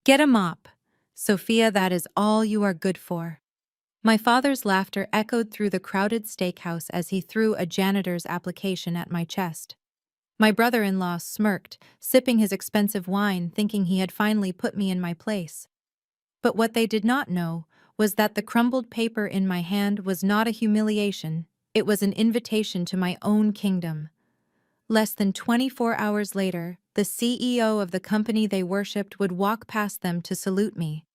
Get a mop. Sophia, that is all you are good for. My father's laughter echoed through the crowded steakhouse as he threw a janitor's application at my chest. My brother-in-law smirked, sipping his expensive wine, thinking he had finally put me in my place. But what they did not know was that the crumbled paper in my hand was not a humiliation, it was an invitation to my own kingdom. Less than 24 hours later, the CEO of the company they worshipped would walk past them to salute me.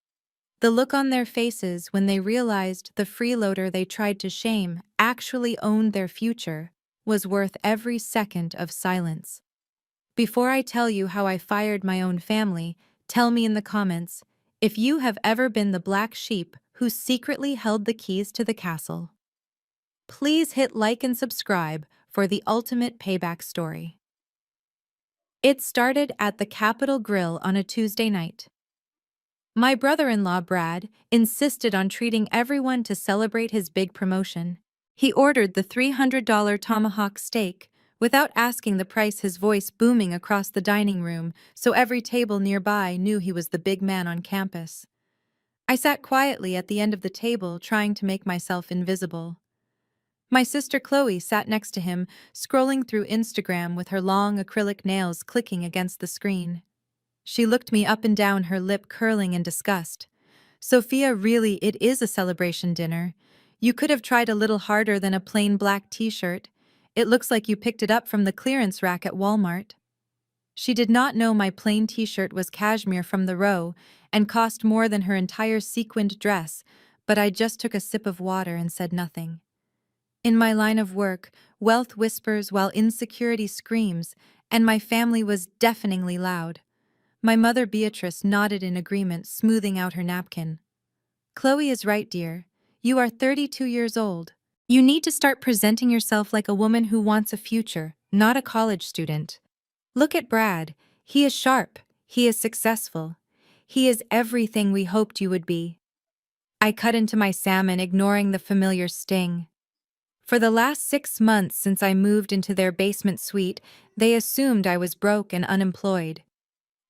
The look on their faces when they realized the freeloader they tried to shame actually owned their future was worth every second of silence. Before I tell you how I fired my own family, tell me in the comments if you have ever been the black sheep who secretly held the keys to the castle. Please hit like and subscribe for the ultimate payback story. It started at the Capitol Grill on a Tuesday night. My brother-in-law, Brad, insisted on treating everyone to celebrate his big promotion. He ordered the $300 tomahawk steak, without asking the price, his voice booming across the dining room so every table nearby knew he was the big man on campus. I sat quietly at the end of the table, trying to make myself invisible. My sister Chloe sat next to him, scrolling through Instagram with her long acrylic nails clicking against the screen. She looked me up and down, her lip curling in disgust. Sophia, really, it is a celebration dinner. You could have tried a little harder than a plain black t-shirt. It looks like you picked it up from the clearance rack at Walmart. She did not know my plain t-shirt was cashmere from the row and cost more than her entire sequined dress, but I just took a sip of water and said nothing. In my line of work, wealth whispers while insecurity screams, and my family was deafeningly loud. My mother Beatrice nodded in agreement, smoothing out her napkin. Chloe is right, dear. You are 32 years old. You need to start presenting yourself like a woman who wants a future, not a college student. Look at Brad. He is sharp. He is successful. He is everything we hoped you would be. I cut into my salmon, ignoring the familiar sting. For the last 6 months since I moved into their basement suite, they assumed I was broke and unemployed.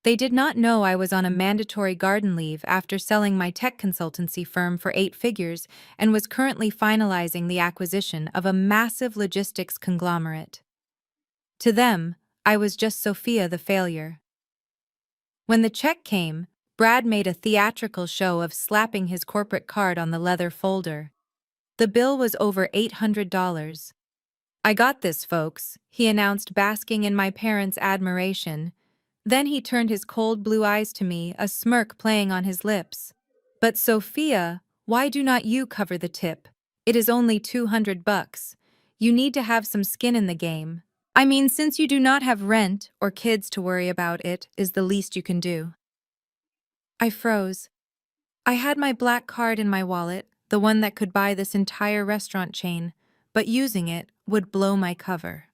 They did not know I was on a mandatory garden leave after selling my tech consultancy firm for 8 figures and was currently finalizing the acquisition of a massive logistics conglomerate. To them, I was just Sophia the failure. When the check came, Brad made a theatrical show of slapping his corporate card on the leather folder. The bill was over $800. I got this, folks, he announced, basking in my parents' admiration. Then he turned his cold blue eyes to me, a smirk playing on his lips. But Sophia, why do not you cover the tip? It is only $200. You need to have some skin in the game. I mean, since you do not have rent or kids to worry about, it is the least you can do. I froze. I had my black card in my wallet, the one that could buy this entire restaurant chain, but using it would blow my cover.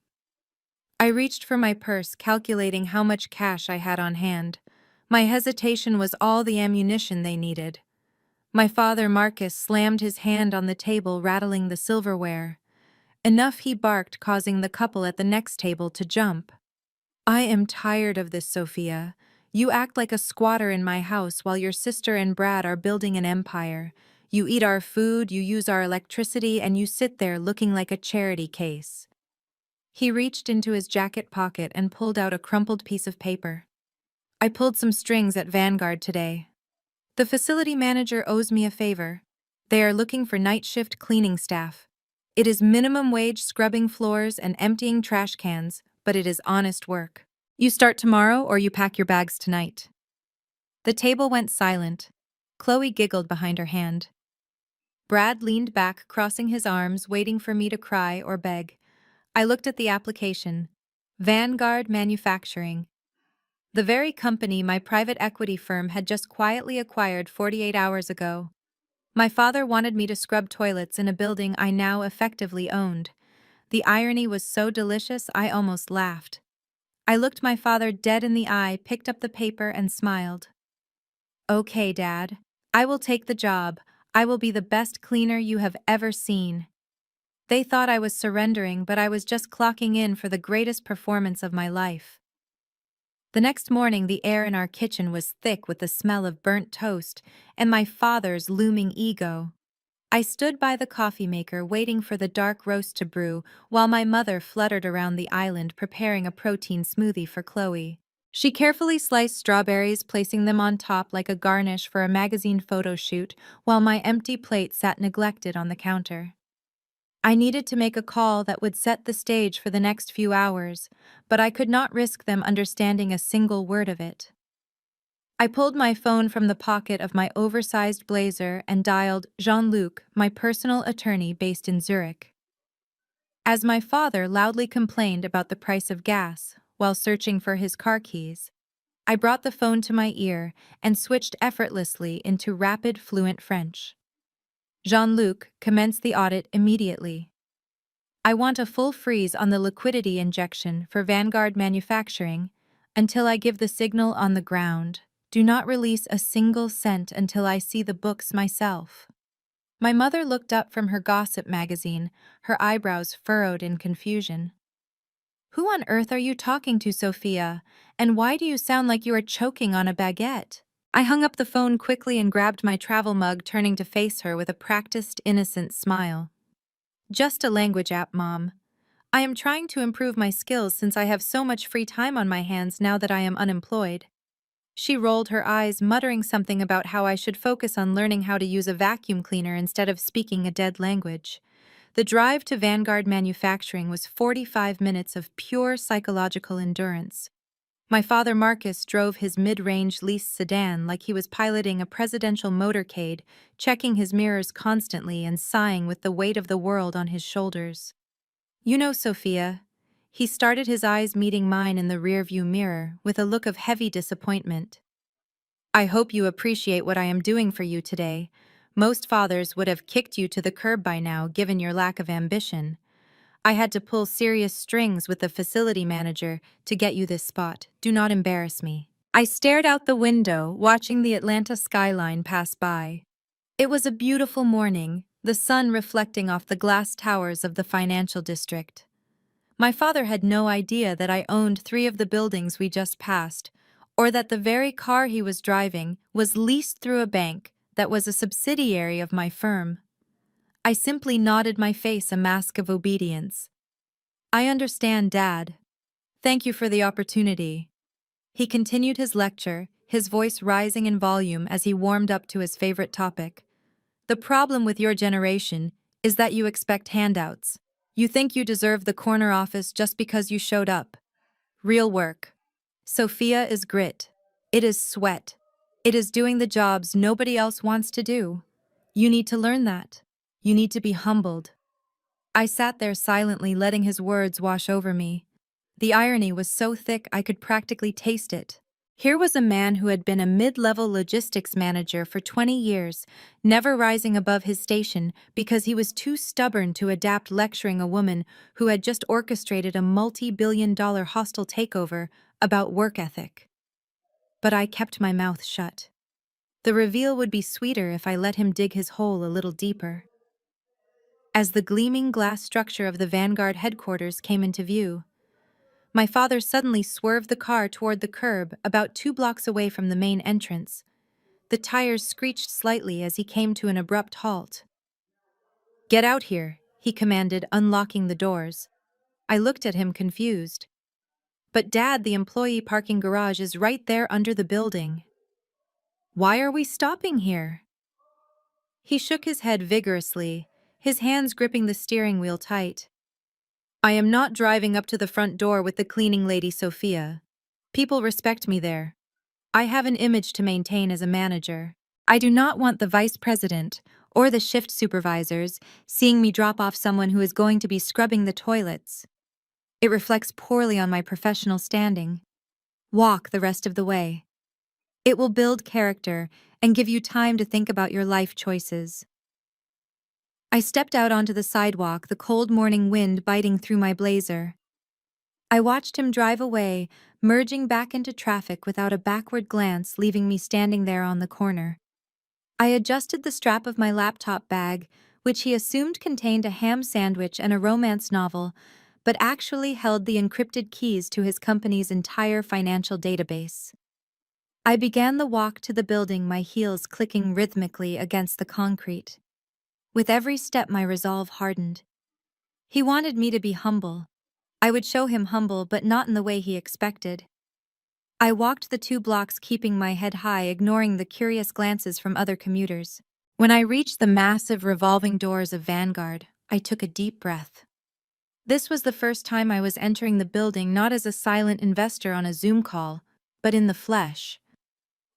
I reached for my purse, calculating how much cash I had on hand. My hesitation was all the ammunition they needed. My father, Marcus, slammed his hand on the table, rattling the silverware. Enough, he barked, causing the couple at the next table to jump. I am tired of this, Sophia. You act like a squatter in my house while your sister and Brad are building an empire. You eat our food, you use our electricity, and you sit there looking like a charity case. He reached into his jacket pocket and pulled out a crumpled piece of paper. I pulled some strings at Vanguard today. The facility manager owes me a favor. They are looking for night shift cleaning staff. It is minimum wage, scrubbing floors and emptying trash cans, but it is honest work. You start tomorrow or you pack your bags tonight. The table went silent. Chloe giggled behind her hand. Brad leaned back, crossing his arms, waiting for me to cry or beg. I looked at the application. Vanguard Manufacturing. The very company my private equity firm had just quietly acquired 48 hours ago. My father wanted me to scrub toilets in a building I now effectively owned. The irony was so delicious I almost laughed. I looked my father dead in the eye, picked up the paper, and smiled. Okay, Dad. I will take the job. I will be the best cleaner you have ever seen. They thought I was surrendering, but I was just clocking in for the greatest performance of my life. The next morning, the air in our kitchen was thick with the smell of burnt toast and my father's looming ego. I stood by the coffee maker waiting for the dark roast to brew while my mother fluttered around the island preparing a protein smoothie for Chloe. She carefully sliced strawberries, placing them on top like a garnish for a magazine photo shoot, while my empty plate sat neglected on the counter. I needed to make a call that would set the stage for the next few hours, but I could not risk them understanding a single word of it. I pulled my phone from the pocket of my oversized blazer and dialed Jean-Luc, my personal attorney based in Zurich. As my father loudly complained about the price of gas while searching for his car keys, I brought the phone to my ear and switched effortlessly into rapid, fluent French. Jean-Luc, commence the audit immediately. I want a full freeze on the liquidity injection for Vanguard Manufacturing until I give the signal on the ground. Do not release a single cent until I see the books myself. My mother looked up from her gossip magazine, her eyebrows furrowed in confusion. Who on earth are you talking to, Sophia? And why do you sound like you are choking on a baguette? I hung up the phone quickly and grabbed my travel mug, turning to face her with a practiced, innocent smile. Just a language app, Mom. I am trying to improve my skills since I have so much free time on my hands now that I am unemployed. She rolled her eyes, muttering something about how I should focus on learning how to use a vacuum cleaner instead of speaking a dead language. The drive to Vanguard Manufacturing was 45 minutes of pure psychological endurance. My father Marcus drove his mid-range leased sedan like he was piloting a presidential motorcade, checking his mirrors constantly and sighing with the weight of the world on his shoulders. You know, Sophia, he started, his eyes meeting mine in the rearview mirror with a look of heavy disappointment. I hope you appreciate what I am doing for you today. Most fathers would have kicked you to the curb by now, given your lack of ambition. I had to pull serious strings with the facility manager to get you this spot. Do not embarrass me. I stared out the window, watching the Atlanta skyline pass by. It was a beautiful morning, the sun reflecting off the glass towers of the financial district. My father had no idea that I owned 3 of the buildings we just passed, or that the very car he was driving was leased through a bank that was a subsidiary of my firm. I simply nodded, my face a mask of obedience. I understand, Dad. Thank you for the opportunity. He continued his lecture, his voice rising in volume as he warmed up to his favorite topic. The problem with your generation is that you expect handouts. You think you deserve the corner office just because you showed up. Real work, Sophia, is grit. It is sweat. It is doing the jobs nobody else wants to do. You need to learn that. You need to be humbled. I sat there silently, letting his words wash over me. The irony was so thick I could practically taste it. Here was a man who had been a mid-level logistics manager for 20 years, never rising above his station because he was too stubborn to adapt, lecturing a woman who had just orchestrated a multi-billion-dollar hostile takeover about work ethic. But I kept my mouth shut. The reveal would be sweeter if I let him dig his hole a little deeper. As the gleaming glass structure of the Vanguard headquarters came into view, my father suddenly swerved the car toward the curb about 2 blocks away from the main entrance. The tires screeched slightly as he came to an abrupt halt. Get out here, he commanded, unlocking the doors. I looked at him confused. But Dad, the employee parking garage is right there under the building. Why are we stopping here? He shook his head vigorously, his hands gripping the steering wheel tight. I am not driving up to the front door with the cleaning lady, Sophia. People respect me there. I have an image to maintain as a manager. I do not want the vice president or the shift supervisors seeing me drop off someone who is going to be scrubbing the toilets. It reflects poorly on my professional standing. Walk the rest of the way. It will build character and give you time to think about your life choices. I stepped out onto the sidewalk, the cold morning wind biting through my blazer. I watched him drive away, merging back into traffic without a backward glance, leaving me standing there on the corner. I adjusted the strap of my laptop bag, which he assumed contained a ham sandwich and a romance novel, but actually held the encrypted keys to his company's entire financial database. I began the walk to the building, my heels clicking rhythmically against the concrete. With every step, my resolve hardened. He wanted me to be humble. I would show him humble, but not in the way he expected. I walked the 2 blocks, keeping my head high, ignoring the curious glances from other commuters. When I reached the massive revolving doors of Vanguard, I took a deep breath. This was the first time I was entering the building not as a silent investor on a Zoom call, but in the flesh.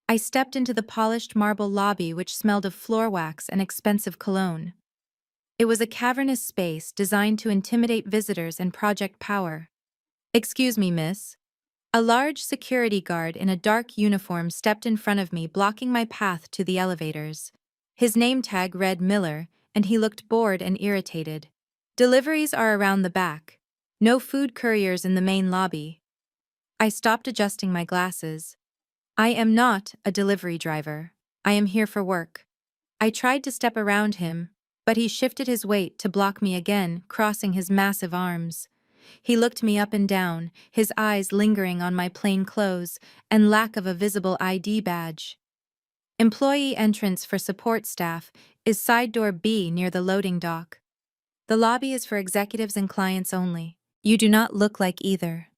I stepped into the polished marble lobby, which smelled of floor wax and expensive cologne. It was a cavernous space designed to intimidate visitors and project power. "Excuse me, miss." A large security guard in a dark uniform stepped in front of me, blocking my path to the elevators. His name tag read Miller, and he looked bored and irritated. "Deliveries are around the back. No food couriers in the main lobby." I stopped, adjusting my glasses. "I am not a delivery driver. I am here for work." I tried to step around him, but he shifted his weight to block me again, crossing his massive arms. He looked me up and down, his eyes lingering on my plain clothes and lack of a visible ID badge. "Employee entrance for support staff is side door B near the loading dock. The lobby is for executives and clients only. You do not look like either."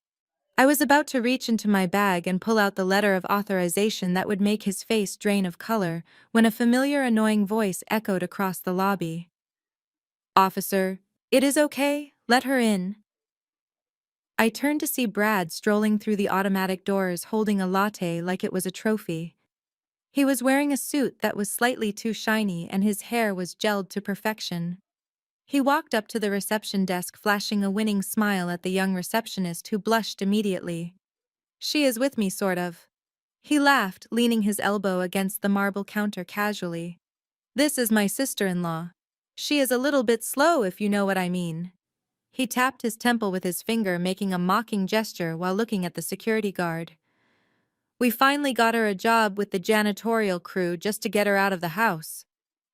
I was about to reach into my bag and pull out the letter of authorization that would make his face drain of color when a familiar, annoying voice echoed across the lobby. "Officer, it is okay, let her in." I turned to see Brad strolling through the automatic doors, holding a latte like it was a trophy. He was wearing a suit that was slightly too shiny and his hair was gelled to perfection. He walked up to the reception desk, flashing a winning smile at the young receptionist, who blushed immediately. "She is with me, sort of." He laughed, leaning his elbow against the marble counter casually. "This is my sister-in-law. She is a little bit slow, if you know what I mean." He tapped his temple with his finger, making a mocking gesture while looking at the security guard. "We finally got her a job with the janitorial crew just to get her out of the house.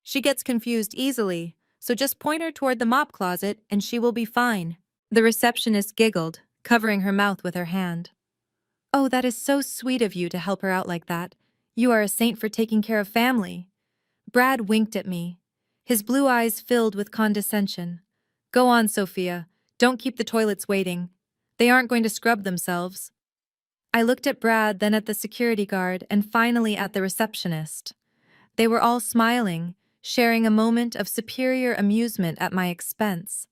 She gets confused easily, so just point her toward the mop closet and she will be fine." The receptionist giggled, covering her mouth with her hand. "Oh, that is so sweet of you to help her out like that. You are a saint for taking care of family." Brad winked at me, his blue eyes filled with condescension. "Go on, Sophia. Don't keep the toilets waiting. They aren't going to scrub themselves." I looked at Brad, then at the security guard, and finally at the receptionist. They were all smiling, sharing a moment of superior amusement at my expense.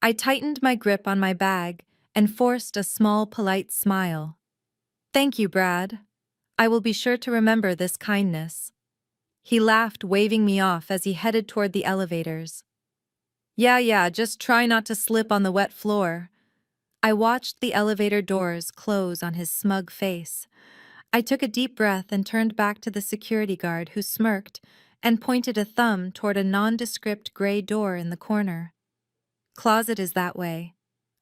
I tightened my grip on my bag and forced a small, polite smile. "Thank you, Brad. I will be sure to remember this kindness." He laughed, waving me off as he headed toward the elevators. Yeah, just try not to slip on the wet floor." I watched the elevator doors close on his smug face. I took a deep breath and turned back to the security guard, who smirked and pointed a thumb toward a nondescript gray door in the corner. "Closet is that way."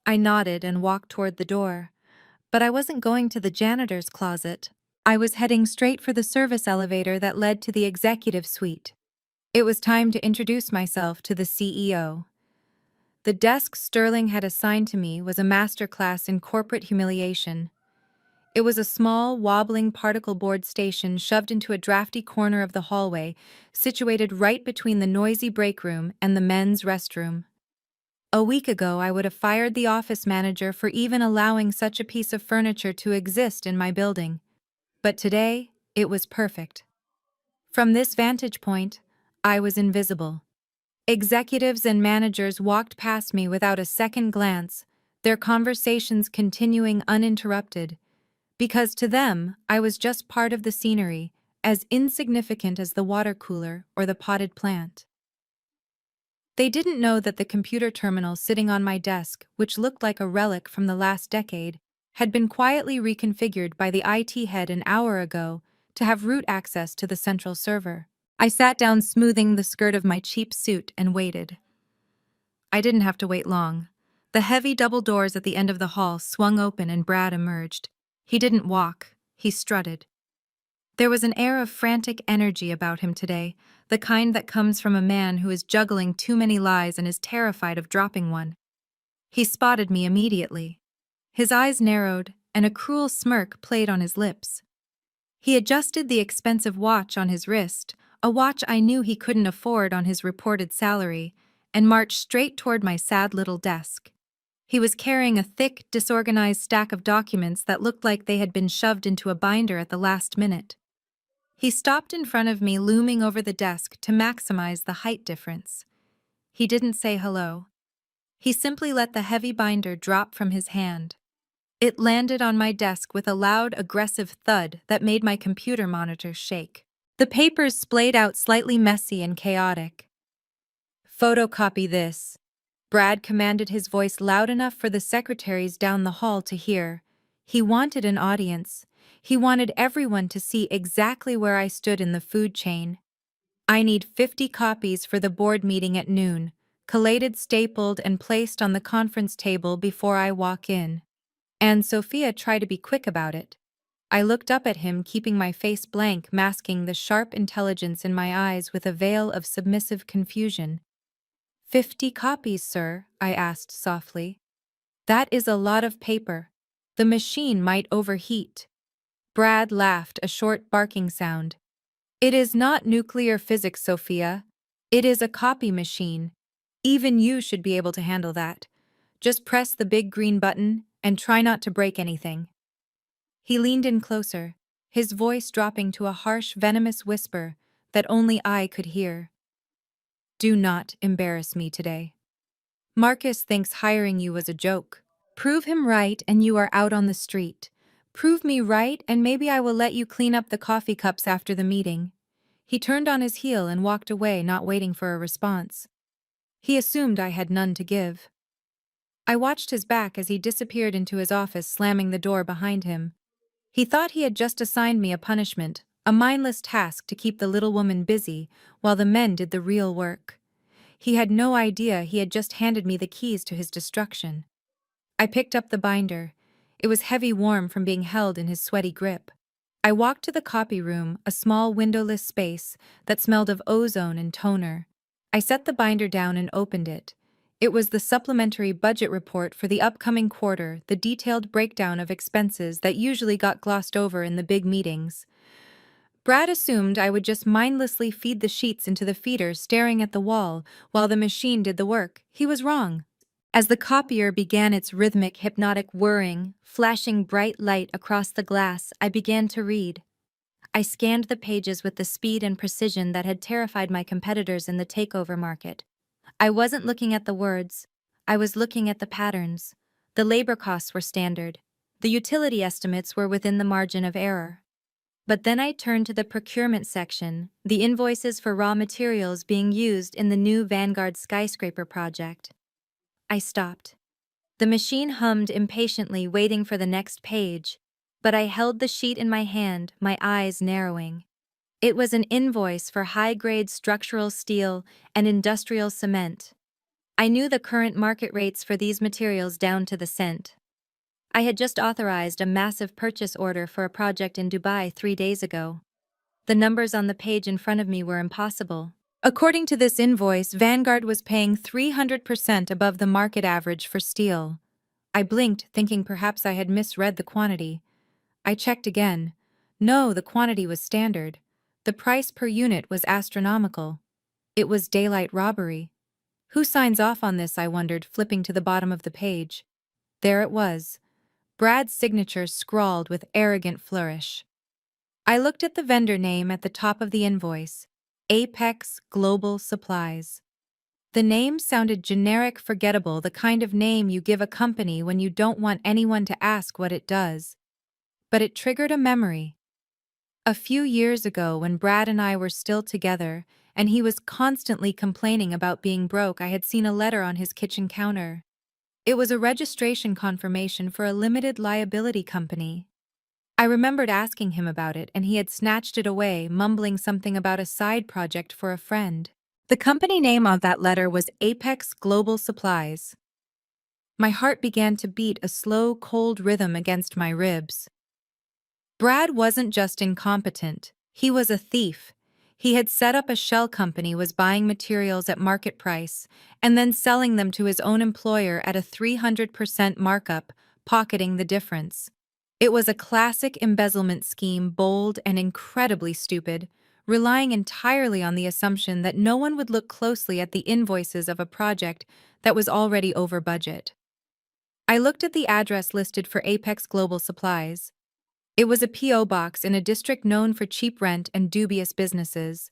I nodded and walked toward the door. But I wasn't going to the janitor's closet. I was heading straight for the service elevator that led to the executive suite. It was time to introduce myself to the CEO. The desk Sterling had assigned to me was a masterclass in corporate humiliation. It was a small, wobbling particle board station shoved into a drafty corner of the hallway, situated right between the noisy break room and the men's restroom. A week ago, I would have fired the office manager for even allowing such a piece of furniture to exist in my building. But today, it was perfect. From this vantage point, I was invisible. Executives and managers walked past me without a second glance, their conversations continuing uninterrupted, because to them, I was just part of the scenery, as insignificant as the water cooler or the potted plant. They didn't know that the computer terminal sitting on my desk, which looked like a relic from the last decade, had been quietly reconfigured by the IT head an hour ago to have root access to the central server. I sat down, smoothing the skirt of my cheap suit, and waited. I didn't have to wait long. The heavy double doors at the end of the hall swung open and Brad emerged. He didn't walk, he strutted. There was an air of frantic energy about him today, the kind that comes from a man who is juggling too many lies and is terrified of dropping one. He spotted me immediately. His eyes narrowed, and a cruel smirk played on his lips. He adjusted the expensive watch on his wrist, a watch I knew he couldn't afford on his reported salary, and marched straight toward my sad little desk. He was carrying a thick, disorganized stack of documents that looked like they had been shoved into a binder at the last minute. He stopped in front of me, looming over the desk to maximize the height difference. He didn't say hello. He simply let the heavy binder drop from his hand. It landed on my desk with a loud, aggressive thud that made my computer monitor shake. The papers splayed out slightly messy and chaotic. "Photocopy this." Brad commanded, his voice loud enough for the secretaries down the hall to hear. He wanted an audience. He wanted everyone to see exactly where I stood in the food chain. "I need 50 copies for the board meeting at noon, collated, stapled, and placed on the conference table before I walk in." And Sophia tried to be quick about it. I looked up at him, keeping my face blank, masking the sharp intelligence in my eyes with a veil of submissive confusion. "50 copies, sir?" I asked softly. "That is a lot of paper. The machine might overheat." Brad laughed, a short barking sound. "It is not nuclear physics, Sophia. It is a copy machine. Even you should be able to handle that. Just press the big green button and try not to break anything." He leaned in closer, his voice dropping to a harsh, venomous whisper that only I could hear. "Do not embarrass me today. Marcus thinks hiring you was a joke. Prove him right and you are out on the street. Prove me right and maybe I will let you clean up the coffee cups after the meeting." He turned on his heel and walked away, not waiting for a response. He assumed I had none to give. I watched his back as he disappeared into his office, slamming the door behind him. He thought he had just assigned me a punishment, a mindless task to keep the little woman busy while the men did the real work. He had no idea he had just handed me the keys to his destruction. I picked up the binder. It was heavy, warm from being held in his sweaty grip. I walked to the copy room, a small windowless space that smelled of ozone and toner. I set the binder down and opened it. It was the supplementary budget report for the upcoming quarter, the detailed breakdown of expenses that usually got glossed over in the big meetings. Brad assumed I would just mindlessly feed the sheets into the feeder, staring at the wall while the machine did the work. He was wrong. As the copier began its rhythmic, hypnotic whirring, flashing bright light across the glass, I began to read. I scanned the pages with the speed and precision that had terrified my competitors in the takeover market. I wasn't looking at the words. I was looking at the patterns. The labor costs were standard. The utility estimates were within the margin of error. But then I turned to the procurement section, the invoices for raw materials being used in the new Vanguard skyscraper project. I stopped. The machine hummed impatiently, waiting for the next page, but I held the sheet in my hand, my eyes narrowing. It was an invoice for high-grade structural steel and industrial cement. I knew the current market rates for these materials down to the cent. I had just authorized a massive purchase order for a project in Dubai 3 days ago. The numbers on the page in front of me were impossible. According to this invoice, Vanguard was paying 300% above the market average for steel. I blinked, thinking perhaps I had misread the quantity. I checked again. No, the quantity was standard. The price per unit was astronomical. It was daylight robbery. Who signs off on this, I wondered, flipping to the bottom of the page. There it was. Brad's signature scrawled with arrogant flourish. I looked at the vendor name at the top of the invoice. Apex Global Supplies. The name sounded generic, forgettable, the kind of name you give a company when you don't want anyone to ask what it does. But it triggered a memory. A few years ago, when Brad and I were still together, and he was constantly complaining about being broke, I had seen a letter on his kitchen counter. It was a registration confirmation for a limited liability company. I remembered asking him about it, and he had snatched it away, mumbling something about a side project for a friend. The company name on that letter was Apex Global Supplies. My heart began to beat a slow, cold rhythm against my ribs. Brad wasn't just incompetent, he was a thief. He had set up a shell company, was buying materials at market price, and then selling them to his own employer at a 300% markup, pocketing the difference. It was a classic embezzlement scheme, bold and incredibly stupid, relying entirely on the assumption that no one would look closely at the invoices of a project that was already over budget. I looked at the address listed for Apex Global Supplies. It was a P.O. box in a district known for cheap rent and dubious businesses.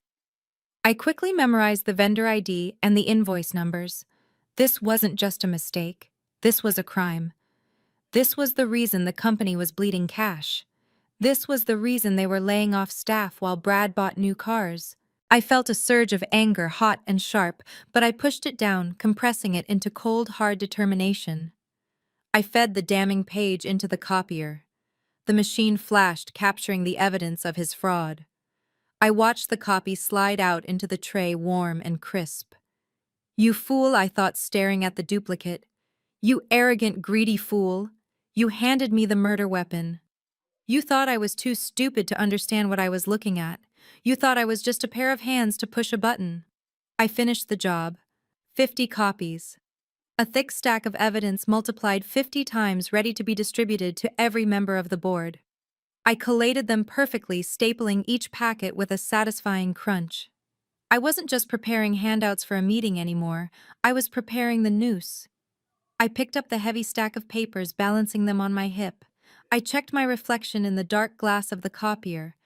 I quickly memorized the vendor ID and the invoice numbers. This wasn't just a mistake. This was a crime. This was the reason the company was bleeding cash. This was the reason they were laying off staff while Brad bought new cars. I felt a surge of anger, hot and sharp, but I pushed it down, compressing it into cold, hard determination. I fed the damning page into the copier. The machine flashed, capturing the evidence of his fraud. I watched the copy slide out into the tray, warm and crisp. "You fool," I thought, staring at the duplicate. "You arrogant, greedy fool. You handed me the murder weapon. You thought I was too stupid to understand what I was looking at. You thought I was just a pair of hands to push a button." I finished the job. 50 copies. A thick stack of evidence multiplied 50 times, ready to be distributed to every member of the board. I collated them perfectly, stapling each packet with a satisfying crunch. I wasn't just preparing handouts for a meeting anymore, I was preparing the noose. I picked up the heavy stack of papers, balancing them on my hip. I checked my reflection in the dark glass of the copier.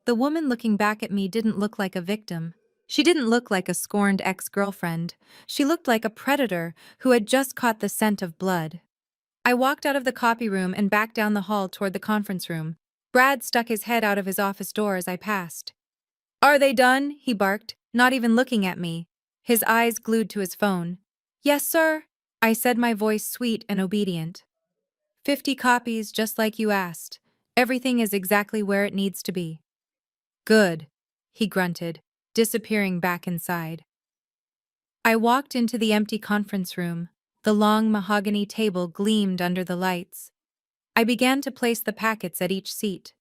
The woman looking back at me didn't look like a victim. She didn't look like a scorned ex-girlfriend. She looked like a predator who had just caught the scent of blood. I walked out of the copy room and back down the hall toward the conference room. Brad stuck his head out of his office door as I passed. "Are they done?" he barked, not even looking at me, his eyes glued to his phone. "Yes, sir," I said, my voice sweet and obedient. 50 copies, just like you asked. Everything is exactly where it needs to be." "Good," he grunted, disappearing back inside. I walked into the empty conference room. The long mahogany table gleamed under the lights. I began to place the packets at each seat.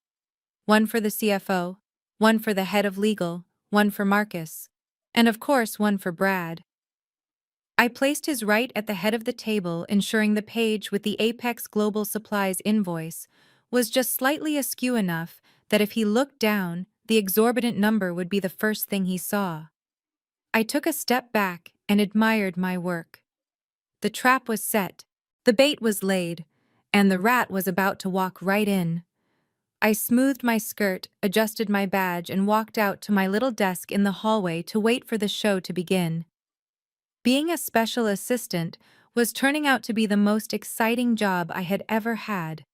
One for the CFO, one for the head of legal, one for Marcus, and of course one for Brad. I placed his right at the head of the table, ensuring the page with the Apex Global Supplies invoice was just slightly askew enough that if he looked down, the exorbitant number would be the first thing he saw. I took a step back and admired my work. The trap was set, the bait was laid, and the rat was about to walk right in. I smoothed my skirt, adjusted my badge, and walked out to my little desk in the hallway to wait for the show to begin. Being a special assistant was turning out to be the most exciting job I had ever had.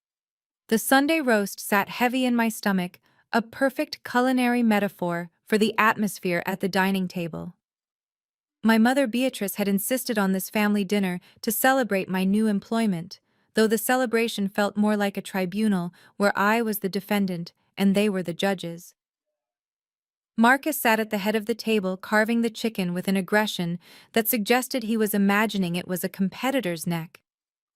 The Sunday roast sat heavy in my stomach, a perfect culinary metaphor for the atmosphere at the dining table. My mother Beatrice had insisted on this family dinner to celebrate my new employment, though the celebration felt more like a tribunal where I was the defendant and they were the judges. Marcus sat at the head of the table, carving the chicken with an aggression that suggested he was imagining it was a competitor's neck.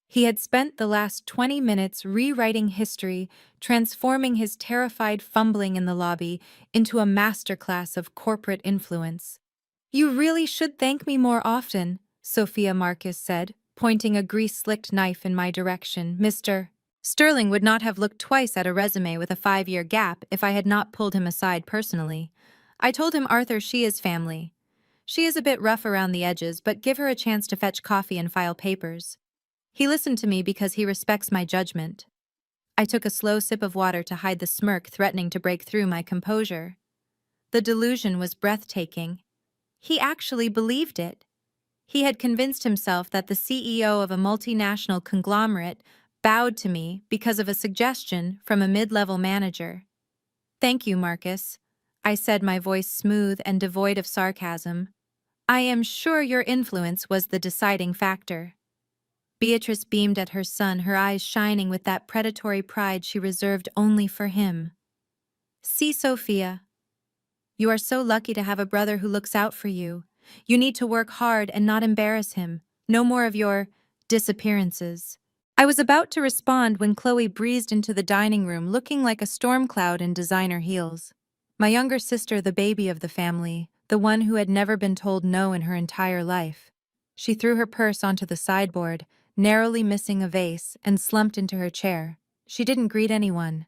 He had spent the last 20 minutes rewriting history, transforming his terrified fumbling in the lobby into a masterclass of corporate influence. "You really should thank me more often," Sophia Marcus said, pointing a grease-slicked knife in my direction. "Mr. Sterling would not have looked twice at a resume with a 5-year gap if I had not pulled him aside personally. I told him, Arthur, she is family. She is a bit rough around the edges, but give her a chance to fetch coffee and file papers." He listened to me because he respects my judgment. I took a slow sip of water to hide the smirk threatening to break through my composure. The delusion was breathtaking. He actually believed it. He had convinced himself that the CEO of a multinational conglomerate bowed to me because of a suggestion from a mid-level manager. "Thank you, Marcus," I said, my voice smooth and devoid of sarcasm. "I am sure your influence was the deciding factor." Beatrice beamed at her son, her eyes shining with that predatory pride she reserved only for him. "See, Sophia, you are so lucky to have a brother who looks out for you. You need to work hard and not embarrass him. No more of your disappearances." I was about to respond when Chloe breezed into the dining room looking like a storm cloud in designer heels. My younger sister, the baby of the family, the one who had never been told no in her entire life. She threw her purse onto the sideboard, narrowly missing a vase, and slumped into her chair. She didn't greet anyone.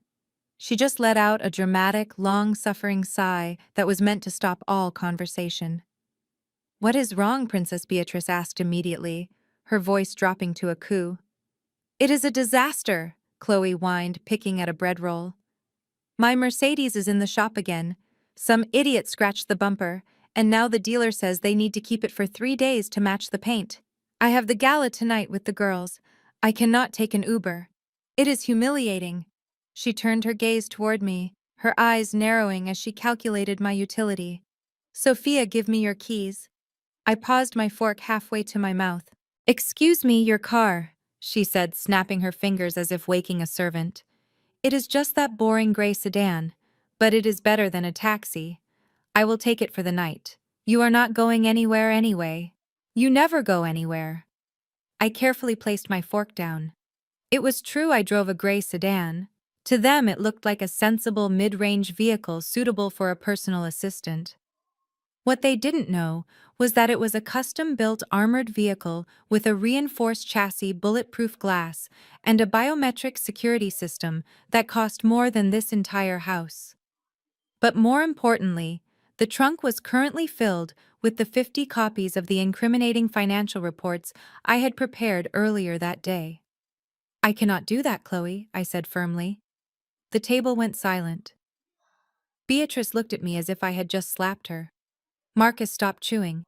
She just let out a dramatic, long-suffering sigh that was meant to stop all conversation. "What is wrong?" Princess Beatrice asked immediately, her voice dropping to a coo. "It is a disaster," Chloe whined, picking at a bread roll. "My Mercedes is in the shop again. Some idiot scratched the bumper, and now the dealer says they need to keep it for 3 days to match the paint. I have the gala tonight with the girls. I cannot take an Uber. It is humiliating." She turned her gaze toward me, her eyes narrowing as she calculated my utility. "Sophia, give me your keys." I paused my fork halfway to my mouth. "Excuse me, your car," she said, snapping her fingers as if waking a servant. "It is just that boring gray sedan, but it is better than a taxi. I will take it for the night. You are not going anywhere anyway. You never go anywhere." I carefully placed my fork down. It was true I drove a gray sedan. To them it looked like a sensible mid-range vehicle suitable for a personal assistant. What they didn't know was that it was a custom-built armored vehicle with a reinforced chassis, bulletproof glass, and a biometric security system that cost more than this entire house. But more importantly, the trunk was currently filled with the 50 copies of the incriminating financial reports I had prepared earlier that day. "I cannot do that, Chloe," I said firmly. The table went silent. Beatrice looked at me as if I had just slapped her. Marcus stopped chewing.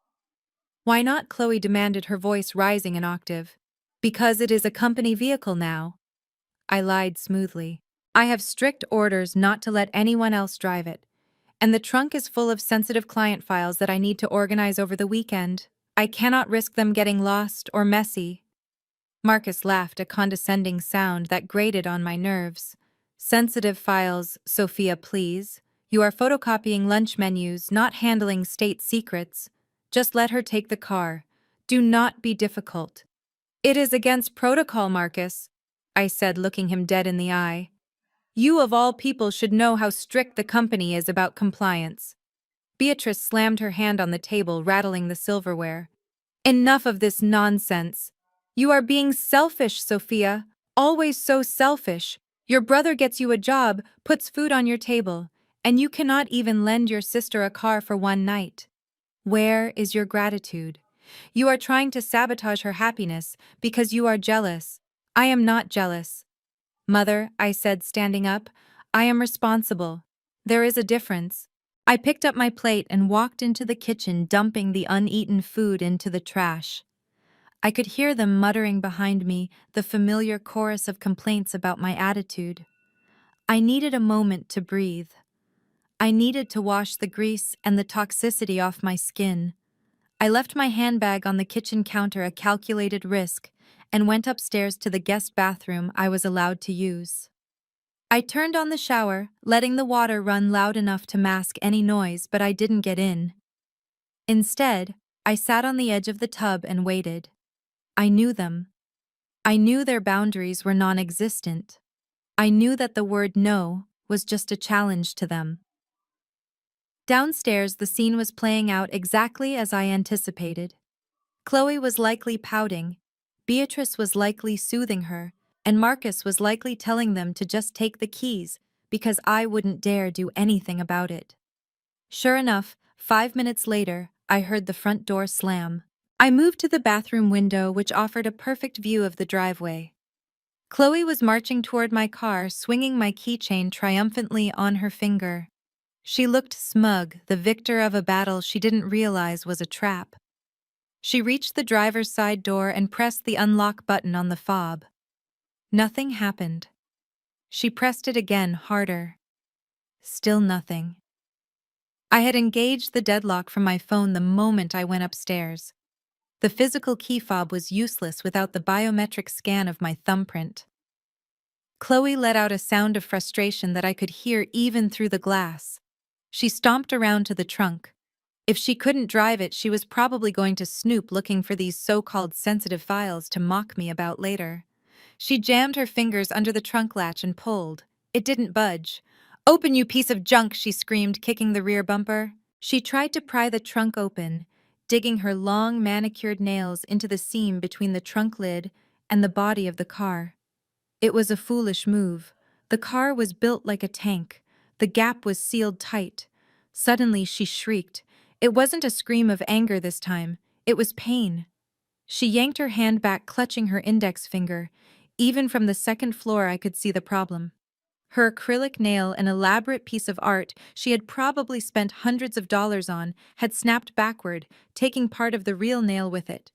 "Why not?" Chloe demanded, her voice rising an octave. "Because it is a company vehicle now." I lied smoothly. "I have strict orders not to let anyone else drive it. And the trunk is full of sensitive client files that I need to organize over the weekend. I cannot risk them getting lost or messy." Marcus laughed, a condescending sound that grated on my nerves. "Sensitive files, Sophia, please. You are photocopying lunch menus, not handling state secrets. Just let her take the car. Do not be difficult." "It is against protocol, Marcus," I said, looking him dead in the eye. "You of all people should know how strict the company is about compliance." Beatrice slammed her hand on the table, rattling the silverware. "Enough of this nonsense. You are being selfish, Sophia. Always so selfish. Your brother gets you a job, puts food on your table, and you cannot even lend your sister a car for one night. Where is your gratitude? You are trying to sabotage her happiness because you are jealous. I am not jealous." "Mother," I said, standing up, "I am responsible. There is a difference." I picked up my plate and walked into the kitchen, dumping the uneaten food into the trash. I could hear them muttering behind me, the familiar chorus of complaints about my attitude. I needed a moment to breathe. I needed to wash the grease and the toxicity off my skin. I left my handbag on the kitchen counter, a calculated risk, and went upstairs to the guest bathroom I was allowed to use. I turned on the shower, letting the water run loud enough to mask any noise, but I didn't get in. Instead, I sat on the edge of the tub and waited. I knew them. I knew their boundaries were non-existent. I knew that the word no was just a challenge to them. Downstairs, the scene was playing out exactly as I anticipated. Chloe was likely pouting, Beatrice was likely soothing her, and Marcus was likely telling them to just take the keys because I wouldn't dare do anything about it. Sure enough, 5 minutes later, I heard the front door slam. I moved to the bathroom window, which offered a perfect view of the driveway. Chloe was marching toward my car, swinging my keychain triumphantly on her finger. She looked smug, the victor of a battle she didn't realize was a trap. She reached the driver's side door and pressed the unlock button on the fob. Nothing happened. She pressed it again, harder. Still nothing. I had engaged the deadlock from my phone the moment I went upstairs. The physical key fob was useless without the biometric scan of my thumbprint. Chloe let out a sound of frustration that I could hear even through the glass. She stomped around to the trunk. If she couldn't drive it, she was probably going to snoop looking for these so-called sensitive files to mock me about later. She jammed her fingers under the trunk latch and pulled. It didn't budge. "Open, you piece of junk!" she screamed, kicking the rear bumper. She tried to pry the trunk open, digging her long, manicured nails into the seam between the trunk lid and the body of the car. It was a foolish move. The car was built like a tank. The gap was sealed tight. Suddenly, she shrieked. It wasn't a scream of anger this time. It was pain. She yanked her hand back, clutching her index finger. Even from the second floor, I could see the problem. Her acrylic nail, an elaborate piece of art she had probably spent hundreds of dollars on, had snapped backward, taking part of the real nail with it.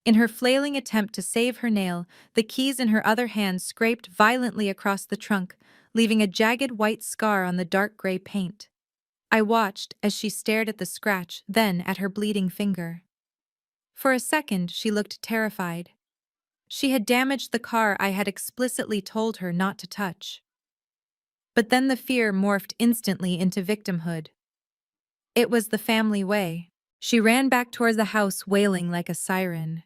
In her flailing attempt to save her nail, the keys in her other hand scraped violently across the trunk, leaving a jagged white scar on the dark gray paint. I watched as she stared at the scratch, then at her bleeding finger. For a second, she looked terrified. She had damaged the car I had explicitly told her not to touch. But then the fear morphed instantly into victimhood. It was the family way. She ran back toward the house, wailing like a siren.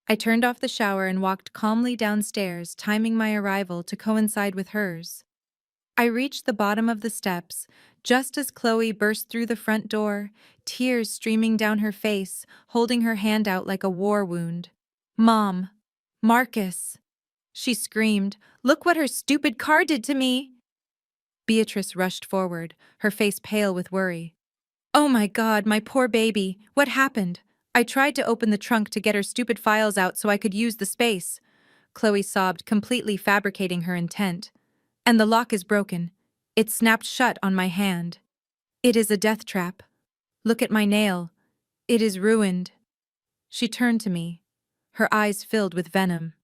I turned off the shower and walked calmly downstairs, timing my arrival to coincide with hers. I reached the bottom of the steps, just as Chloe burst through the front door, tears streaming down her face, holding her hand out like a war wound. "Mom! Marcus!" she screamed. "Look what her stupid car did to me!" Beatrice rushed forward, her face pale with worry. "Oh my God, my poor baby, what happened? I tried to open the trunk to get her stupid files out so I could use the space." Chloe sobbed, completely fabricating her intent. "And the lock is broken. It snapped shut on my hand. It is a death trap. Look at my nail. It is ruined." She turned to me, her eyes filled with venom.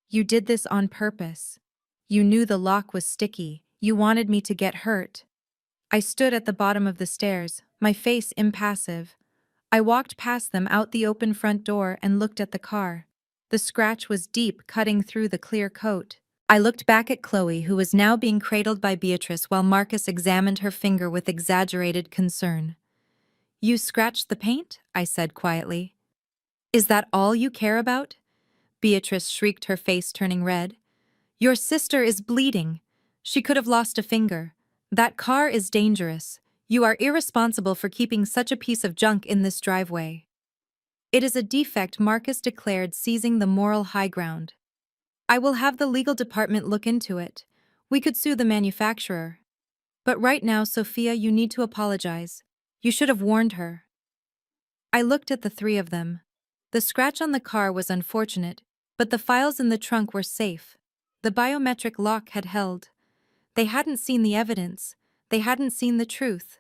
"You did this on purpose. You knew the lock was sticky. You wanted me to get hurt." I stood at the bottom of the stairs, my face impassive. I walked past them out the open front door and looked at the car. The scratch was deep, cutting through the clear coat. I looked back at Chloe, who was now being cradled by Beatrice while Marcus examined her finger with exaggerated concern. "You scratched the paint?" I said quietly. "Is that all you care about?" Beatrice shrieked, her face turning red. "Your sister is bleeding. She could have lost a finger. That car is dangerous. You are irresponsible for keeping such a piece of junk in this driveway." "It is a defect," Marcus declared, seizing the moral high ground. "I will have the legal department look into it. We could sue the manufacturer. But right now, Sophia, you need to apologize. You should have warned her." I looked at the three of them. The scratch on the car was unfortunate, but the files in the trunk were safe. The biometric lock had held. They hadn't seen the evidence. They hadn't seen the truth.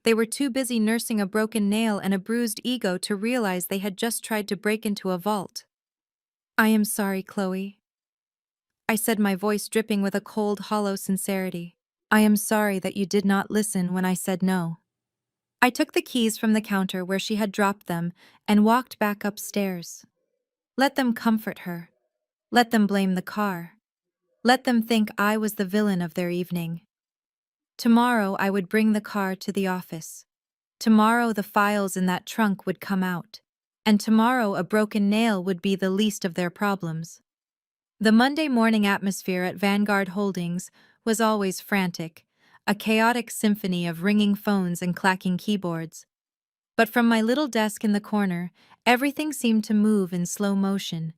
They were too busy nursing a broken nail and a bruised ego to realize they had just tried to break into a vault. "I am sorry, Chloe," I said, my voice dripping with a cold, hollow sincerity. "I am sorry that you did not listen when I said no." I took the keys from the counter where she had dropped them and walked back upstairs. Let them comfort her. Let them blame the car. Let them think I was the villain of their evening. Tomorrow I would bring the car to the office. Tomorrow the files in that trunk would come out. And tomorrow a broken nail would be the least of their problems. The Monday morning atmosphere at Vanguard Holdings was always frantic, a chaotic symphony of ringing phones and clacking keyboards. But from my little desk in the corner, everything seemed to move in slow motion.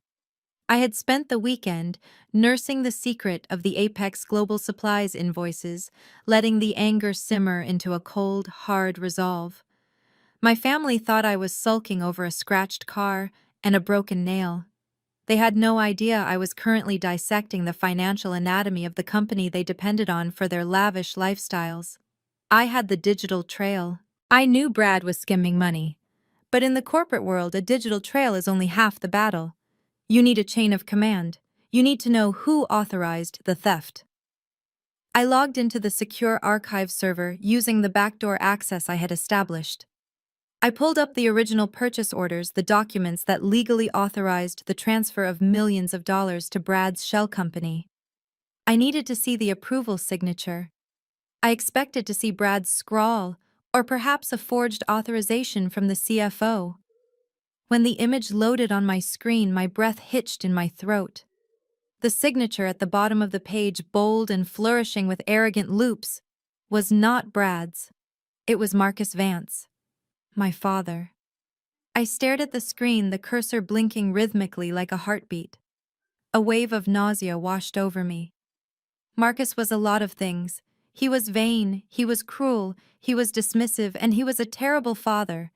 I had spent the weekend nursing the secret of the Apex Global Supplies invoices, letting the anger simmer into a cold, hard resolve. My family thought I was sulking over a scratched car and a broken nail. They had no idea I was currently dissecting the financial anatomy of the company they depended on for their lavish lifestyles. I had the digital trail. I knew Brad was skimming money. But in the corporate world, a digital trail is only half the battle. You need a chain of command. You need to know who authorized the theft. I logged into the secure archive server using the backdoor access I had established. I pulled up the original purchase orders, the documents that legally authorized the transfer of millions of dollars to Brad's shell company. I needed to see the approval signature. I expected to see Brad's scrawl, or perhaps a forged authorization from the CFO. When the image loaded on my screen, my breath hitched in my throat. The signature at the bottom of the page, bold and flourishing with arrogant loops, was not Brad's. It was Marcus Vance, my father. I stared at the screen, the cursor blinking rhythmically like a heartbeat. A wave of nausea washed over me. Marcus was a lot of things. He was vain, he was cruel, he was dismissive, and he was a terrible father.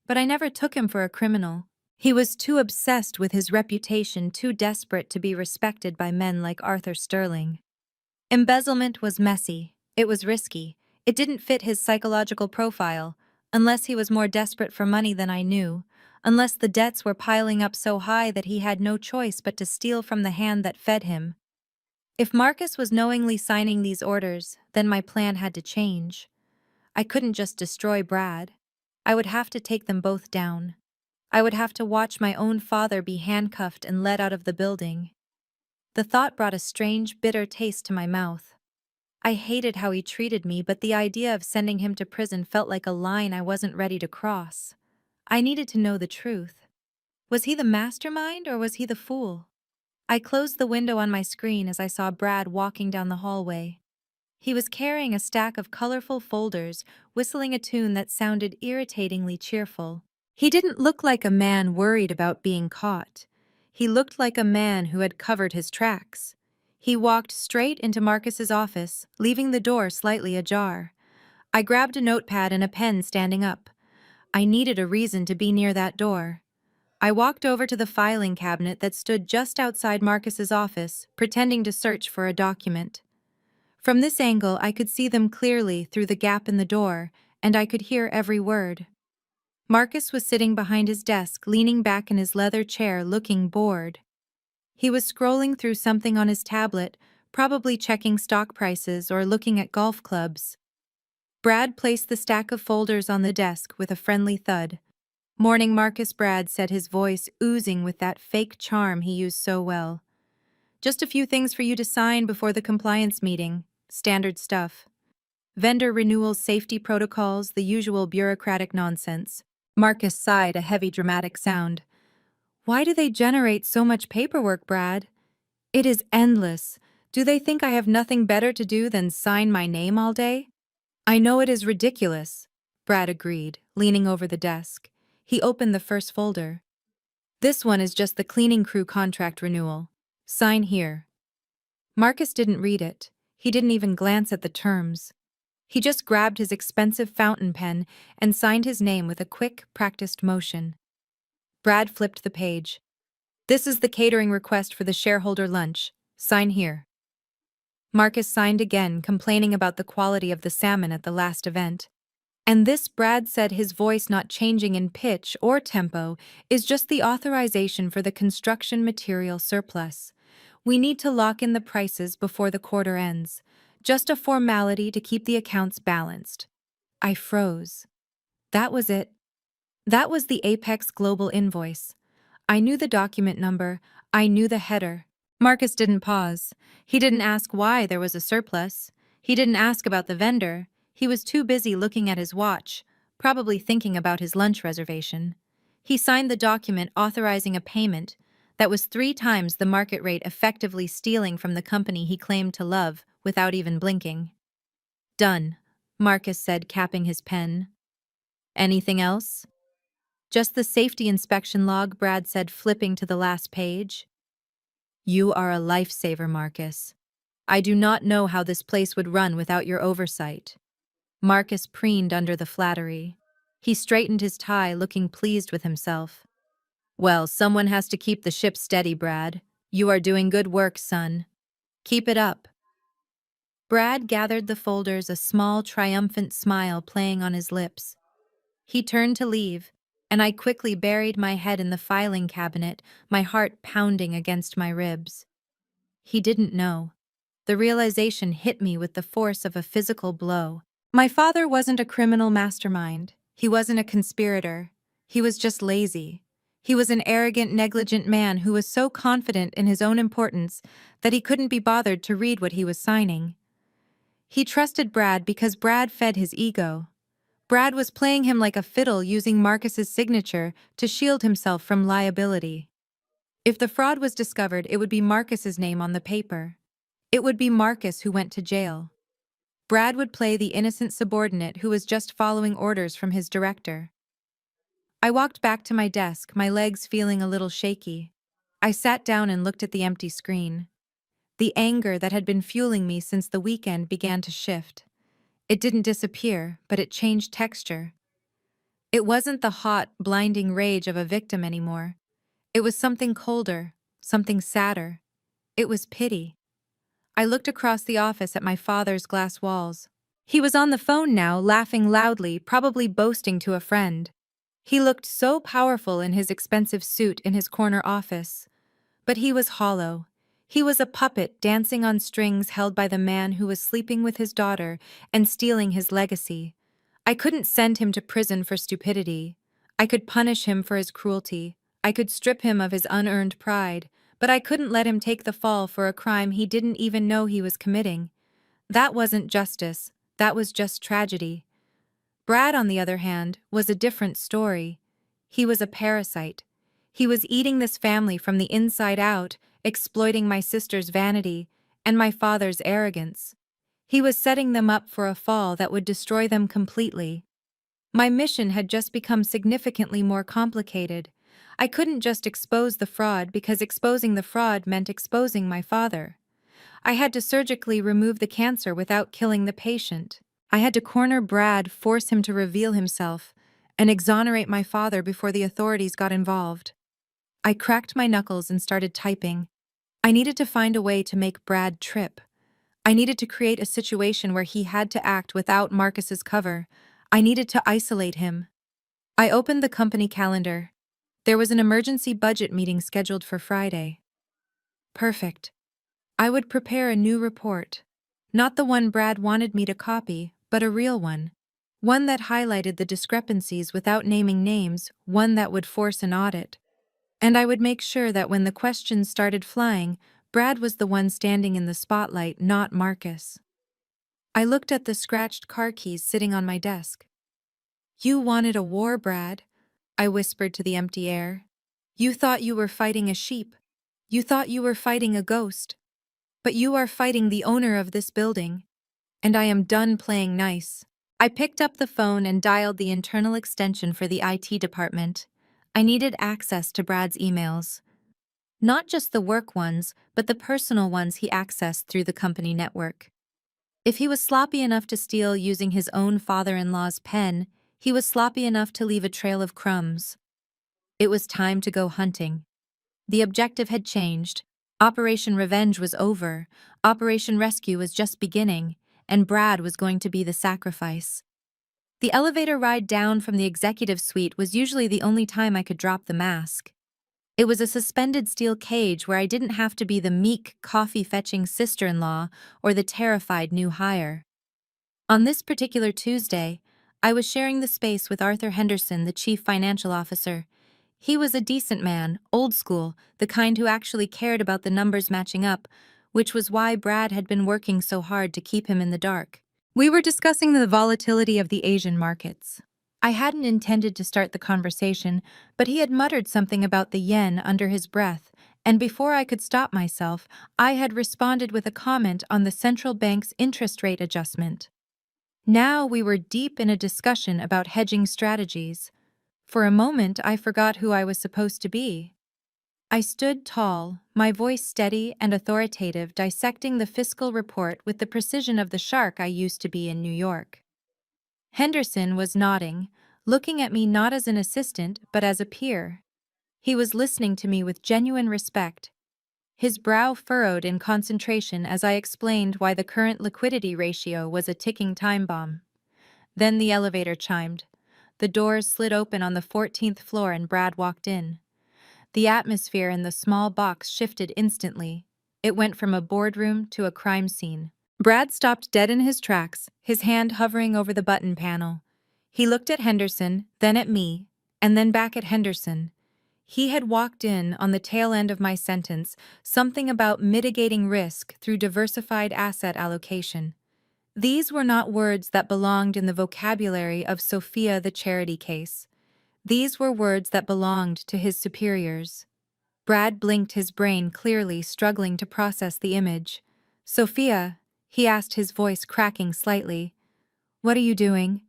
But I never took him for a criminal. He was too obsessed with his reputation, too desperate to be respected by men like Arthur Sterling. Embezzlement was messy. It was risky. It didn't fit his psychological profile, unless he was more desperate for money than I knew, unless the debts were piling up so high that he had no choice but to steal from the hand that fed him. If Marcus was knowingly signing these orders, then my plan had to change. I couldn't just destroy Brad. I would have to take them both down. I would have to watch my own father be handcuffed and led out of the building. The thought brought a strange, bitter taste to my mouth. I hated how he treated me, but the idea of sending him to prison felt like a line I wasn't ready to cross. I needed to know the truth. Was he the mastermind or was he the fool? I closed the window on my screen as I saw Brad walking down the hallway. He was carrying a stack of colorful folders, whistling a tune that sounded irritatingly cheerful. He didn't look like a man worried about being caught. He looked like a man who had covered his tracks. He walked straight into Marcus's office, leaving the door slightly ajar. I grabbed a notepad and a pen standing up. I needed a reason to be near that door. I walked over to the filing cabinet that stood just outside Marcus's office, pretending to search for a document. From this angle, I could see them clearly through the gap in the door, and I could hear every word. Marcus was sitting behind his desk, leaning back in his leather chair, looking bored. He was scrolling through something on his tablet, probably checking stock prices or looking at golf clubs. Brad placed the stack of folders on the desk with a friendly thud. "Morning, Marcus," Brad said, his voice oozing with that fake charm he used so well. "Just a few things for you to sign before the compliance meeting. Standard stuff. Vendor renewals, safety protocols, the usual bureaucratic nonsense." Marcus sighed, a heavy, dramatic sound. "Why do they generate so much paperwork, Brad? It is endless. Do they think I have nothing better to do than sign my name all day?" "I know it is ridiculous," Brad agreed, leaning over the desk. He opened the first folder. "This one is just the cleaning crew contract renewal. Sign here." Marcus didn't read it. He didn't even glance at the terms. He just grabbed his expensive fountain pen and signed his name with a quick, practiced motion. Brad flipped the page. "This is the catering request for the shareholder lunch. Sign here." Marcus signed again, complaining about the quality of the salmon at the last event. "And this," Brad said, his voice not changing in pitch or tempo, "is just the authorization for the construction material surplus. We need to lock in the prices before the quarter ends. Just a formality to keep the accounts balanced." I froze. That was it. That was the Apex Global invoice. I knew the document number. I knew the header. Marcus didn't pause. He didn't ask why there was a surplus. He didn't ask about the vendor. He was too busy looking at his watch, probably thinking about his lunch reservation. He signed the document authorizing a payment that was 3 times the market rate, effectively stealing from the company he claimed to love without even blinking. "Done," Marcus said, capping his pen. "Anything else?" "Just the safety inspection log," Brad said, flipping to the last page. "You are a lifesaver, Marcus. I do not know how this place would run without your oversight." Marcus preened under the flattery. He straightened his tie, looking pleased with himself. "Well, someone has to keep the ship steady, Brad. You are doing good work, son. Keep it up." Brad gathered the folders, a small, triumphant smile playing on his lips. He turned to leave, and I quickly buried my head in the filing cabinet, my heart pounding against my ribs. He didn't know. The realization hit me with the force of a physical blow. My father wasn't a criminal mastermind. He wasn't a conspirator. He was just lazy. He was an arrogant, negligent man who was so confident in his own importance that he couldn't be bothered to read what he was signing. He trusted Brad because Brad fed his ego. Brad was playing him like a fiddle, using Marcus's signature to shield himself from liability. If the fraud was discovered, it would be Marcus's name on the paper. It would be Marcus who went to jail. Brad would play the innocent subordinate who was just following orders from his director. I walked back to my desk, my legs feeling a little shaky. I sat down and looked at the empty screen. The anger that had been fueling me since the weekend began to shift. It didn't disappear, but it changed texture. It wasn't the hot, blinding rage of a victim anymore. It was something colder, something sadder. It was pity. I looked across the office at my father's glass walls. He was on the phone now, laughing loudly, probably boasting to a friend. He looked so powerful in his expensive suit in his corner office. But he was hollow. He was a puppet dancing on strings held by the man who was sleeping with his daughter and stealing his legacy. I couldn't send him to prison for stupidity. I could punish him for his cruelty. I could strip him of his unearned pride, but I couldn't let him take the fall for a crime he didn't even know he was committing. That wasn't justice. That was just tragedy. Brad, on the other hand, was a different story. He was a parasite. He was eating this family from the inside out, exploiting my sister's vanity and my father's arrogance. He was setting them up for a fall that would destroy them completely. My mission had just become significantly more complicated. I couldn't just expose the fraud because exposing the fraud meant exposing my father. I had to surgically remove the cancer without killing the patient. I had to corner Brad, force him to reveal himself, and exonerate my father before the authorities got involved. I cracked my knuckles and started typing. I needed to find a way to make Brad trip. I needed to create a situation where he had to act without Marcus's cover. I needed to isolate him. I opened the company calendar. There was an emergency budget meeting scheduled for Friday. Perfect. I would prepare a new report. Not the one Brad wanted me to copy, but a real one. One that highlighted the discrepancies without naming names, one that would force an audit. And I would make sure that when the questions started flying, Brad was the one standing in the spotlight, not Marcus. I looked at the scratched car keys sitting on my desk. "You wanted a war, Brad," I whispered to the empty air. "You thought you were fighting a sheep. You thought you were fighting a ghost. But you are fighting the owner of this building. And I am done playing nice." I picked up the phone and dialed the internal extension for the IT department. I needed access to Brad's emails. Not just the work ones, but the personal ones he accessed through the company network. If he was sloppy enough to steal using his own father-in-law's pen, he was sloppy enough to leave a trail of crumbs. It was time to go hunting. The objective had changed. Operation Revenge was over, Operation Rescue was just beginning, and Brad was going to be the sacrifice. The elevator ride down from the executive suite was usually the only time I could drop the mask. It was a suspended steel cage where I didn't have to be the meek, coffee-fetching sister-in-law or the terrified new hire. On this particular Tuesday, I was sharing the space with Arthur Henderson, the chief financial officer. He was a decent man, old school, the kind who actually cared about the numbers matching up, which was why Brad had been working so hard to keep him in the dark. We were discussing the volatility of the Asian markets. I hadn't intended to start the conversation, but he had muttered something about the yen under his breath, and before I could stop myself, I had responded with a comment on the central bank's interest rate adjustment. Now we were deep in a discussion about hedging strategies. For a moment, I forgot who I was supposed to be. I stood tall, my voice steady and authoritative, dissecting the fiscal report with the precision of the shark I used to be in New York. Henderson was nodding, looking at me not as an assistant but as a peer. He was listening to me with genuine respect. His brow furrowed in concentration as I explained why the current liquidity ratio was a ticking time bomb. Then the elevator chimed. The doors slid open on the 14th floor and Brad walked in. The atmosphere in the small box shifted instantly. It went from a boardroom to a crime scene. Brad stopped dead in his tracks, his hand hovering over the button panel. He looked at Henderson, then at me, and then back at Henderson. He had walked in on the tail end of my sentence, something about mitigating risk through diversified asset allocation. These were not words that belonged in the vocabulary of Sophia the charity case. These were words that belonged to his superiors. Brad blinked, his brain clearly struggling to process the image. "Sophia, he asked, his voice cracking slightly. "What are you doing?"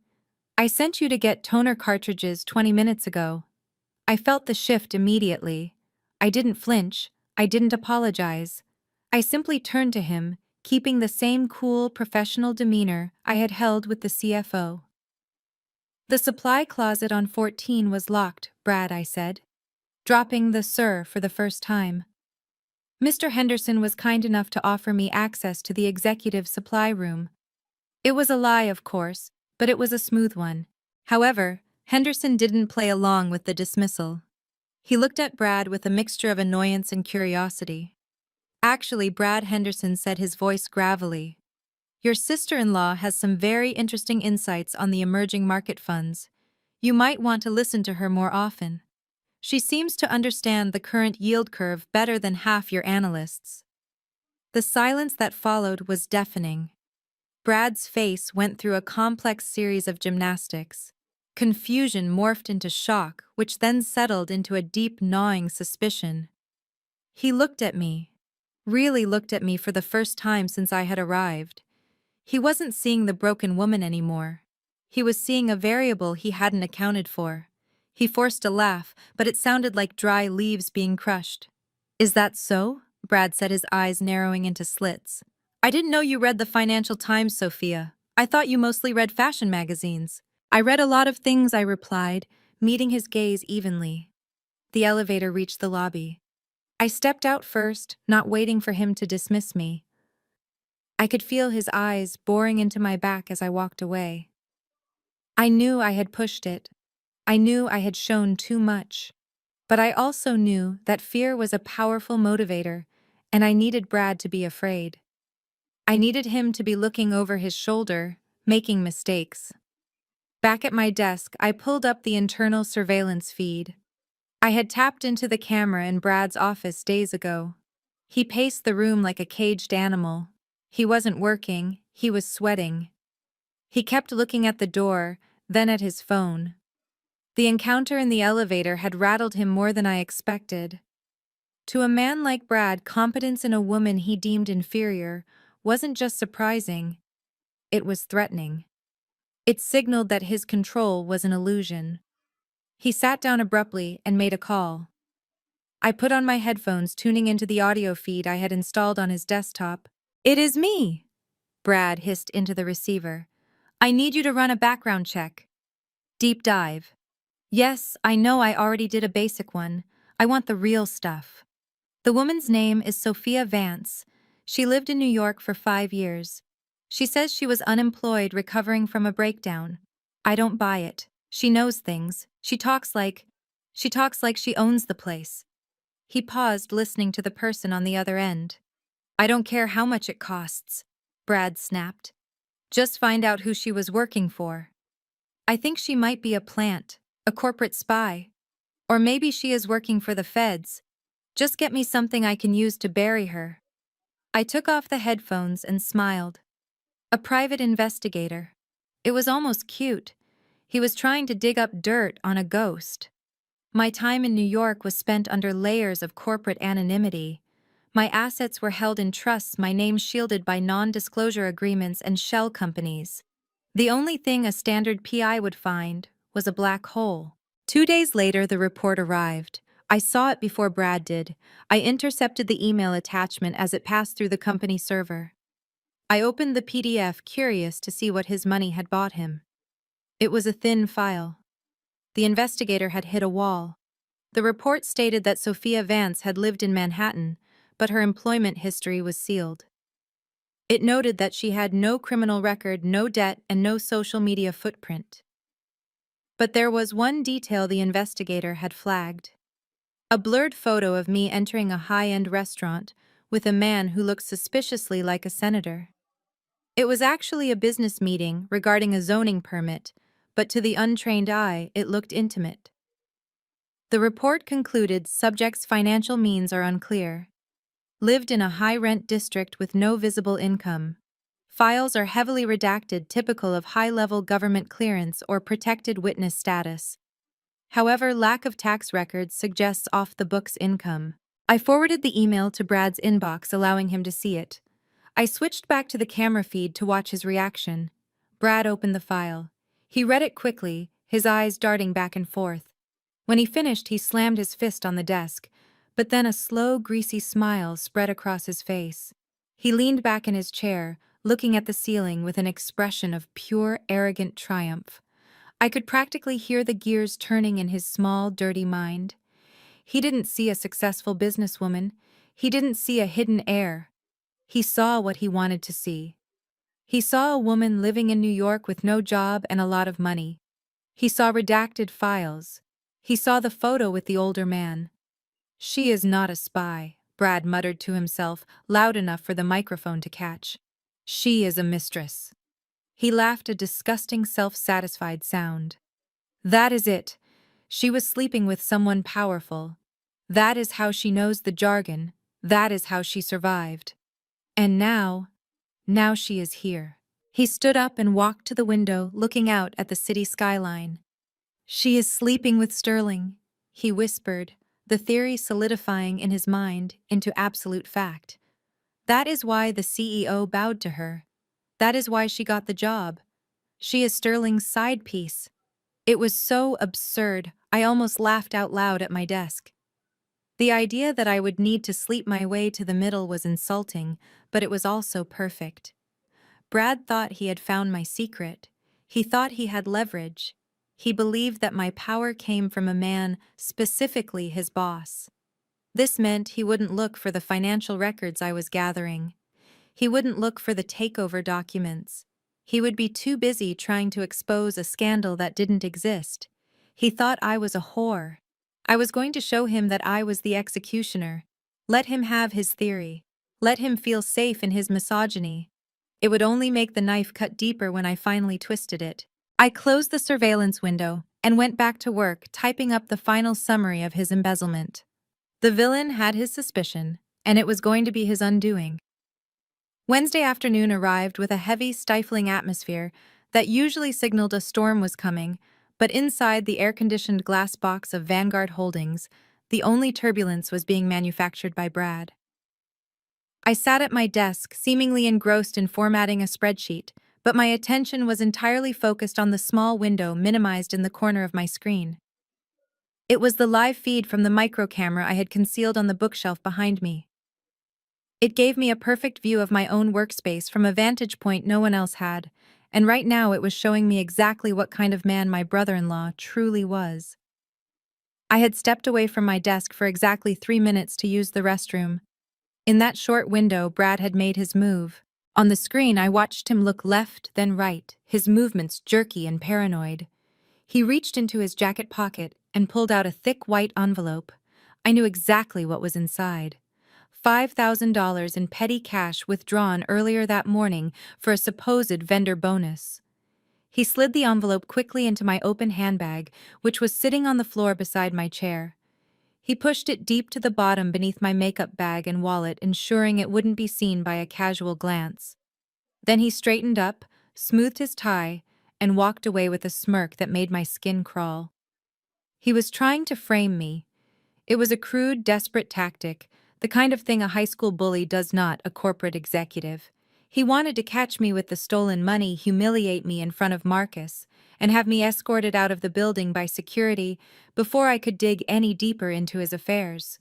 "I sent you to get toner cartridges 20 minutes ago." I felt the shift immediately. I didn't flinch. I didn't apologize. I simply turned to him, keeping the same cool, professional demeanor I had held with the CFO. "The supply closet on 14 was locked, Brad," I said, dropping the "sir" for the first time. "Mr. Henderson was kind enough to offer me access to the executive supply room." It was a lie, of course, but it was a smooth one. However, Henderson didn't play along with the dismissal. He looked at Brad with a mixture of annoyance and curiosity. "Actually," Brad Henderson said, his voice gravelly, "your sister-in-law has some very interesting insights on the emerging market funds. You might want to listen to her more often. She seems to understand the current yield curve better than half your analysts." The silence that followed was deafening. Brad's face went through a complex series of gymnastics. Confusion morphed into shock, which then settled into a deep, gnawing suspicion. He looked at me. Really looked at me for the first time since I had arrived. He wasn't seeing the broken woman anymore. He was seeing a variable he hadn't accounted for. He forced a laugh, but it sounded like dry leaves being crushed. "Is that so?" Brad said, his eyes narrowing into slits. "I didn't know you read the Financial Times, Sophia. I thought you mostly read fashion magazines." "I read a lot of things," I replied, meeting his gaze evenly. The elevator reached the lobby. I stepped out first, not waiting for him to dismiss me. I could feel his eyes boring into my back as I walked away. I knew I had pushed it. I knew I had shown too much. But I also knew that fear was a powerful motivator, and I needed Brad to be afraid. I needed him to be looking over his shoulder, making mistakes. Back at my desk, I pulled up the internal surveillance feed. I had tapped into the camera in Brad's office days ago. He paced the room like a caged animal. He wasn't working, he was sweating. He kept looking at the door, then at his phone. The encounter in the elevator had rattled him more than I expected. To a man like Brad, competence in a woman he deemed inferior wasn't just surprising, it was threatening. It signaled that his control was an illusion. He sat down abruptly and made a call. I put on my headphones, tuning into the audio feed I had installed on his desktop. "It is me," Brad hissed into the receiver. "I need you to run a background check." "Deep dive." "Yes, I know, I already did a basic one. I want the real stuff." "The woman's name is Sophia Vance. She lived in New York for 5 years. She says she was unemployed, recovering from a breakdown. I don't buy it. She knows things. She talks like she owns the place." He paused, listening to the person on the other end. "I don't care how much it costs," Brad snapped. "Just find out who she was working for. I think she might be a plant, a corporate spy. Or maybe she is working for the feds. Just get me something I can use to bury her." I took off the headphones and smiled. A private investigator. It was almost cute. He was trying to dig up dirt on a ghost. My time in New York was spent under layers of corporate anonymity. My assets were held in trusts, my name shielded by non-disclosure agreements and shell companies. The only thing a standard PI would find was a black hole. 2 days later, the report arrived. I saw it before Brad did. I intercepted the email attachment as it passed through the company server. I opened the PDF, curious to see what his money had bought him. It was a thin file. The investigator had hit a wall. The report stated that Sophia Vance had lived in Manhattan, but her employment history was sealed. It noted that she had no criminal record, no debt, and no social media footprint. But there was one detail the investigator had flagged. A blurred photo of me entering a high-end restaurant with a man who looked suspiciously like a senator. It was actually a business meeting regarding a zoning permit, but to the untrained eye, it looked intimate. The report concluded subject's financial means are unclear. Lived in a high-rent district with no visible income. Files are heavily redacted, typical of high-level government clearance or protected witness status. However, lack of tax records suggests off-the-books income. I forwarded the email to Brad's inbox, allowing him to see it. I switched back to the camera feed to watch his reaction. Brad opened the file. He read it quickly, his eyes darting back and forth. When he finished, he slammed his fist on the desk, but then a slow, greasy smile spread across his face. He leaned back in his chair, looking at the ceiling with an expression of pure, arrogant triumph. I could practically hear the gears turning in his small, dirty mind. He didn't see a successful businesswoman. He didn't see a hidden heir. He saw what he wanted to see. He saw a woman living in New York with no job and a lot of money. He saw redacted files. He saw the photo with the older man. "She is not a spy," Brad muttered to himself, loud enough for the microphone to catch. "She is a mistress." He laughed a disgusting, self-satisfied sound. "That is it. She was sleeping with someone powerful. That is how she knows the jargon. That is how she survived. And now she is here." He stood up and walked to the window, looking out at the city skyline. "She is sleeping with Sterling," he whispered, the theory solidifying in his mind into absolute fact. That is why the CEO bowed to her. That is why she got the job. She is Sterling's side piece. It was so absurd, I almost laughed out loud at my desk. The idea that I would need to sleep my way to the middle was insulting, but it was also perfect. Brad thought he had found my secret. He thought he had leverage. He believed that my power came from a man, specifically his boss. This meant he wouldn't look for the financial records I was gathering. He wouldn't look for the takeover documents. He would be too busy trying to expose a scandal that didn't exist. He thought I was a whore. I was going to show him that I was the executioner. Let him have his theory. Let him feel safe in his misogyny. It would only make the knife cut deeper when I finally twisted it. I closed the surveillance window and went back to work, typing up the final summary of his embezzlement. The villain had his suspicion, and it was going to be his undoing. Wednesday afternoon arrived with a heavy, stifling atmosphere that usually signaled a storm was coming, but inside the air-conditioned glass box of Vanguard Holdings, the only turbulence was being manufactured by Brad. I sat at my desk, seemingly engrossed in formatting a spreadsheet, but my attention was entirely focused on the small window minimized in the corner of my screen. It was the live feed from the micro camera I had concealed on the bookshelf behind me. It gave me a perfect view of my own workspace from a vantage point no one else had, and right now it was showing me exactly what kind of man my brother-in-law truly was. I had stepped away from my desk for exactly 3 minutes to use the restroom. In that short window, Brad had made his move. On the screen, I watched him look left, then right, his movements jerky and paranoid. He reached into his jacket pocket and pulled out a thick white envelope. I knew exactly what was inside. $5,000 in petty cash withdrawn earlier that morning for a supposed vendor bonus. He slid the envelope quickly into my open handbag, which was sitting on the floor beside my chair. He pushed it deep to the bottom beneath my makeup bag and wallet, ensuring it wouldn't be seen by a casual glance. Then he straightened up, smoothed his tie, and walked away with a smirk that made my skin crawl. He was trying to frame me. It was a crude, desperate tactic, the kind of thing a high school bully does not a corporate executive. He wanted to catch me with the stolen money, humiliate me in front of Marcus, and have me escorted out of the building by security before I could dig any deeper into his affairs.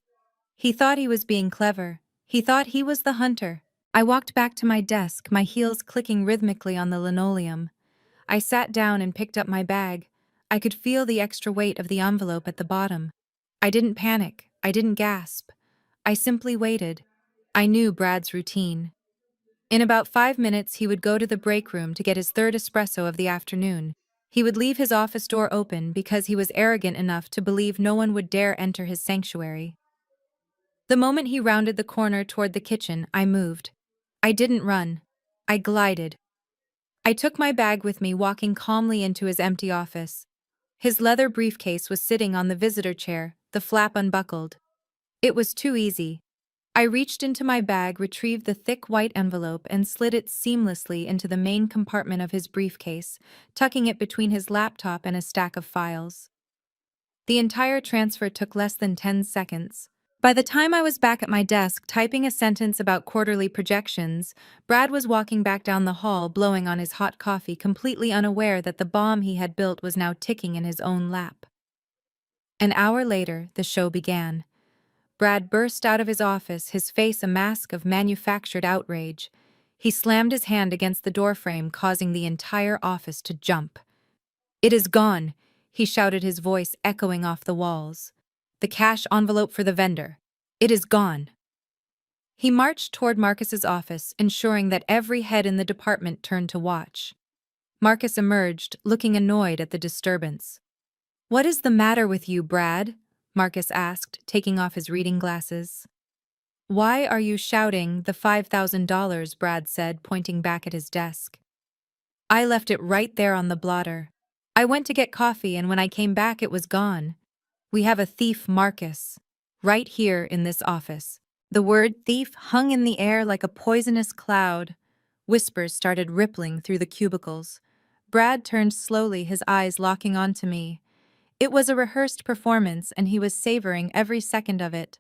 He thought he was being clever. He thought he was the hunter. I walked back to my desk, my heels clicking rhythmically on the linoleum. I sat down and picked up my bag. I could feel the extra weight of the envelope at the bottom. I didn't panic. I didn't gasp. I simply waited. I knew Brad's routine. In about 5 minutes, he would go to the break room to get his third espresso of the afternoon. He would leave his office door open because he was arrogant enough to believe no one would dare enter his sanctuary. The moment he rounded the corner toward the kitchen, I moved. I didn't run. I glided. I took my bag with me, walking calmly into his empty office. His leather briefcase was sitting on the visitor chair, the flap unbuckled. It was too easy. I reached into my bag, retrieved the thick white envelope, and slid it seamlessly into the main compartment of his briefcase, tucking it between his laptop and a stack of files. The entire transfer took less than 10 seconds. By the time I was back at my desk typing a sentence about quarterly projections, Brad was walking back down the hall blowing on his hot coffee, completely unaware that the bomb he had built was now ticking in his own lap. An hour later, the show began. Brad burst out of his office, his face a mask of manufactured outrage. He slammed his hand against the doorframe, causing the entire office to jump. "It is gone," he shouted, his voice echoing off the walls. "The cash envelope for the vendor. It is gone." He marched toward Marcus's office, ensuring that every head in the department turned to watch. Marcus emerged, looking annoyed at the disturbance. "What is the matter with you, Brad?" Marcus asked, taking off his reading glasses. "Why are you shouting the $5,000, Brad said, pointing back at his desk. "I left it right there on the blotter. I went to get coffee and when I came back it was gone. We have a thief, Marcus. Right here in this office." The word thief hung in the air like a poisonous cloud. Whispers started rippling through the cubicles. Brad turned slowly, his eyes locking onto me. It was a rehearsed performance and he was savoring every second of it.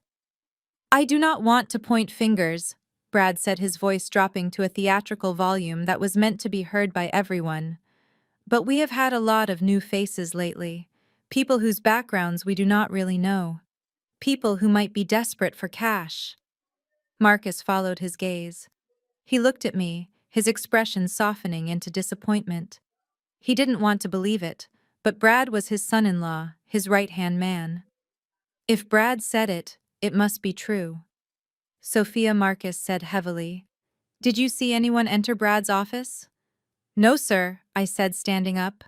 "I do not want to point fingers," Brad said, his voice dropping to a theatrical volume that was meant to be heard by everyone. "But we have had a lot of new faces lately. People whose backgrounds we do not really know. People who might be desperate for cash." Marcus followed his gaze. He looked at me, his expression softening into disappointment. He didn't want to believe it, but Brad was his son-in-law, his right-hand man. If Brad said it, it must be true. Sophia, Marcus said heavily. "Did you see anyone enter Brad's office?" "No, sir," I said, standing up.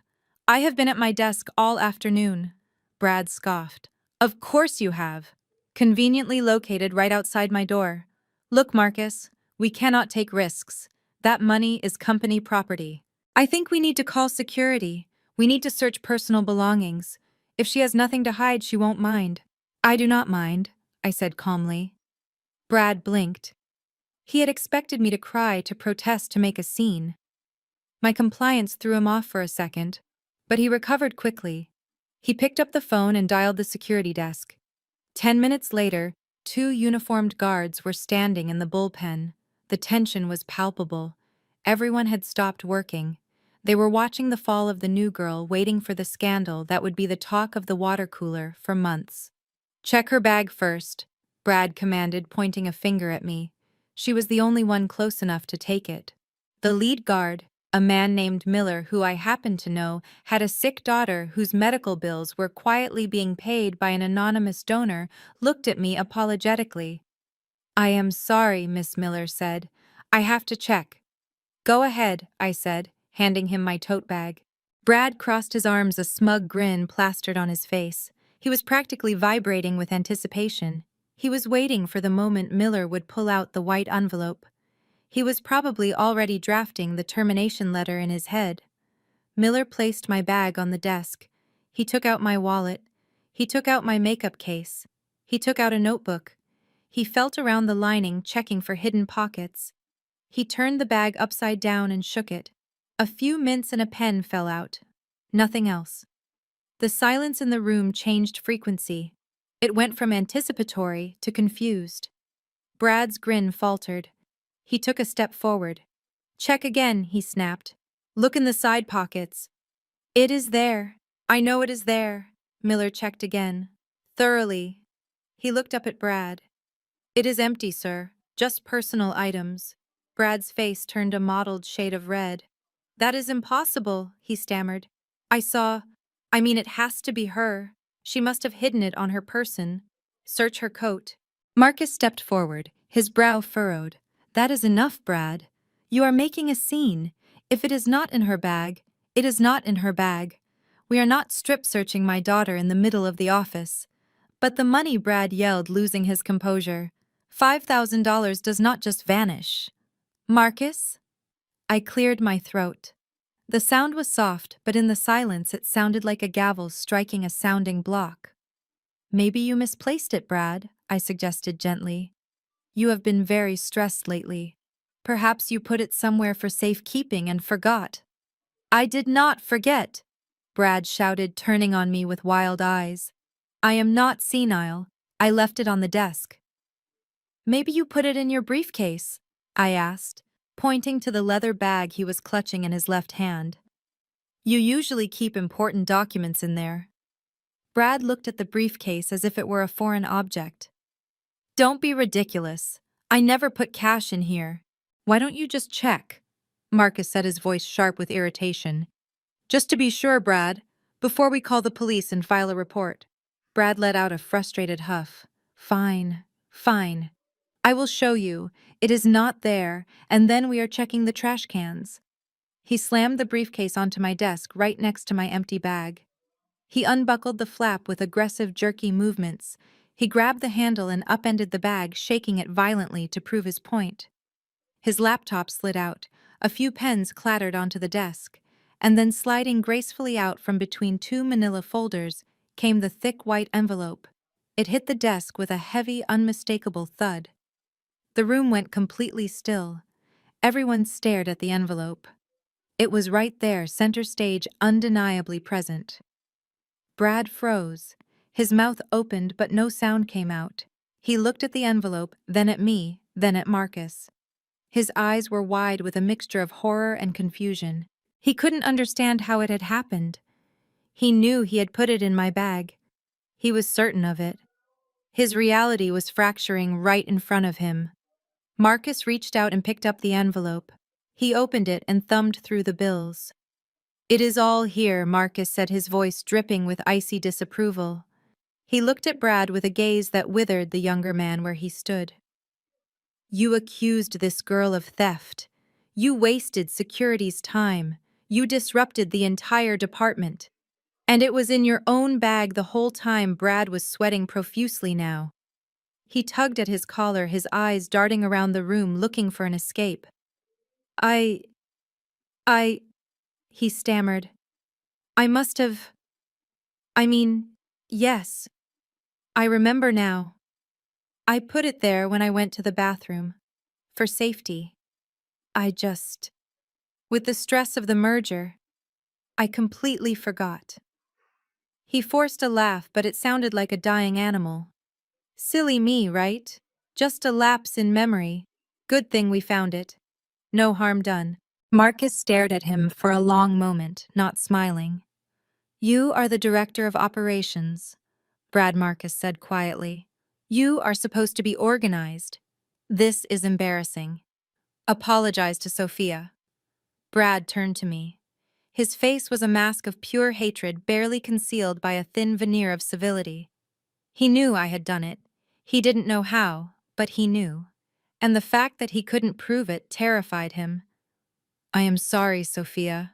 "I have been at my desk all afternoon." Brad scoffed. "Of course you have. Conveniently located right outside my door. Look, Marcus, we cannot take risks. That money is company property. I think we need to call security. We need to search personal belongings. If she has nothing to hide, she won't mind." "I do not mind," I said calmly. Brad blinked. He had expected me to cry, to protest, to make a scene. My compliance threw him off for a second, but he recovered quickly. He picked up the phone and dialed the security desk. 10 minutes later, 2 uniformed guards were standing in the bullpen. The tension was palpable. Everyone had stopped working. They were watching the fall of the new girl, waiting for the scandal that would be the talk of the water cooler for months. "Check her bag first," Brad commanded, pointing a finger at me. She was the only one close enough to take it. The lead guard, a man named Miller who I happened to know, had a sick daughter whose medical bills were quietly being paid by an anonymous donor, looked at me apologetically. "I am sorry," Miss Miller said. "I have to check." "Go ahead," I said, handing him my tote bag. Brad crossed his arms, a smug grin plastered on his face. He was practically vibrating with anticipation. He was waiting for the moment Miller would pull out the white envelope. He was probably already drafting the termination letter in his head. Miller placed my bag on the desk. He took out my wallet. He took out my makeup case. He took out a notebook. He felt around the lining, checking for hidden pockets. He turned the bag upside down and shook it. A few mints and a pen fell out. Nothing else. The silence in the room changed frequency. It went from anticipatory to confused. Brad's grin faltered. He took a step forward. "Check again," he snapped. "Look in the side pockets." "It is there. I know it is there." Miller checked again. Thoroughly. He looked up at Brad. "It is empty, sir. Just personal items." Brad's face turned a mottled shade of red. "That is impossible," he stammered. I mean, it has to be her. She must have hidden it on her person. Search her coat." Marcus stepped forward, his brow furrowed. "That is enough, Brad. You are making a scene. If it is not in her bag, it is not in her bag. We are not strip-searching my daughter in the middle of the office." "But the money," Brad yelled, losing his composure. $5,000 does not just vanish." "Marcus?" I cleared my throat. The sound was soft, but in the silence it sounded like a gavel striking a sounding block. "Maybe you misplaced it, Brad," I suggested gently. "You have been very stressed lately. Perhaps you put it somewhere for safekeeping and forgot." "I did not forget," Brad shouted, turning on me with wild eyes. "I am not senile. I left it on the desk. Maybe you put it in your briefcase, I asked, pointing to the leather bag he was clutching in his left hand. You usually keep important documents in there. Brad looked at the briefcase as if it were a foreign object. Don't be ridiculous. I never put cash in here. Why don't you just check? Marcus said, his voice sharp with irritation. Just to be sure, Brad, before we call the police and file a report. Brad let out a frustrated huff. Fine, fine. I will show you. It is not there, and then we are checking the trash cans. He slammed the briefcase onto my desk right next to my empty bag. He unbuckled the flap with aggressive, jerky movements. He grabbed the handle and upended the bag, shaking it violently to prove his point. His laptop slid out, a few pens clattered onto the desk, and then sliding gracefully out from between two manila folders came the thick white envelope. It hit the desk with a heavy, unmistakable thud. The room went completely still. Everyone stared at the envelope. It was right there, center stage, undeniably present. Brad froze. His mouth opened, but no sound came out. He looked at the envelope, then at me, then at Marcus. His eyes were wide with a mixture of horror and confusion. He couldn't understand how it had happened. He knew he had put it in my bag. He was certain of it. His reality was fracturing right in front of him. Marcus reached out and picked up the envelope. He opened it and thumbed through the bills. It is all here, Marcus said, his voice dripping with icy disapproval. He looked at Brad with a gaze that withered the younger man where he stood. You accused this girl of theft. You wasted security's time. You disrupted the entire department. And it was in your own bag the whole time. Brad was sweating profusely now. He tugged at his collar, his eyes darting around the room looking for an escape. I, he stammered. I must have… yes. I remember now. I put it there when I went to the bathroom. For safety. With the stress of the merger, I completely forgot. He forced a laugh, but it sounded like a dying animal. Silly me, right? Just a lapse in memory. Good thing we found it. No harm done. Marcus stared at him for a long moment, not smiling. You are the director of operations, Brad Marcus said quietly. You are supposed to be organized. This is embarrassing. Apologize to Sophia. Brad turned to me. His face was a mask of pure hatred, barely concealed by a thin veneer of civility. He knew I had done it. He didn't know how, but he knew. And the fact that he couldn't prove it terrified him. I am sorry, Sophia.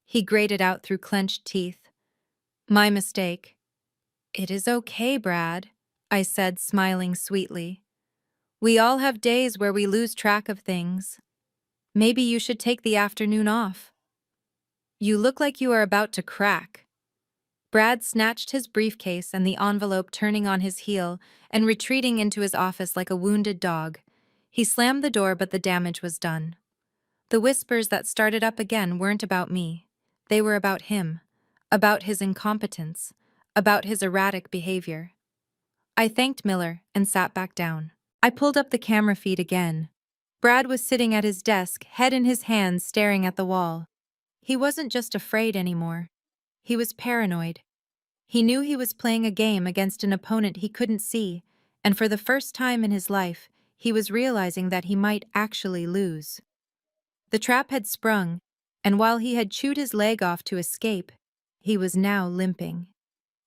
He grated out through clenched teeth. My mistake. It is okay, Brad, I said, smiling sweetly. We all have days where we lose track of things. Maybe you should take the afternoon off. You look like you are about to crack. Brad snatched his briefcase and the envelope, turning on his heel and retreating into his office like a wounded dog. He slammed the door, but the damage was done. The whispers that started up again weren't about me. They were about him, about his incompetence, about his erratic behavior. I thanked Miller and sat back down. I pulled up the camera feed again. Brad was sitting at his desk, head in his hands, staring at the wall. He wasn't just afraid anymore. He was paranoid. He knew he was playing a game against an opponent he couldn't see, and for the first time in his life, he was realizing that he might actually lose. The trap had sprung, and while he had chewed his leg off to escape, he was now limping.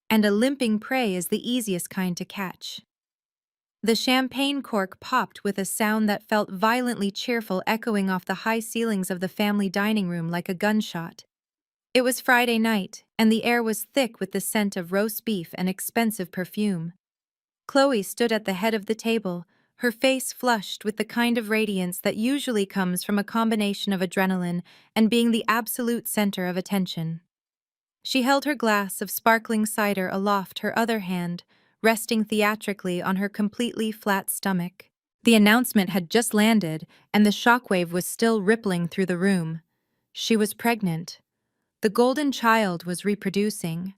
And a limping prey is the easiest kind to catch. The champagne cork popped with a sound that felt violently cheerful, echoing off the high ceilings of the family dining room like a gunshot. It was Friday night, and the air was thick with the scent of roast beef and expensive perfume. Chloe stood at the head of the table, her face flushed with the kind of radiance that usually comes from a combination of adrenaline and being the absolute center of attention. She held her glass of sparkling cider aloft, her other hand resting theatrically on her completely flat stomach. The announcement had just landed, and the shockwave was still rippling through the room. She was pregnant. The golden child was reproducing.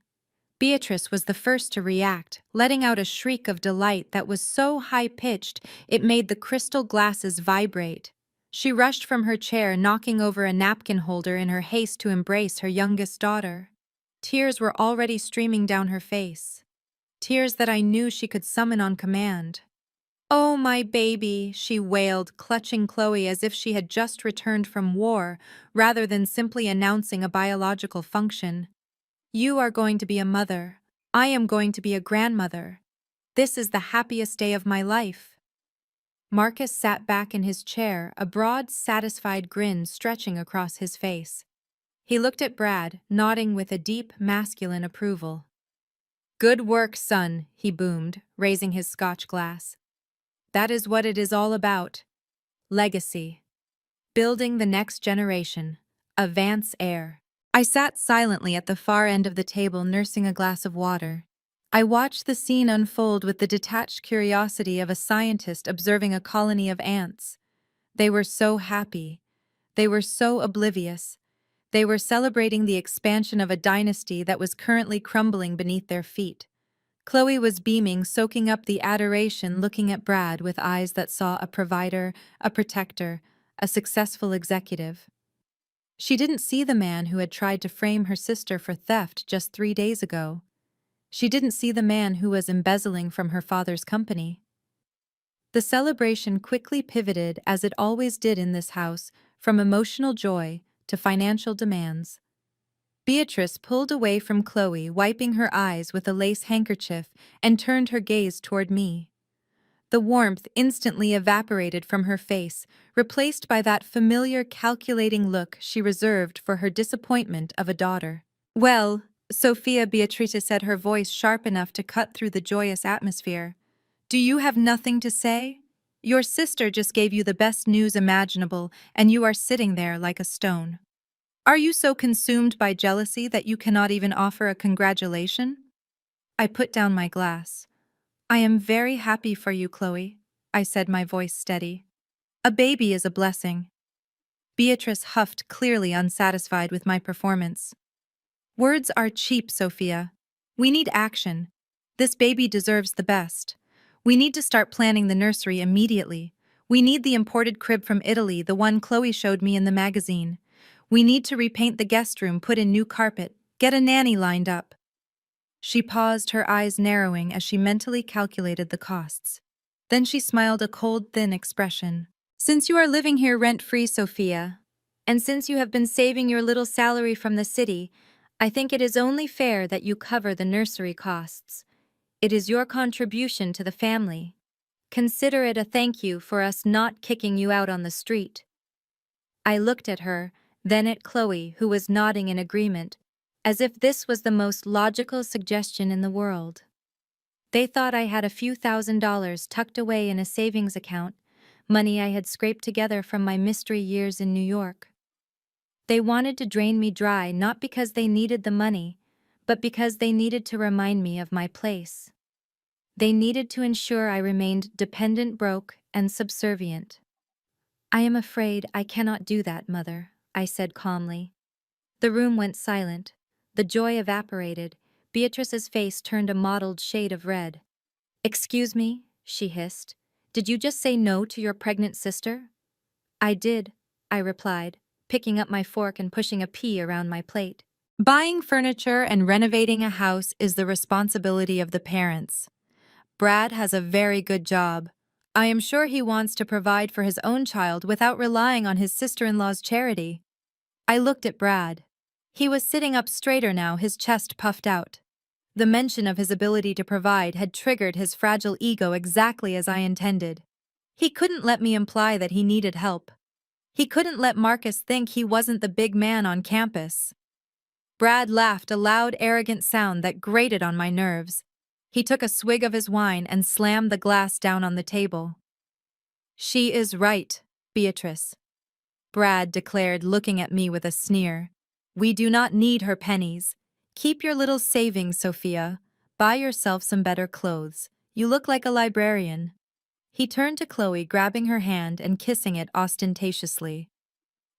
Beatrice was the first to react, letting out a shriek of delight that was so high-pitched it made the crystal glasses vibrate. She rushed from her chair, knocking over a napkin holder in her haste to embrace her youngest daughter. Tears were already streaming down her face. Tears that I knew she could summon on command. "Oh, my baby," she wailed, clutching Chloe as if she had just returned from war, rather than simply announcing a biological function. "You are going to be a mother. I am going to be a grandmother. This is the happiest day of my life." Marcus sat back in his chair, a broad, satisfied grin stretching across his face. He looked at Brad, nodding with a deep, masculine approval. "Good work, son," he boomed, raising his scotch glass. "That is what it is all about. Legacy. Building the next generation. A Vance heir." I sat silently at the far end of the table, nursing a glass of water. I watched the scene unfold with the detached curiosity of a scientist observing a colony of ants. They were so happy. They were so oblivious. They were celebrating the expansion of a dynasty that was currently crumbling beneath their feet. Chloe was beaming, soaking up the adoration, looking at Brad with eyes that saw a provider, a protector, a successful executive. She didn't see the man who had tried to frame her sister for theft just 3 days ago. She didn't see the man who was embezzling from her father's company. The celebration quickly pivoted, as it always did in this house, from emotional joy to financial demands. Beatrice pulled away from Chloe, wiping her eyes with a lace handkerchief, and turned her gaze toward me. The warmth instantly evaporated from her face, replaced by that familiar calculating look she reserved for her disappointment of a daughter. "Well," Sophia Beatrice said, her voice sharp enough to cut through the joyous atmosphere, "do you have nothing to say? Your sister just gave you the best news imaginable, and you are sitting there like a stone. Are you so consumed by jealousy that you cannot even offer a congratulation?" I put down my glass. "I am very happy for you, Chloe," I said, my voice steady. "A baby is a blessing." Beatrice huffed, clearly unsatisfied with my performance. "Words are cheap, Sophia. We need action. This baby deserves the best. We need to start planning the nursery immediately. We need the imported crib from Italy, the one Chloe showed me in the magazine. We need to repaint the guest room, put in new carpet, get a nanny lined up." She paused, her eyes narrowing as she mentally calculated the costs. Then she smiled, a cold, thin expression. "Since you are living here rent-free, Sophia, and since you have been saving your little salary from the city, I think it is only fair that you cover the nursery costs. It is your contribution to the family. Consider it a thank you for us not kicking you out on the street." I looked at her, then at Chloe, who was nodding in agreement, as if this was the most logical suggestion in the world. They thought I had a few $1,000s tucked away in a savings account, money I had scraped together from my mystery years in New York. They wanted to drain me dry, not because they needed the money, but because they needed to remind me of my place. They needed to ensure I remained dependent, broke, and subservient. "I am afraid I cannot do that, Mother," I said calmly. The room went silent. The joy evaporated. Beatrice's face turned a mottled shade of red. "Excuse me," she hissed. "Did you just say no to your pregnant sister?" "I did," I replied, picking up my fork and pushing a pea around my plate. Buying furniture and renovating a house is the responsibility of the parents. Brad has a very good job. I am sure he wants to provide for his own child without relying on his sister-in-law's charity. I looked at Brad. He was sitting up straighter now, his chest puffed out. The mention of his ability to provide had triggered his fragile ego exactly as I intended. He couldn't let me imply that he needed help. He couldn't let Marcus think he wasn't the big man on campus. Brad laughed, a loud, arrogant sound that grated on my nerves. He took a swig of his wine and slammed the glass down on the table. "She is right, Beatrice," Brad declared, looking at me with a sneer. "We do not need her pennies. Keep your little savings, Sophia. Buy yourself some better clothes. You look like a librarian." He turned to Chloe, grabbing her hand and kissing it ostentatiously.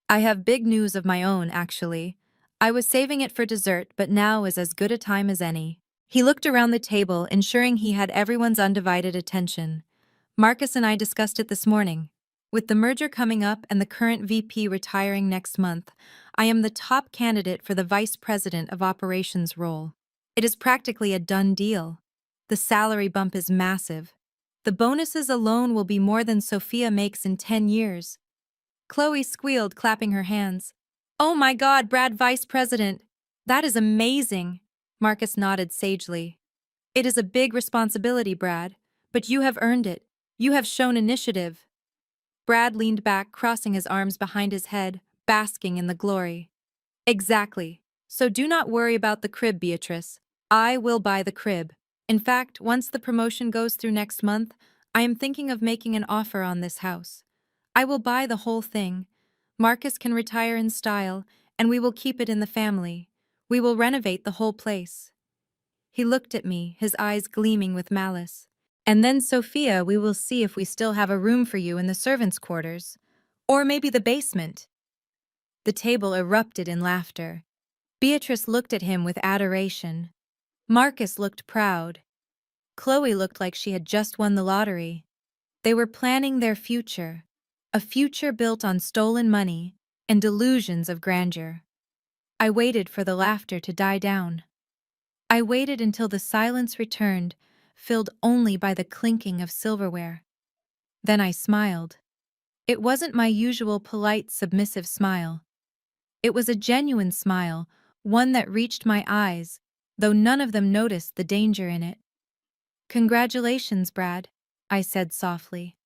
"I have big news of my own, actually. I was saving it for dessert, but now is as good a time as any." He looked around the table, ensuring he had everyone's undivided attention. Marcus and I discussed it this morning. With the merger coming up and the current VP retiring next month, I am the top candidate for the Vice President of Operations role. It is practically a done deal. The salary bump is massive. The bonuses alone will be more than Sophia makes in 10 years. Chloe squealed, clapping her hands. "Oh my God, Brad, Vice President! That is amazing!" Marcus nodded sagely. "It is a big responsibility, Brad, but you have earned it. You have shown initiative." Brad leaned back, crossing his arms behind his head, basking in the glory. "Exactly. So do not worry about the crib, Beatrice. I will buy the crib. In fact, once the promotion goes through next month, I am thinking of making an offer on this house. I will buy the whole thing. Marcus can retire in style, and we will keep it in the family. We will renovate the whole place." He looked at me, his eyes gleaming with malice. "And then, Sophia, we will see if we still have a room for you in the servants' quarters. Or maybe the basement." The table erupted in laughter. Beatrice looked at him with adoration. Marcus looked proud. Chloe looked like she had just won the lottery. They were planning their future, a future built on stolen money and delusions of grandeur. I waited for the laughter to die down. I waited until the silence returned, filled only by the clinking of silverware. Then I smiled. It wasn't my usual polite, submissive smile. It was a genuine smile, one that reached my eyes, though none of them noticed the danger in it. "Congratulations, Brad," I said softly.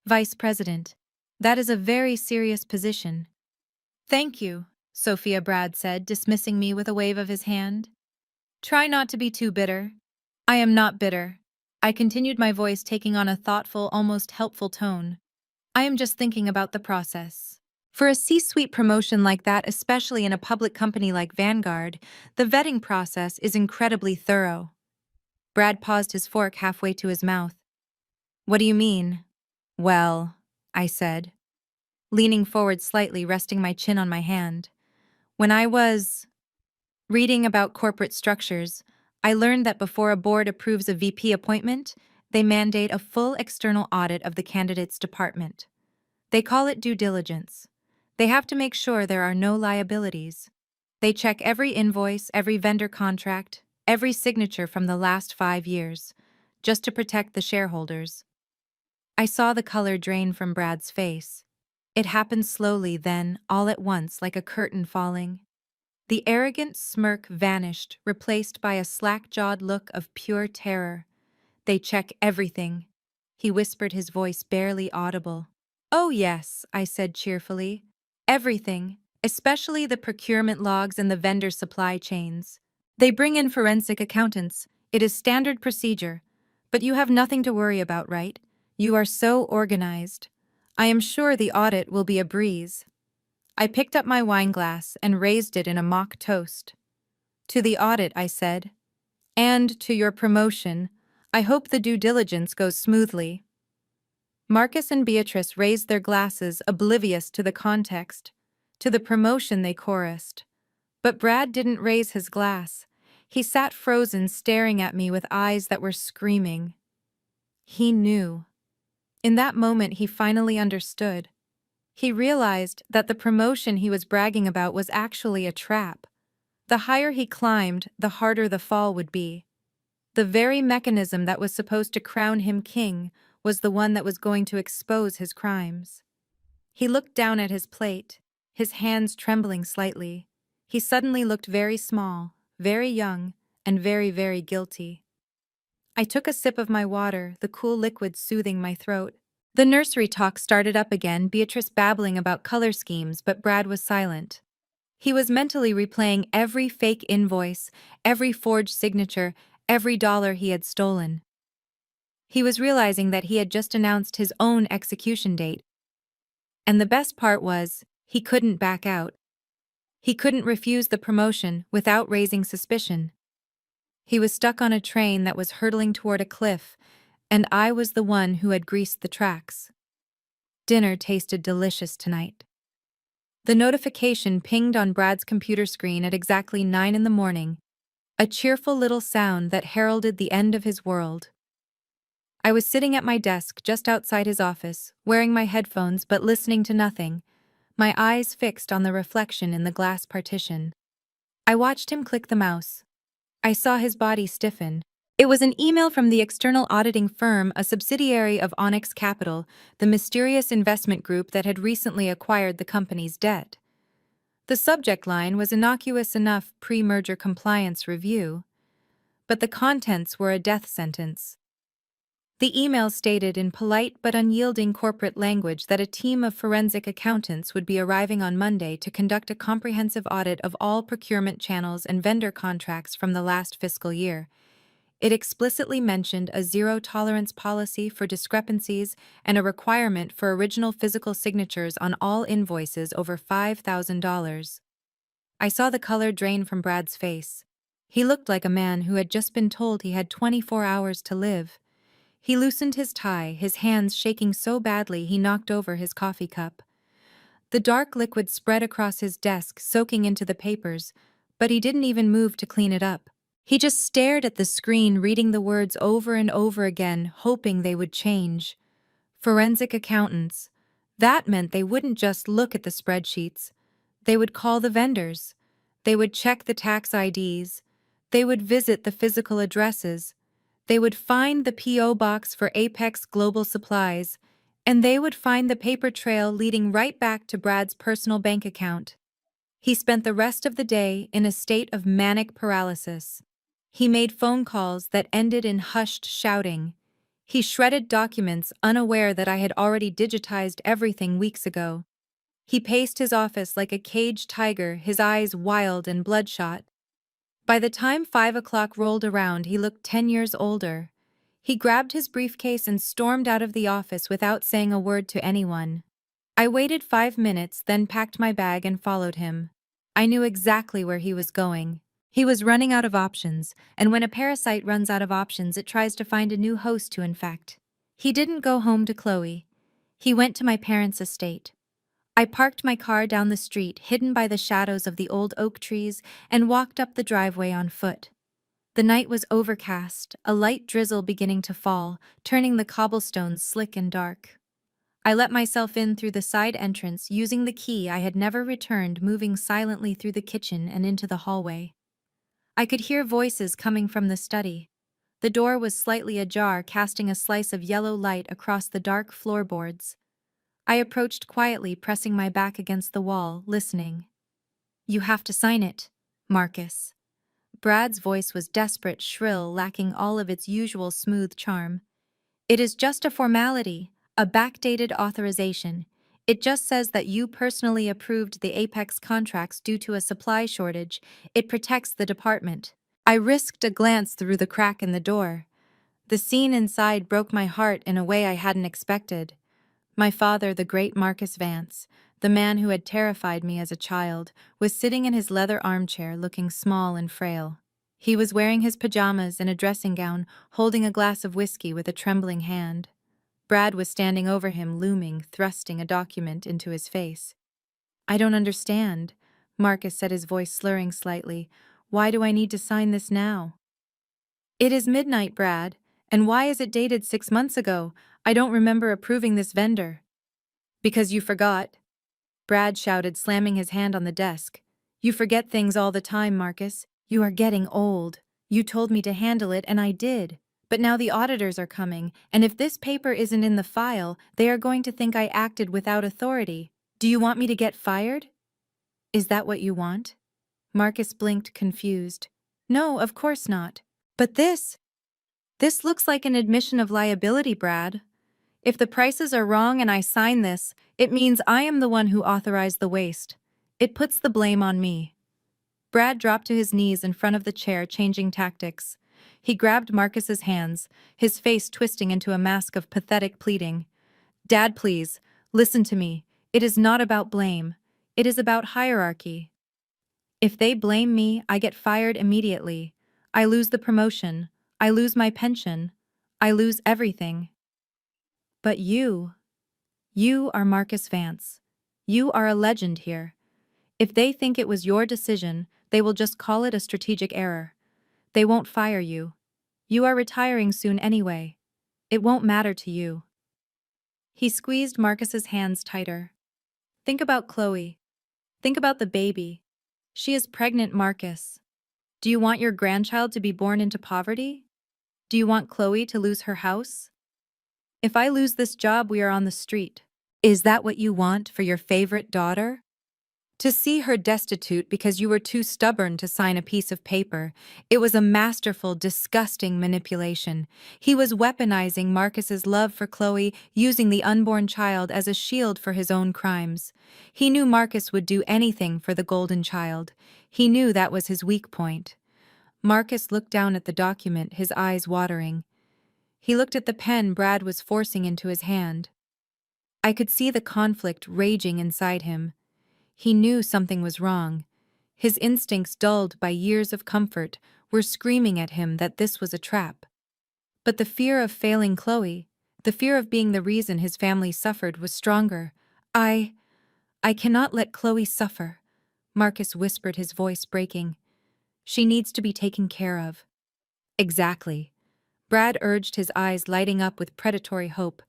"Vice President. That is a very serious position." "Thank you," Sophia Brad said, dismissing me with a wave of his hand. "Try not to be too bitter." "I am not bitter." I continued, my voice taking on a thoughtful, almost helpful tone. "I am just thinking about the process. For a C-suite promotion like that, especially in a public company like Vanguard, the vetting process is incredibly thorough." Brad paused his fork halfway to his mouth. "What do you mean?" "Well," I said, leaning forward slightly, resting my chin on my hand. "When I was reading about corporate structures, I learned that before a board approves a VP appointment, they mandate a full external audit of the candidate's department. They call it due diligence. They have to make sure there are no liabilities. They check every invoice, every vendor contract, every signature from the last 5 years, just to protect the shareholders." I saw the color drain from Brad's face. It happened slowly, then, all at once, like a curtain falling. The arrogant smirk vanished, replaced by a slack-jawed look of pure terror. "They check everything," he whispered, his voice barely audible. "Oh yes," I said cheerfully. "Everything, especially the procurement logs and the vendor supply chains. They bring in forensic accountants. It is standard procedure. But you have nothing to worry about, right? You are so organized. I am sure the audit will be a breeze." I picked up my wine glass and raised it in a mock toast. "To the audit," I said. "And to your promotion. I hope the due diligence goes smoothly." Marcus and Beatrice raised their glasses, oblivious to the context. To the promotion, they chorused. But Brad didn't raise his glass. He sat frozen, staring at me with eyes that were screaming. He knew. In that moment, he finally understood. He realized that the promotion he was bragging about was actually a trap. The higher he climbed, the harder the fall would be. The very mechanism that was supposed to crown him king was the one that was going to expose his crimes. He looked down at his plate, his hands trembling slightly. He suddenly looked very small, very young, and very, very guilty. I took a sip of my water, the cool liquid soothing my throat. The nursery talk started up again, Beatrice babbling about color schemes, but Brad was silent. He was mentally replaying every fake invoice, every forged signature, every dollar he had stolen. He was realizing that he had just announced his own execution date. And the best part was, he couldn't back out. He couldn't refuse the promotion without raising suspicion. He was stuck on a train that was hurtling toward a cliff, and I was the one who had greased the tracks. Dinner tasted delicious tonight. The notification pinged on Brad's computer screen at exactly 9 in the morning. a cheerful little sound that heralded the end of his world. I was sitting at my desk just outside his office, wearing my headphones but listening to nothing, my eyes fixed on the reflection in the glass partition. I watched him click the mouse. I saw his body stiffen. It was an email from the external auditing firm, a subsidiary of Onyx Capital, the mysterious investment group that had recently acquired the company's debt. The subject line was innocuous enough, pre-merger compliance review, but the contents were a death sentence. The email stated in polite but unyielding corporate language that a team of forensic accountants would be arriving on Monday to conduct a comprehensive audit of all procurement channels and vendor contracts from the last fiscal year. It explicitly mentioned a zero-tolerance policy for discrepancies and a requirement for original physical signatures on all invoices over $5,000. I saw the color drain from Brad's face. He looked like a man who had just been told he had 24 hours to live. He loosened his tie, his hands shaking so badly he knocked over his coffee cup. The dark liquid spread across his desk, soaking into the papers, but he didn't even move to clean it up. He just stared at the screen, reading the words over and over again, hoping they would change. Forensic accountants. That meant they wouldn't just look at the spreadsheets. They would call the vendors. They would check the tax IDs. They would visit the physical addresses. They would find the P.O. box for Apex Global Supplies. And they would find the paper trail leading right back to Brad's personal bank account. He spent the rest of the day in a state of manic paralysis. He made phone calls that ended in hushed shouting. He shredded documents, unaware that I had already digitized everything weeks ago. He paced his office like a caged tiger, his eyes wild and bloodshot. By the time 5 o'clock rolled around, he looked 10 years older. He grabbed his briefcase and stormed out of the office without saying a word to anyone. I waited 5 minutes, then packed my bag and followed him. I knew exactly where he was going. He was running out of options, and when a parasite runs out of options, it tries to find a new host to infect. He didn't go home to Chloe. He went to my parents' estate. I parked my car down the street, hidden by the shadows of the old oak trees, and walked up the driveway on foot. The night was overcast, a light drizzle beginning to fall, turning the cobblestones slick and dark. I let myself in through the side entrance, using the key I had never returned, moving silently through the kitchen and into the hallway. I could hear voices coming from the study. The door was slightly ajar, casting a slice of yellow light across the dark floorboards. I approached quietly, pressing my back against the wall, listening. "You have to sign it, Marcus." Brad's voice was desperate, shrill, lacking all of its usual smooth charm. "It is just a formality, a backdated authorization. It just says that you personally approved the Apex contracts due to a supply shortage. It protects the department." I risked a glance through the crack in the door. The scene inside broke my heart in a way I hadn't expected. My father, the great Marcus Vance, the man who had terrified me as a child, was sitting in his leather armchair looking small and frail. He was wearing his pajamas and a dressing gown, holding a glass of whiskey with a trembling hand. Brad was standing over him, looming, thrusting a document into his face. "I don't understand," Marcus said, his voice slurring slightly. "Why do I need to sign this now?" "It is midnight, Brad. And why is it dated 6 months ago? I don't remember approving this vendor." "Because you forgot," Brad shouted, slamming his hand on the desk. "You forget things all the time, Marcus. You are getting old. You told me to handle it, and I did. But now the auditors are coming, and if this paper isn't in the file, they are going to think I acted without authority. Do you want me to get fired?" "Is that what you want?" Marcus blinked, confused. "No, of course not. But this looks like an admission of liability, Brad. If the prices are wrong and I sign this, it means I am the one who authorized the waste. It puts the blame on me." Brad dropped to his knees in front of the chair, changing tactics. He grabbed Marcus's hands, his face twisting into a mask of pathetic pleading. "Dad, please, listen to me. It is not about blame. It is about hierarchy. If they blame me, I get fired immediately. I lose the promotion. I lose my pension. I lose everything. But you are Marcus Vance. You are a legend here. If they think it was your decision, they will just call it a strategic error. They won't fire you. You are retiring soon anyway. It won't matter to you. He squeezed Marcus's hands tighter. Think about Chloe. Think about the baby. She is pregnant, Marcus. Do you want your grandchild to be born into poverty? Do you want Chloe to lose her house? If I lose this job, we are on the street. Is that what you want for your favorite daughter? To see her destitute because you were too stubborn to sign a piece of paper, it was a masterful, disgusting manipulation. He was weaponizing Marcus's love for Chloe, using the unborn child as a shield for his own crimes. He knew Marcus would do anything for the golden child. He knew that was his weak point. Marcus looked down at the document, his eyes watering. He looked at the pen Brad was forcing into his hand. I could see the conflict raging inside him. He knew something was wrong. His instincts, dulled by years of comfort, were screaming at him that this was a trap. But the fear of failing Chloe, the fear of being the reason his family suffered, was stronger. I cannot let Chloe suffer, Marcus whispered, his voice breaking. She needs to be taken care of. Exactly. Brad urged, his eyes lighting up with predatory hope.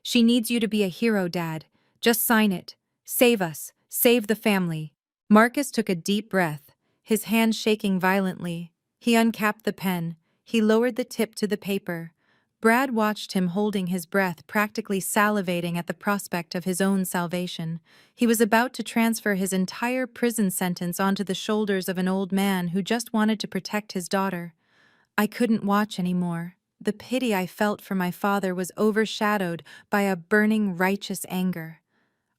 She needs you to be a hero, Dad. Just sign it. Save us. Save the family. Marcus took a deep breath, his hand shaking violently. He uncapped the pen. He lowered the tip to the paper. Brad watched him, holding his breath, practically salivating at the prospect of his own salvation. He was about to transfer his entire prison sentence onto the shoulders of an old man who just wanted to protect his daughter. I couldn't watch anymore. The pity I felt for my father was overshadowed by a burning, righteous anger.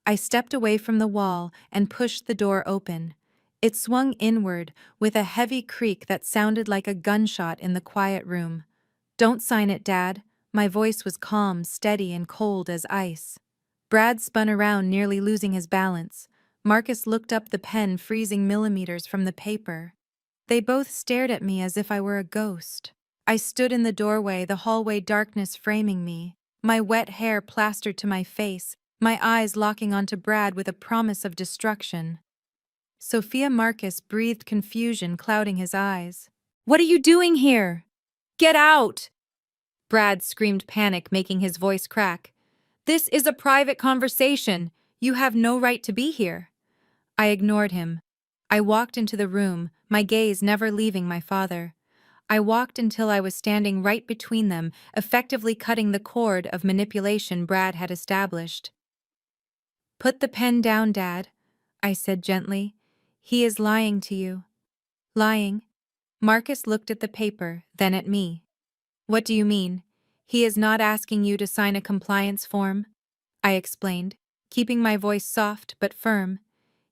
I stepped away from the wall and pushed the door open. It swung inward with a heavy creak that sounded like a gunshot in the quiet room. Don't sign it, Dad. My voice was calm, steady, and cold as ice. Brad spun around, nearly losing his balance. Marcus looked up, the pen freezing millimeters from the paper. They both stared at me as if I were a ghost. I stood in the doorway, the hallway darkness framing me, my wet hair plastered to my face, my eyes locking onto Brad with a promise of destruction. Sophia. Marcus breathed, confusion clouding his eyes. What are you doing here? Get out! Brad screamed, panic making his voice crack. This is a private conversation. You have no right to be here. I ignored him. I walked into the room, my gaze never leaving my father. I walked until I was standing right between them, effectively cutting the cord of manipulation Brad had established. Put the pen down, Dad, I said gently. He is lying to you. Lying? Marcus looked at the paper, then at me. What do you mean? He is not asking you to sign a compliance form, I explained, keeping my voice soft but firm.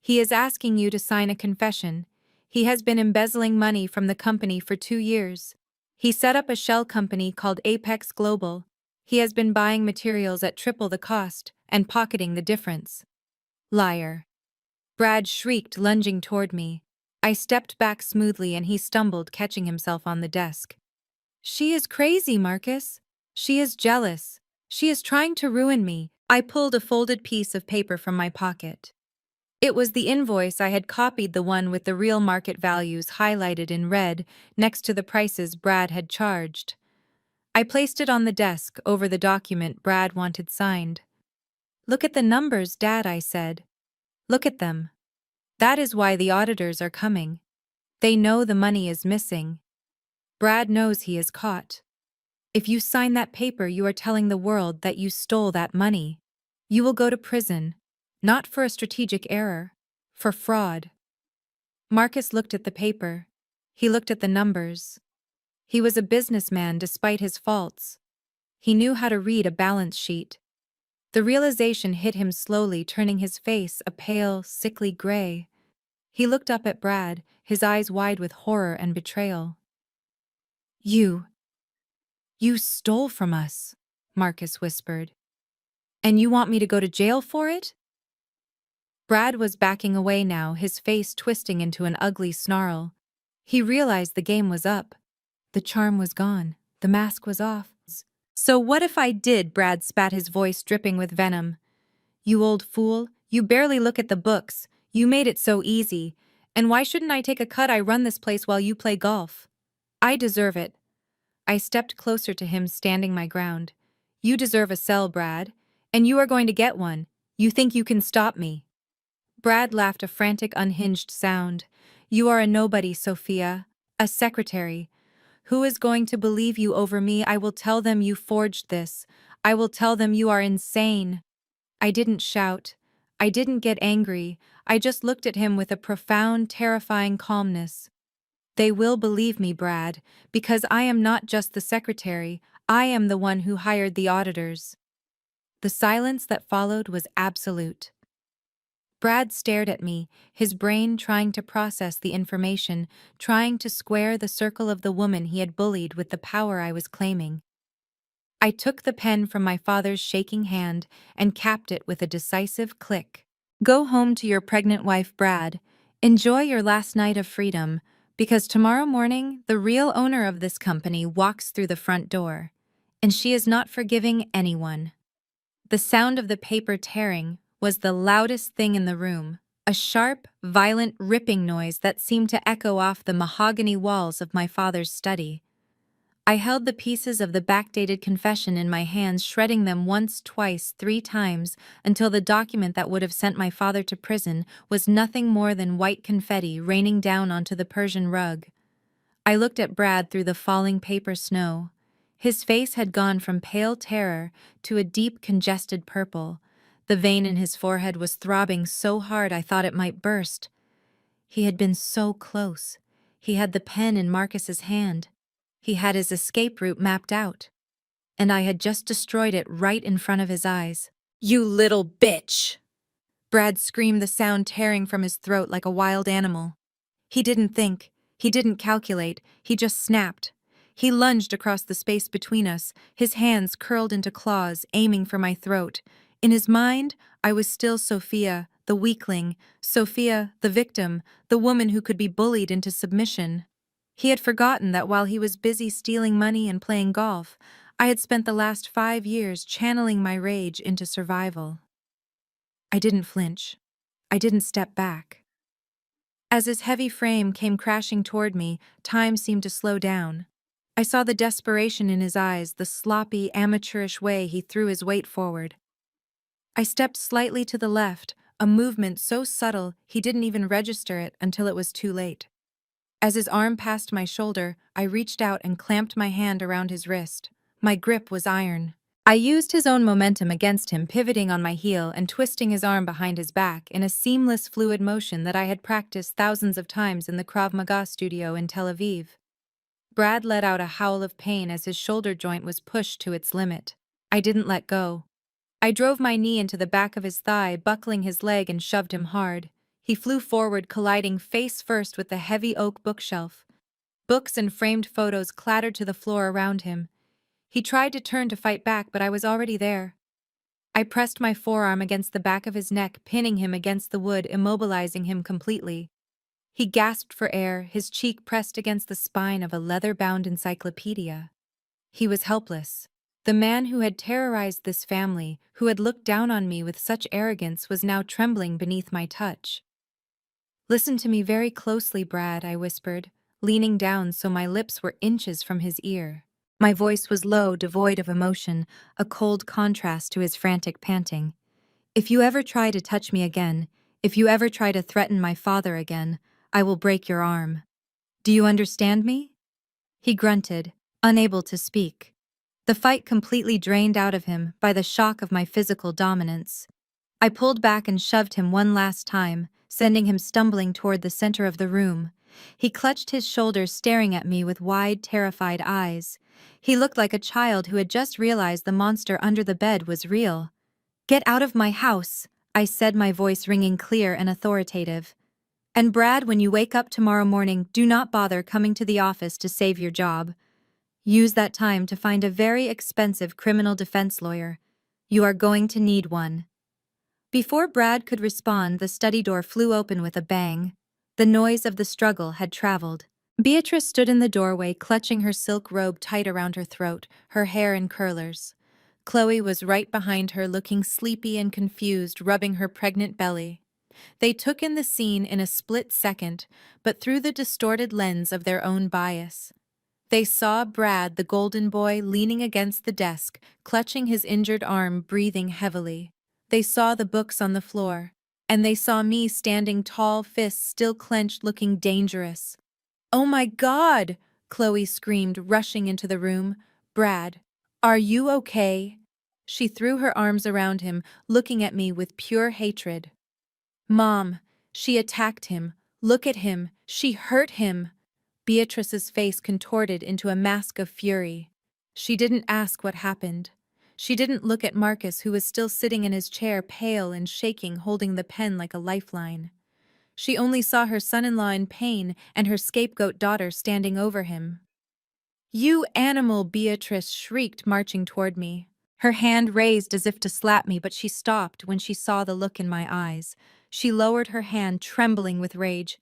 He is asking you to sign a confession. He has been embezzling money from the company for 2 years. He set up a shell company called Apex Global. He has been buying materials at triple the cost and pocketing the difference. Liar. Brad shrieked, lunging toward me. I stepped back smoothly and he stumbled, catching himself on the desk. She is crazy, Marcus. She is jealous. She is trying to ruin me. I pulled a folded piece of paper from my pocket. It was the invoice I had copied, the one with the real market values highlighted in red next to the prices Brad had charged. I placed it on the desk over the document Brad wanted signed. Look at the numbers, Dad, I said. Look at them. That is why the auditors are coming. They know the money is missing. Brad knows he is caught. If you sign that paper, you are telling the world that you stole that money. You will go to prison, not for a strategic error, for fraud. Marcus looked at the paper. He looked at the numbers. He was a businessman despite his faults. He knew how to read a balance sheet. The realization hit him slowly, turning his face a pale, sickly gray. He looked up at Brad, his eyes wide with horror and betrayal. You stole from us, Marcus whispered. And you want me to go to jail for it? Brad was backing away now, his face twisting into an ugly snarl. He realized the game was up. The charm was gone. The mask was off. So what if I did? Brad spat, his voice dripping with venom. You old fool, you barely look at the books. You made it so easy. And why shouldn't I take a cut? I run this place while you play golf. I deserve it. I stepped closer to him, standing my ground. You deserve a cell, Brad. And you are going to get one. You think you can stop me? Brad laughed, a frantic, unhinged sound. You are a nobody, Sophia. A secretary. Who is going to believe you over me? I will tell them you forged this. I will tell them you are insane. I didn't shout. I didn't get angry. I just looked at him with a profound, terrifying calmness. They will believe me, Brad, because I am not just the secretary. I am the one who hired the auditors. The silence that followed was absolute. Brad stared at me, his brain trying to process the information, trying to square the circle of the woman he had bullied with the power I was claiming. I took the pen from my father's shaking hand and capped it with a decisive click. Go home to your pregnant wife, Brad. Enjoy your last night of freedom, because tomorrow morning the real owner of this company walks through the front door, and she is not forgiving anyone. The sound of the paper tearing was the loudest thing in the room, a sharp, violent ripping noise that seemed to echo off the mahogany walls of my father's study. I held the pieces of the backdated confession in my hands, shredding them once, twice, 3 times, until the document that would have sent my father to prison was nothing more than white confetti raining down onto the Persian rug. I looked at Brad through the falling paper snow. His face had gone from pale terror to a deep, congested purple. The vein in his forehead was throbbing so hard I thought it might burst. He had been so close. He had the pen in Marcus's hand. He had his escape route mapped out. And I had just destroyed it right in front of his eyes. You little bitch! Brad screamed, the sound tearing from his throat like a wild animal. He didn't think. He didn't calculate. He just snapped. He lunged across the space between us, his hands curled into claws, aiming for my throat. In his mind, I was still Sophia, the weakling, Sophia, the victim, the woman who could be bullied into submission. He had forgotten that while he was busy stealing money and playing golf, I had spent the last 5 years channeling my rage into survival. I didn't flinch. I didn't step back. As his heavy frame came crashing toward me, time seemed to slow down. I saw the desperation in his eyes, the sloppy, amateurish way he threw his weight forward. I stepped slightly to the left, a movement so subtle he didn't even register it until it was too late. As his arm passed my shoulder, I reached out and clamped my hand around his wrist. My grip was iron. I used his own momentum against him, pivoting on my heel and twisting his arm behind his back in a seamless, fluid motion that I had practiced thousands of times in the Krav Maga studio in Tel Aviv. Brad let out a howl of pain as his shoulder joint was pushed to its limit. I didn't let go. I drove my knee into the back of his thigh, buckling his leg, and shoved him hard. He flew forward, colliding face first with the heavy oak bookshelf. Books and framed photos clattered to the floor around him. He tried to turn to fight back, but I was already there. I pressed my forearm against the back of his neck, pinning him against the wood, immobilizing him completely. He gasped for air, his cheek pressed against the spine of a leather-bound encyclopedia. He was helpless. The man who had terrorized this family, who had looked down on me with such arrogance, was now trembling beneath my touch. Listen to me very closely, Brad, I whispered, leaning down so my lips were inches from his ear. My voice was low, devoid of emotion, a cold contrast to his frantic panting. If you ever try to touch me again, if you ever try to threaten my father again, I will break your arm. Do you understand me? He grunted, unable to speak. The fight completely drained out of him by the shock of my physical dominance. I pulled back and shoved him one last time, sending him stumbling toward the center of the room. He clutched his shoulders, staring at me with wide, terrified eyes. He looked like a child who had just realized the monster under the bed was real. Get out of my house, I said, my voice ringing clear and authoritative. And Brad, when you wake up tomorrow morning, do not bother coming to the office to save your job. Use that time to find a very expensive criminal defense lawyer. You are going to need one. Before Brad could respond, the study door flew open with a bang. The noise of the struggle had traveled. Beatrice stood in the doorway, clutching her silk robe tight around her throat, her hair in curlers. Chloe was right behind her, looking sleepy and confused, rubbing her pregnant belly. They took in the scene in a split second, but through the distorted lens of their own bias. They saw Brad, the golden boy, leaning against the desk, clutching his injured arm, breathing heavily. They saw the books on the floor. And they saw me standing tall, fists still clenched, looking dangerous. "Oh my God!" Chloe screamed, rushing into the room. "Brad, are you okay?" She threw her arms around him, looking at me with pure hatred. "Mom, she attacked him. Look at him. She hurt him." Beatrice's face contorted into a mask of fury. She didn't ask what happened. She didn't look at Marcus, who was still sitting in his chair, pale and shaking, holding the pen like a lifeline. She only saw her son-in-law in pain and her scapegoat daughter standing over him. "You animal!" Beatrice shrieked, marching toward me. Her hand raised as if to slap me, but she stopped when she saw the look in my eyes. She lowered her hand, trembling with rage.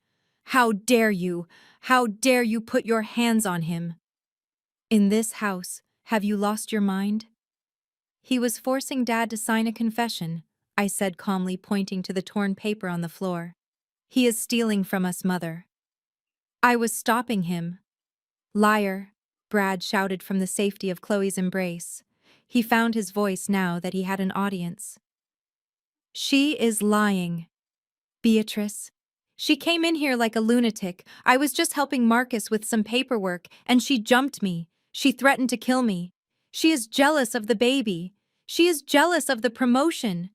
"How dare you! How dare you put your hands on him? In this house, have you lost your mind?" "He was forcing Dad to sign a confession," I said calmly, pointing to the torn paper on the floor. "He is stealing from us, Mother." "I was stopping him." "Liar," Brad shouted from the safety of Chloe's embrace. He found his voice now that he had an audience. "She is lying." "Beatrice. She came in here like a lunatic. I was just helping Marcus with some paperwork, and she jumped me. She threatened to kill me. She is jealous of the baby. She is jealous of the promotion."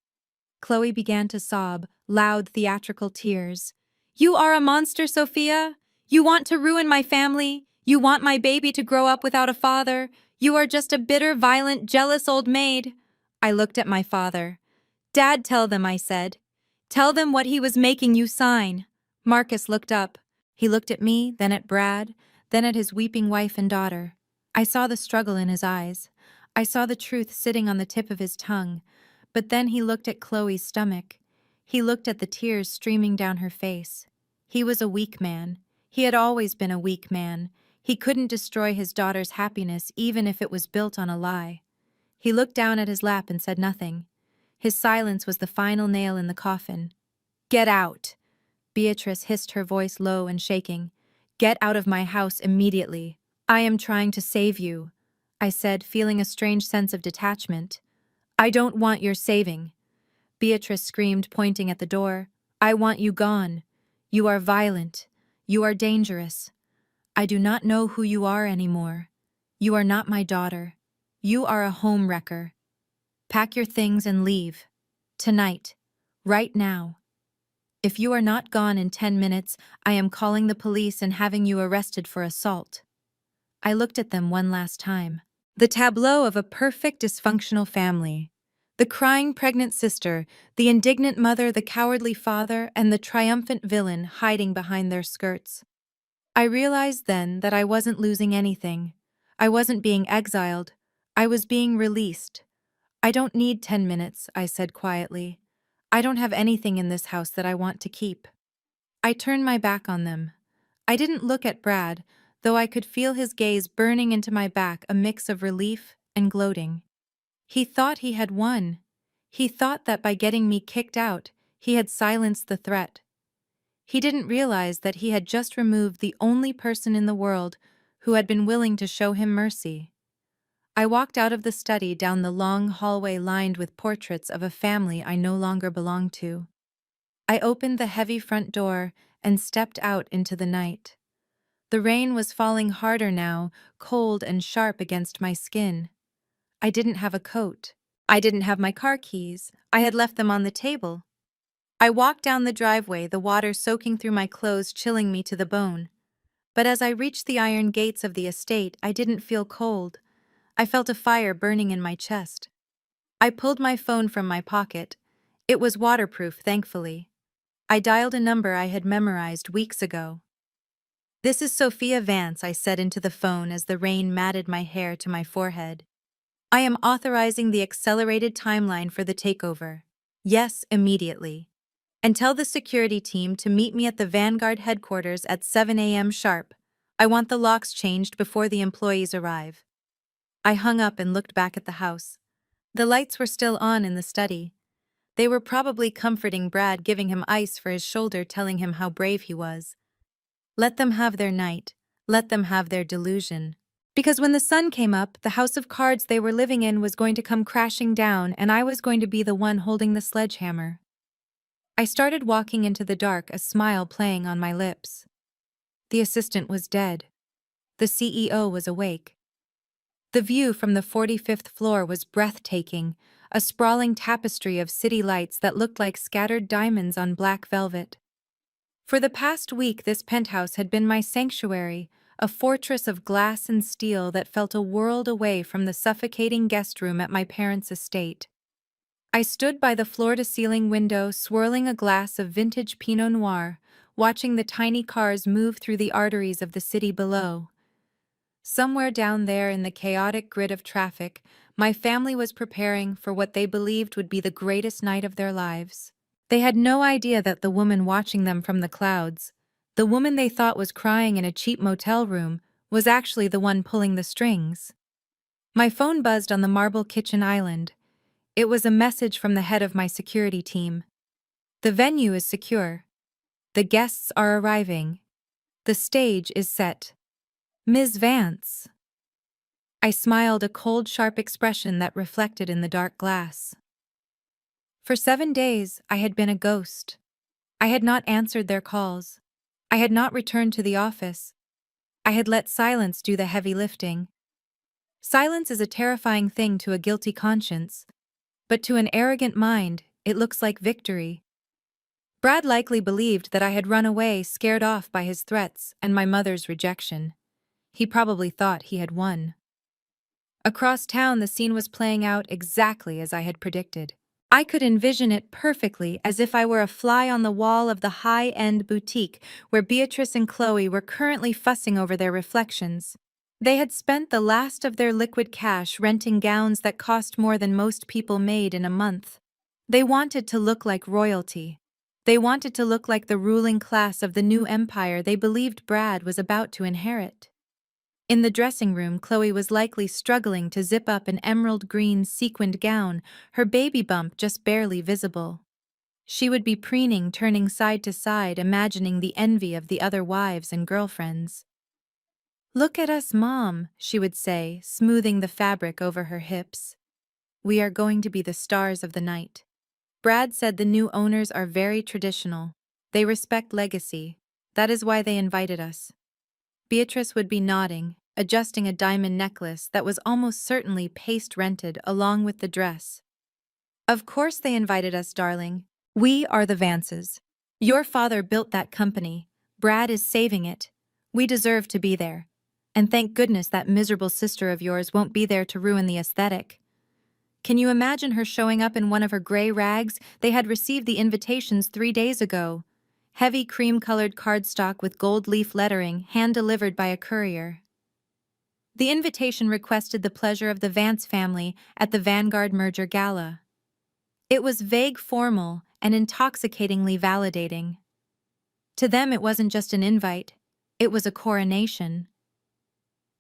Chloe began to sob, loud theatrical tears. "You are a monster, Sophia. You want to ruin my family. You want my baby to grow up without a father. You are just a bitter, violent, jealous old maid." I looked at my father. "Dad, tell them," I said. "Tell them what he was making you sign." Marcus looked up. He looked at me, then at Brad, then at his weeping wife and daughter. I saw the struggle in his eyes. I saw the truth sitting on the tip of his tongue. But then he looked at Chloe's stomach. He looked at the tears streaming down her face. He was a weak man. He had always been a weak man. He couldn't destroy his daughter's happiness even if it was built on a lie. He looked down at his lap and said nothing. His silence was the final nail in the coffin. "Get out!" Beatrice hissed, her voice low and shaking. "Get out of my house immediately. I am trying to save you," I said, feeling a strange sense of detachment. "I don't want your saving." Beatrice screamed, pointing at the door. "I want you gone. You are violent. You are dangerous. I do not know who you are anymore. You are not my daughter. You are a home wrecker. Pack your things and leave. Tonight. Right now. If you are not gone in 10 minutes, I am calling the police and having you arrested for assault." I looked at them one last time. The tableau of a perfect dysfunctional family. The crying pregnant sister, the indignant mother, the cowardly father, and the triumphant villain hiding behind their skirts. I realized then that I wasn't losing anything. I wasn't being exiled. I was being released. "I don't need 10 minutes," I said quietly. "I don't have anything in this house that I want to keep." I turned my back on them. I didn't look at Brad, though I could feel his gaze burning into my back, a mix of relief and gloating. He thought he had won. He thought that by getting me kicked out, he had silenced the threat. He didn't realize that he had just removed the only person in the world who had been willing to show him mercy. I walked out of the study down the long hallway lined with portraits of a family I no longer belonged to. I opened the heavy front door and stepped out into the night. The rain was falling harder now, cold and sharp against my skin. I didn't have a coat. I didn't have my car keys. I had left them on the table. I walked down the driveway, the water soaking through my clothes, chilling me to the bone. But as I reached the iron gates of the estate, I didn't feel cold. I felt a fire burning in my chest. I pulled my phone from my pocket. It was waterproof, thankfully. I dialed a number I had memorized weeks ago. "This is Sophia Vance," I said into the phone as the rain matted my hair to my forehead. "I am authorizing the accelerated timeline for the takeover. Yes, immediately. And tell the security team to meet me at the Vanguard headquarters at 7 a.m. sharp. I want the locks changed before the employees arrive." I hung up and looked back at the house. The lights were still on in the study. They were probably comforting Brad, giving him ice for his shoulder, telling him how brave he was. Let them have their night. Let them have their delusion. Because when the sun came up, the house of cards they were living in was going to come crashing down, and I was going to be the one holding the sledgehammer. I started walking into the dark, a smile playing on my lips. The assistant was dead. The CEO was awake. The view from the 45th floor was breathtaking, a sprawling tapestry of city lights that looked like scattered diamonds on black velvet. For the past week, this penthouse had been my sanctuary, a fortress of glass and steel that felt a world away from the suffocating guest room at my parents' estate. I stood by the floor-to-ceiling window, swirling a glass of vintage Pinot Noir, watching the tiny cars move through the arteries of the city below. Somewhere down there in the chaotic grid of traffic, my family was preparing for what they believed would be the greatest night of their lives. They had no idea that the woman watching them from the clouds, the woman they thought was crying in a cheap motel room, was actually the one pulling the strings. My phone buzzed on the marble kitchen island. It was a message from the head of my security team. The venue is secure. The guests are arriving. The stage is set. Ms. Vance. I smiled, a cold, sharp expression that reflected in the dark glass. For 7 days, I had been a ghost. I had not answered their calls. I had not returned to the office. I had let silence do the heavy lifting. Silence is a terrifying thing to a guilty conscience, but to an arrogant mind, it looks like victory. Brad likely believed that I had run away, scared off by his threats and my mother's rejection. He probably thought he had won. Across town, the scene was playing out exactly as I had predicted. I could envision it perfectly, as if I were a fly on the wall of the high-end boutique where Beatrice and Chloe were currently fussing over their reflections. They had spent the last of their liquid cash renting gowns that cost more than most people made in a month. They wanted to look like royalty. They wanted to look like the ruling class of the new empire they believed Brad was about to inherit. In the dressing room, Chloe was likely struggling to zip up an emerald green sequined gown, her baby bump just barely visible. She would be preening, turning side to side, imagining the envy of the other wives and girlfriends. "Look at us, Mom," she would say, smoothing the fabric over her hips. "We are going to be the stars of the night." Brad said the new owners are very traditional. They respect legacy. That is why they invited us. Beatrice would be nodding, adjusting a diamond necklace that was almost certainly paste-rented along with the dress. "Of course they invited us, darling. We are the Vances. Your father built that company. Brad is saving it. We deserve to be there. And thank goodness that miserable sister of yours won't be there to ruin the aesthetic." Can you imagine her showing up in one of her gray rags? They had received the invitations 3 days ago. Heavy cream-colored cardstock with gold leaf lettering, hand-delivered by a courier. The invitation requested the pleasure of the Vance family at the Vanguard Merger Gala. It was vague, formal, and intoxicatingly validating. To them, it wasn't just an invite. It was a coronation.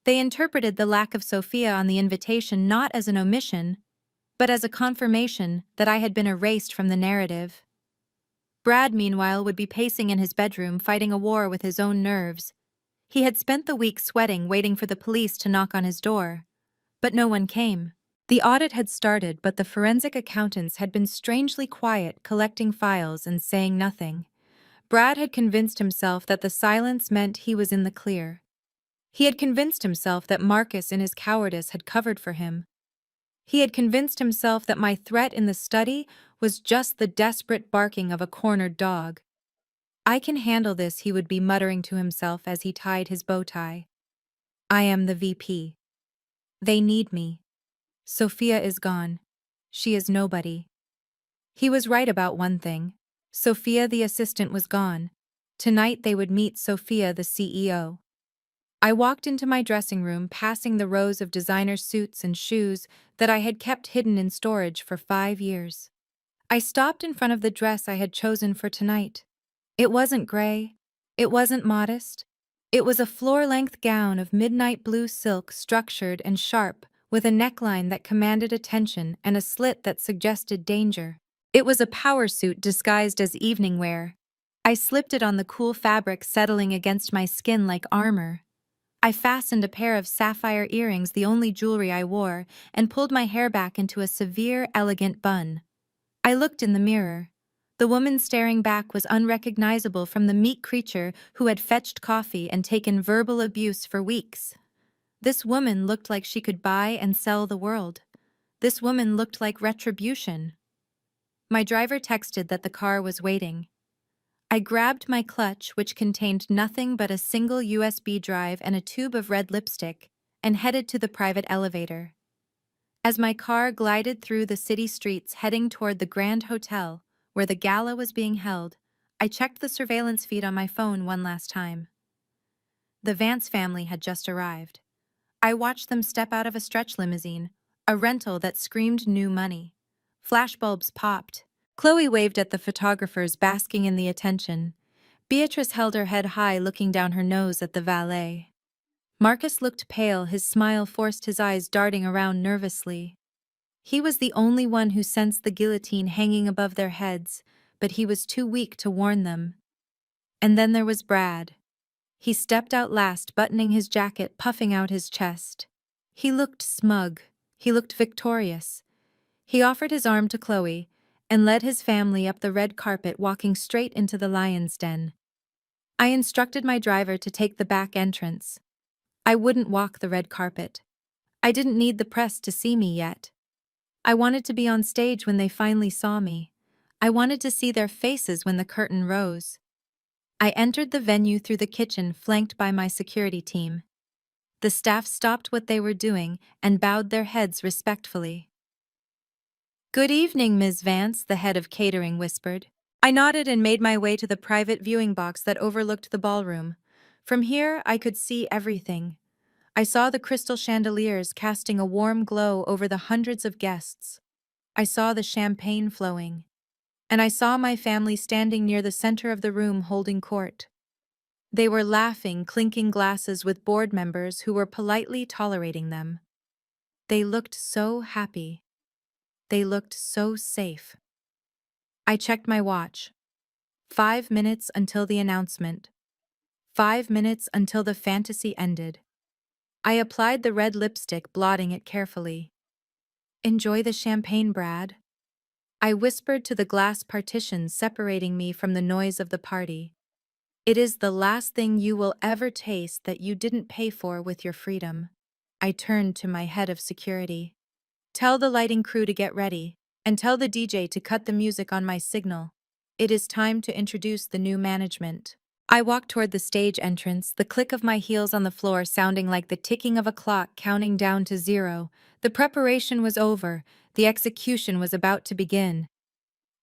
They interpreted the lack of Sophia on the invitation not as an omission, but as a confirmation that I had been erased from the narrative. Brad, meanwhile, would be pacing in his bedroom, fighting a war with his own nerves. He had spent the week sweating, waiting for the police to knock on his door. But no one came. The audit had started, but the forensic accountants had been strangely quiet, collecting files and saying nothing. Brad had convinced himself that the silence meant he was in the clear. He had convinced himself that Marcus in his cowardice had covered for him. He had convinced himself that my threat in the study was just the desperate barking of a cornered dog. "I can handle this," he would be muttering to himself as he tied his bow tie. "I am the VP. They need me. Sophia is gone. She is nobody." He was right about one thing. Sophia the assistant was gone. Tonight they would meet Sophia the CEO. I walked into my dressing room, passing the rows of designer suits and shoes that I had kept hidden in storage for 5 years. I stopped in front of the dress I had chosen for tonight. It wasn't gray. It wasn't modest. It was a floor-length gown of midnight blue silk, structured and sharp, with a neckline that commanded attention and a slit that suggested danger. It was a power suit disguised as evening wear. I slipped it on the cool fabric, settling against my skin like armor. I fastened a pair of sapphire earrings, the only jewelry I wore, and pulled my hair back into a severe, elegant bun. I looked in the mirror. The woman staring back was unrecognizable from the meek creature who had fetched coffee and taken verbal abuse for weeks. This woman looked like she could buy and sell the world. This woman looked like retribution. My driver texted that the car was waiting. I grabbed my clutch, which contained nothing but a single USB drive and a tube of red lipstick, and headed to the private elevator. As my car glided through the city streets heading toward the Grand Hotel, where the gala was being held, I checked the surveillance feed on my phone one last time. The Vance family had just arrived. I watched them step out of a stretch limousine, a rental that screamed new money. Flashbulbs popped. Chloe waved at the photographers basking in the attention. Beatrice held her head high, looking down her nose at the valet. Marcus looked pale, his smile forced his eyes darting around nervously. He was the only one who sensed the guillotine hanging above their heads, but he was too weak to warn them. And then there was Brad. He stepped out last, buttoning his jacket, puffing out his chest. He looked smug. He looked victorious. He offered his arm to Chloe and led his family up the red carpet, walking straight into the lion's den. I instructed my driver to take the back entrance. I wouldn't walk the red carpet. I didn't need the press to see me yet. I wanted to be on stage when they finally saw me. I wanted to see their faces when the curtain rose. I entered the venue through the kitchen, flanked by my security team. The staff stopped what they were doing and bowed their heads respectfully. "Good evening, Ms. Vance," the head of catering whispered. I nodded and made my way to the private viewing box that overlooked the ballroom. From here, I could see everything. I saw the crystal chandeliers casting a warm glow over the hundreds of guests. I saw the champagne flowing. And I saw my family standing near the center of the room holding court. They were laughing, clinking glasses with board members who were politely tolerating them. They looked so happy. They looked so safe. I checked my watch. 5 minutes until the announcement. 5 minutes until the fantasy ended. I applied the red lipstick, blotting it carefully. "Enjoy the champagne, Brad," I whispered to the glass partitions separating me from the noise of the party. "It is the last thing you will ever taste that you didn't pay for with your freedom." I turned to my head of security. "Tell the lighting crew to get ready, and tell the DJ to cut the music on my signal. It is time to introduce the new management." I walked toward the stage entrance, the click of my heels on the floor sounding like the ticking of a clock counting down to 0. The preparation was over. The execution was about to begin.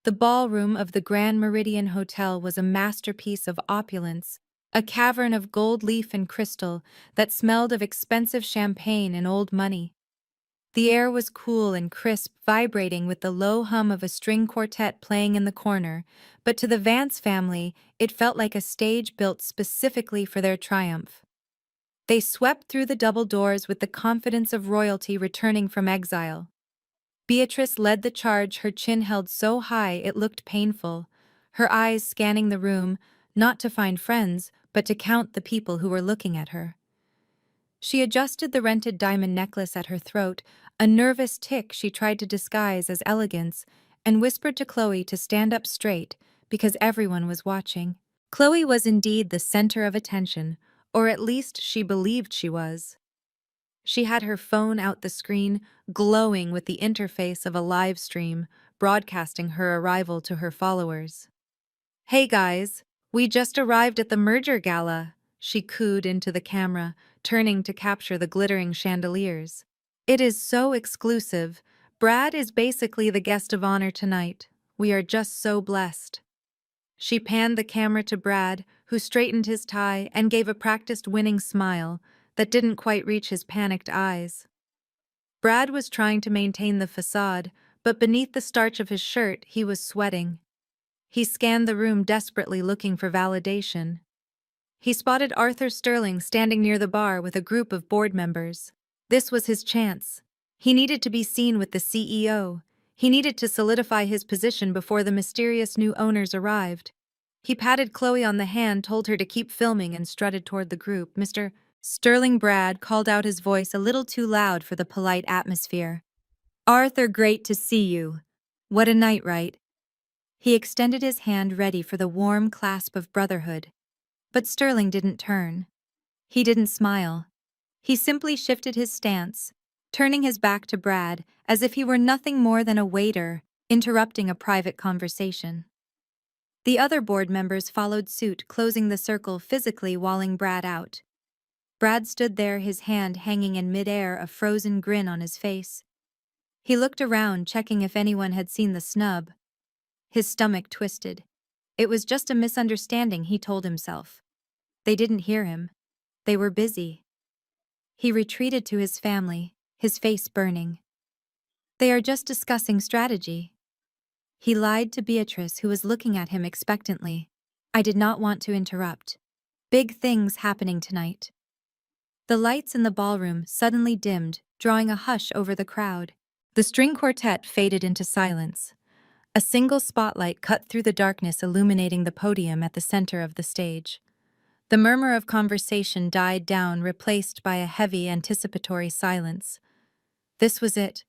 The ballroom of the Grand Meridian Hotel was a masterpiece of opulence, a cavern of gold leaf and crystal that smelled of expensive champagne and old money. The air was cool and crisp, vibrating with the low hum of a string quartet playing in the corner, but to the Vance family, it felt like a stage built specifically for their triumph. They swept through the double doors with the confidence of royalty returning from exile. Beatrice led the charge, her chin held so high it looked painful, her eyes scanning the room, not to find friends, but to count the people who were looking at her. She adjusted the rented diamond necklace at her throat, a nervous tick she tried to disguise as elegance, and whispered to Chloe to stand up straight because everyone was watching. Chloe was indeed the center of attention, or at least she believed she was. She had her phone out the screen, glowing with the interface of a live stream, broadcasting her arrival to her followers. "Hey guys, we just arrived at the merger gala," she cooed into the camera, turning to capture the glittering chandeliers. "It is so exclusive. Brad is basically the guest of honor tonight. We are just so blessed." She panned the camera to Brad, who straightened his tie and gave a practiced winning smile that didn't quite reach his panicked eyes. Brad was trying to maintain the facade, but beneath the starch of his shirt, he was sweating. He scanned the room desperately, looking for validation. He spotted Arthur Sterling standing near the bar with a group of board members. This was his chance. He needed to be seen with the CEO. He needed to solidify his position before the mysterious new owners arrived. He patted Chloe on the hand, told her to keep filming, and strutted toward the group. Sterling Brad called out, his voice a little too loud for the polite atmosphere. "Arthur, great to see you. What a night, right?" He extended his hand, ready for the warm clasp of brotherhood. But Sterling didn't turn. He didn't smile. He simply shifted his stance, turning his back to Brad as if he were nothing more than a waiter interrupting a private conversation. The other board members followed suit, closing the circle, physically walling Brad out. Brad stood there, his hand hanging in midair, a frozen grin on his face. He looked around, checking if anyone had seen the snub. His stomach twisted. It was just a misunderstanding, he told himself. They didn't hear him. They were busy. He retreated to his family, his face burning. "They are just discussing strategy." He lied to Beatrice, who was looking at him expectantly. "I did not want to interrupt. Big things happening tonight." The lights in the ballroom suddenly dimmed, drawing a hush over the crowd. The string quartet faded into silence. A single spotlight cut through the darkness, illuminating the podium at the center of the stage. The murmur of conversation died down, replaced by a heavy, anticipatory silence. This was it,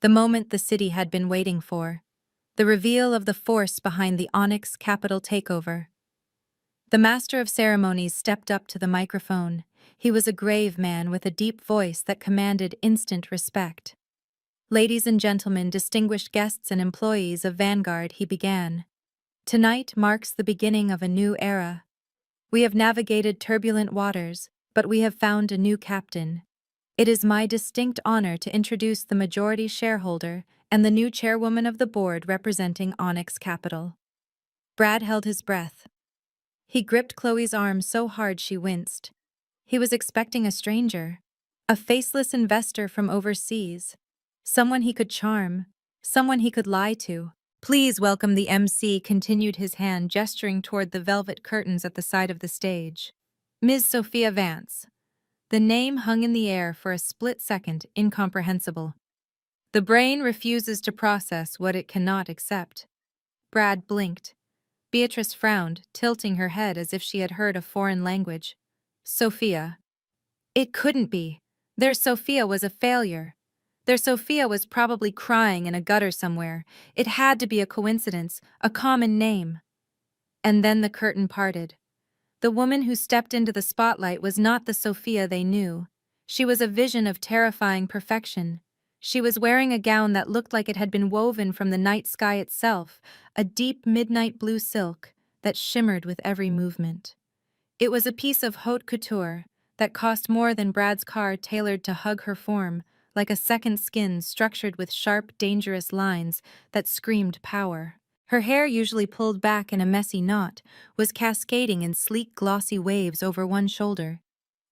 the moment the city had been waiting for. The reveal of the force behind the Onyx Capital takeover. The master of ceremonies stepped up to the microphone. He was a grave man with a deep voice that commanded instant respect. "Ladies and gentlemen, distinguished guests and employees of Vanguard," he began. "Tonight marks the beginning of a new era. We have navigated turbulent waters, but we have found a new captain. It is my distinct honor to introduce the majority shareholder and the new chairwoman of the board representing Onyx Capital." Brad held his breath. He gripped Chloe's arm so hard she winced. He was expecting a stranger, a faceless investor from overseas, someone he could charm, someone he could lie to. "Please welcome," the MC continued, his hand gesturing toward the velvet curtains at the side of the stage. "Ms. Sophia Vance." The name hung in the air for a split second, incomprehensible. The brain refuses to process what it cannot accept. Brad blinked. Beatrice frowned, tilting her head as if she had heard a foreign language. "Sophia." It couldn't be. Their Sophia was a failure. Their Sophia was probably crying in a gutter somewhere. It had to be a coincidence, a common name. And then the curtain parted. The woman who stepped into the spotlight was not the Sophia they knew. She was a vision of terrifying perfection. She was wearing a gown that looked like it had been woven from the night sky itself, a deep midnight blue silk that shimmered with every movement. It was a piece of haute couture that cost more than Brad's car, tailored to hug her form, like a second skin structured with sharp, dangerous lines that screamed power. Her hair, usually pulled back in a messy knot, was cascading in sleek, glossy waves over one shoulder.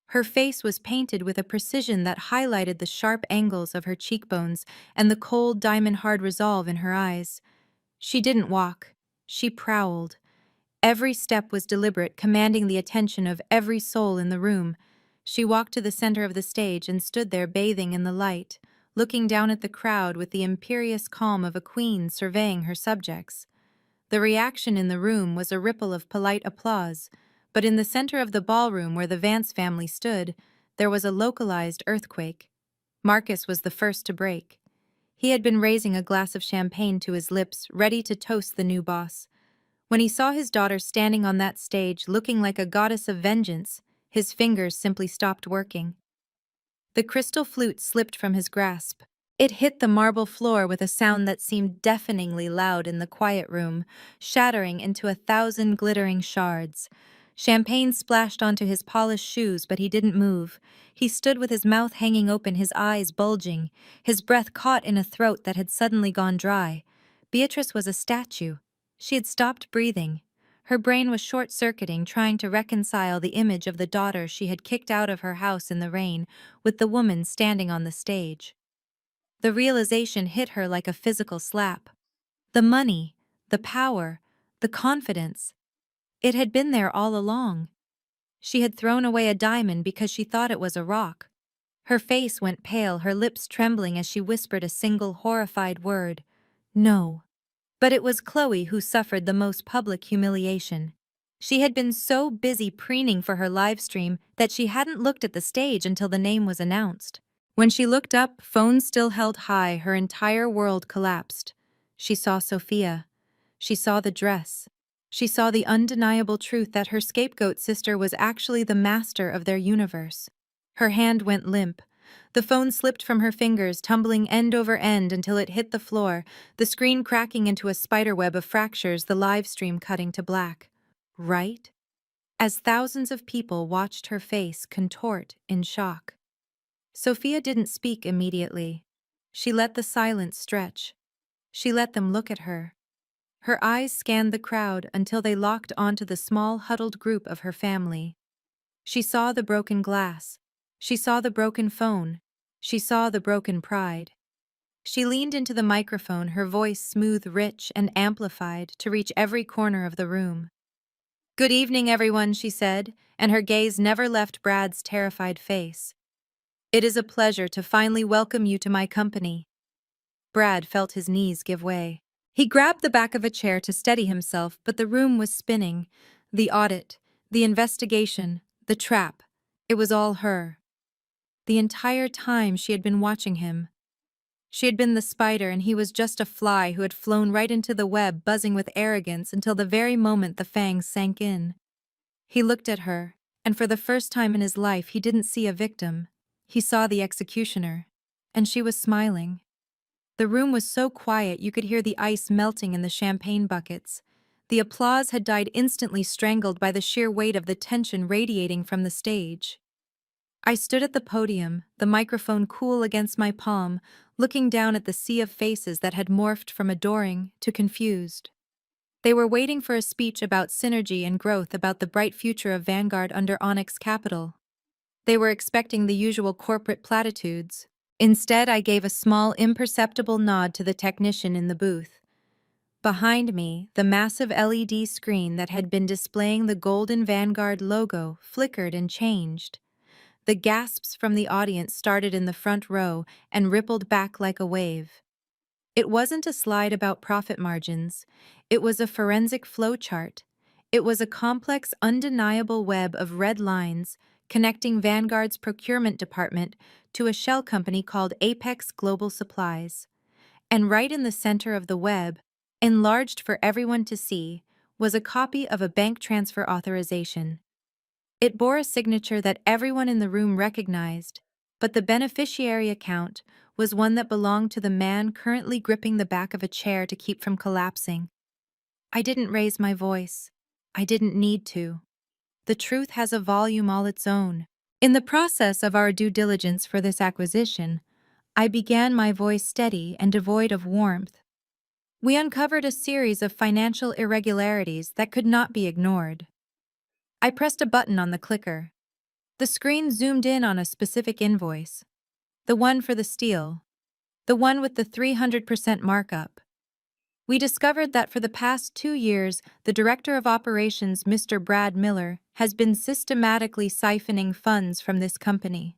Her face was painted with a precision that highlighted the sharp angles of her cheekbones and the cold, diamond-hard resolve in her eyes. She didn't walk. She prowled. Every step was deliberate, commanding the attention of every soul in the room. She walked to the center of the stage and stood there, bathing in the light, looking down at the crowd with the imperious calm of a queen surveying her subjects. The reaction in the room was a ripple of polite applause, but in the center of the ballroom where the Vance family stood, there was a localized earthquake. Marcus was the first to break. He had been raising a glass of champagne to his lips, ready to toast the new boss. When he saw his daughter standing on that stage, looking like a goddess of vengeance, his fingers simply stopped working. The crystal flute slipped from his grasp. It hit the marble floor with a sound that seemed deafeningly loud in the quiet room, shattering into 1,000 glittering shards. Champagne splashed onto his polished shoes, but he didn't move. He stood with his mouth hanging open, his eyes bulging, his breath caught in a throat that had suddenly gone dry. Beatrice was a statue. She had stopped breathing. Her brain was short-circuiting, trying to reconcile the image of the daughter she had kicked out of her house in the rain with the woman standing on the stage. The realization hit her like a physical slap. The money, the power, the confidence. It had been there all along. She had thrown away a diamond because she thought it was a rock. Her face went pale, her lips trembling as she whispered a single horrified word: "No." But it was Chloe who suffered the most public humiliation. She had been so busy preening for her live stream that she hadn't looked at the stage until the name was announced. When she looked up, phone still held high, her entire world collapsed. She saw Sophia. She saw the dress. She saw the undeniable truth that her scapegoat sister was actually the master of their universe. Her hand went limp. The phone slipped from her fingers, tumbling end over end until it hit the floor, the screen cracking into a spiderweb of fractures, the live stream cutting to black. Right? As thousands of people watched her face contort in shock. Sophia didn't speak immediately. She let the silence stretch. She let them look at her. Her eyes scanned the crowd until they locked onto the small, huddled group of her family. She saw the broken glass. She saw the broken phone. She saw the broken pride. She leaned into the microphone, her voice smooth, rich, and amplified to reach every corner of the room. "Good evening, everyone," she said, and her gaze never left Brad's terrified face. "It is a pleasure to finally welcome you to my company." Brad felt his knees give way. He grabbed the back of a chair to steady himself, but the room was spinning. The audit, the investigation, the trap. It was all her. The entire time she had been watching him. She had been the spider and he was just a fly who had flown right into the web, buzzing with arrogance until the very moment the fangs sank in. He looked at her, and for the first time in his life he didn't see a victim. He saw the executioner. And she was smiling. The room was so quiet you could hear the ice melting in the champagne buckets. The applause had died instantly, strangled by the sheer weight of the tension radiating from the stage. I stood at the podium, the microphone cool against my palm, looking down at the sea of faces that had morphed from adoring to confused. They were waiting for a speech about synergy and growth, about the bright future of Vanguard under Onyx Capital. They were expecting the usual corporate platitudes. Instead, I gave a small, imperceptible nod to the technician in the booth. Behind me, the massive LED screen that had been displaying the golden Vanguard logo flickered and changed. The gasps from the audience started in the front row and rippled back like a wave. It wasn't a slide about profit margins. It was a forensic flowchart. It was a complex, undeniable web of red lines connecting Vanguard's procurement department to a shell company called Apex Global Supplies. And right in the center of the web, enlarged for everyone to see, was a copy of a bank transfer authorization. It bore a signature that everyone in the room recognized, but the beneficiary account was one that belonged to the man currently gripping the back of a chair to keep from collapsing. I didn't raise my voice. I didn't need to. The truth has a volume all its own. In the process of our due diligence for this acquisition, I began, my voice steady and devoid of warmth. We uncovered a series of financial irregularities that could not be ignored. I pressed a button on the clicker. The screen zoomed in on a specific invoice. The one for the steel. The one with the 300% markup. We discovered that for the past 2 years, the Director of Operations, Mr. Brad Miller, has been systematically siphoning funds from this company.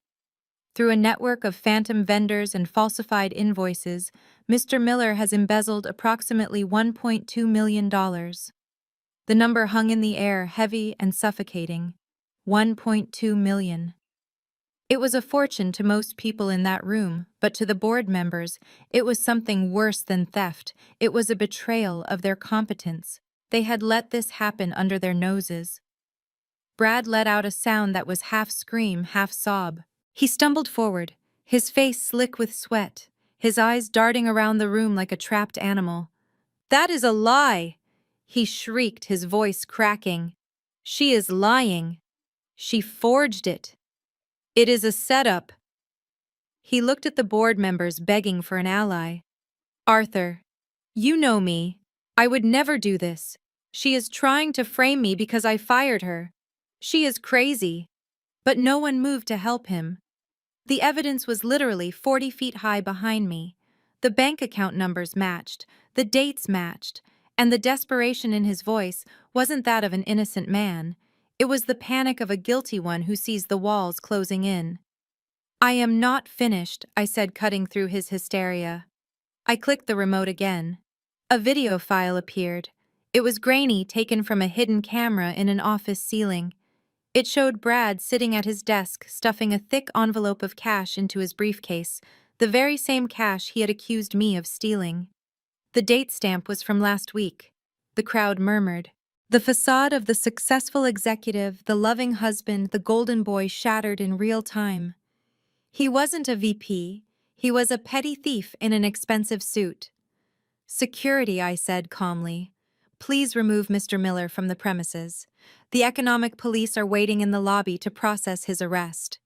Through a network of phantom vendors and falsified invoices, Mr. Miller has embezzled approximately $1.2 million. The number hung in the air, heavy and suffocating. 1.2 million. It was a fortune to most people in that room, but to the board members, it was something worse than theft. It was a betrayal of their competence. They had let this happen under their noses. Brad let out a sound that was half scream, half sob. He stumbled forward, his face slick with sweat, his eyes darting around the room like a trapped animal. "That is a lie!" he shrieked, his voice cracking. "She is lying. She forged it. It is a setup." He looked at the board members, begging for an ally. "Arthur, you know me. I would never do this. She is trying to frame me because I fired her. She is crazy." But no one moved to help him. The evidence was literally 40 feet high behind me. The bank account numbers matched, the dates matched, and the desperation in his voice wasn't that of an innocent man. It was the panic of a guilty one who sees the walls closing in. "I am not finished," I said, cutting through his hysteria. I clicked the remote again. A video file appeared. It was grainy, taken from a hidden camera in an office ceiling. It showed Brad sitting at his desk, stuffing a thick envelope of cash into his briefcase, the very same cash he had accused me of stealing. The date stamp was from last week. The crowd murmured. The facade of the successful executive, the loving husband, the golden boy shattered in real time. He wasn't a VP. He was a petty thief in an expensive suit. Security, I said calmly. Please remove Mr. Miller from the premises. The economic police are waiting in the lobby to process his arrest.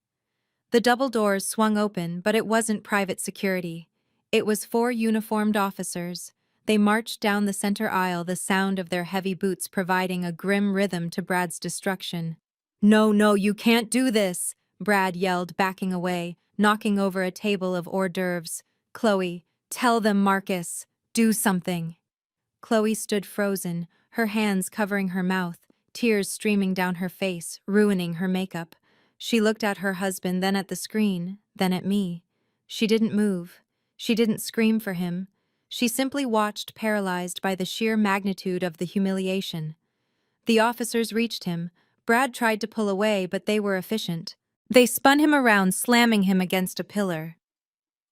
The double doors swung open, but it wasn't private security. It was 4 uniformed officers. They marched down the center aisle, the sound of their heavy boots providing a grim rhythm to Brad's destruction. No, no, you can't do this, Brad yelled, backing away, knocking over a table of hors d'oeuvres. Chloe, tell them, Marcus. Do something. Chloe stood frozen, her hands covering her mouth, tears streaming down her face, ruining her makeup. She looked at her husband, then at the screen, then at me. She didn't move. She didn't scream for him. She simply watched, paralyzed by the sheer magnitude of the humiliation. The officers reached him. Brad tried to pull away, but they were efficient. They spun him around, slamming him against a pillar.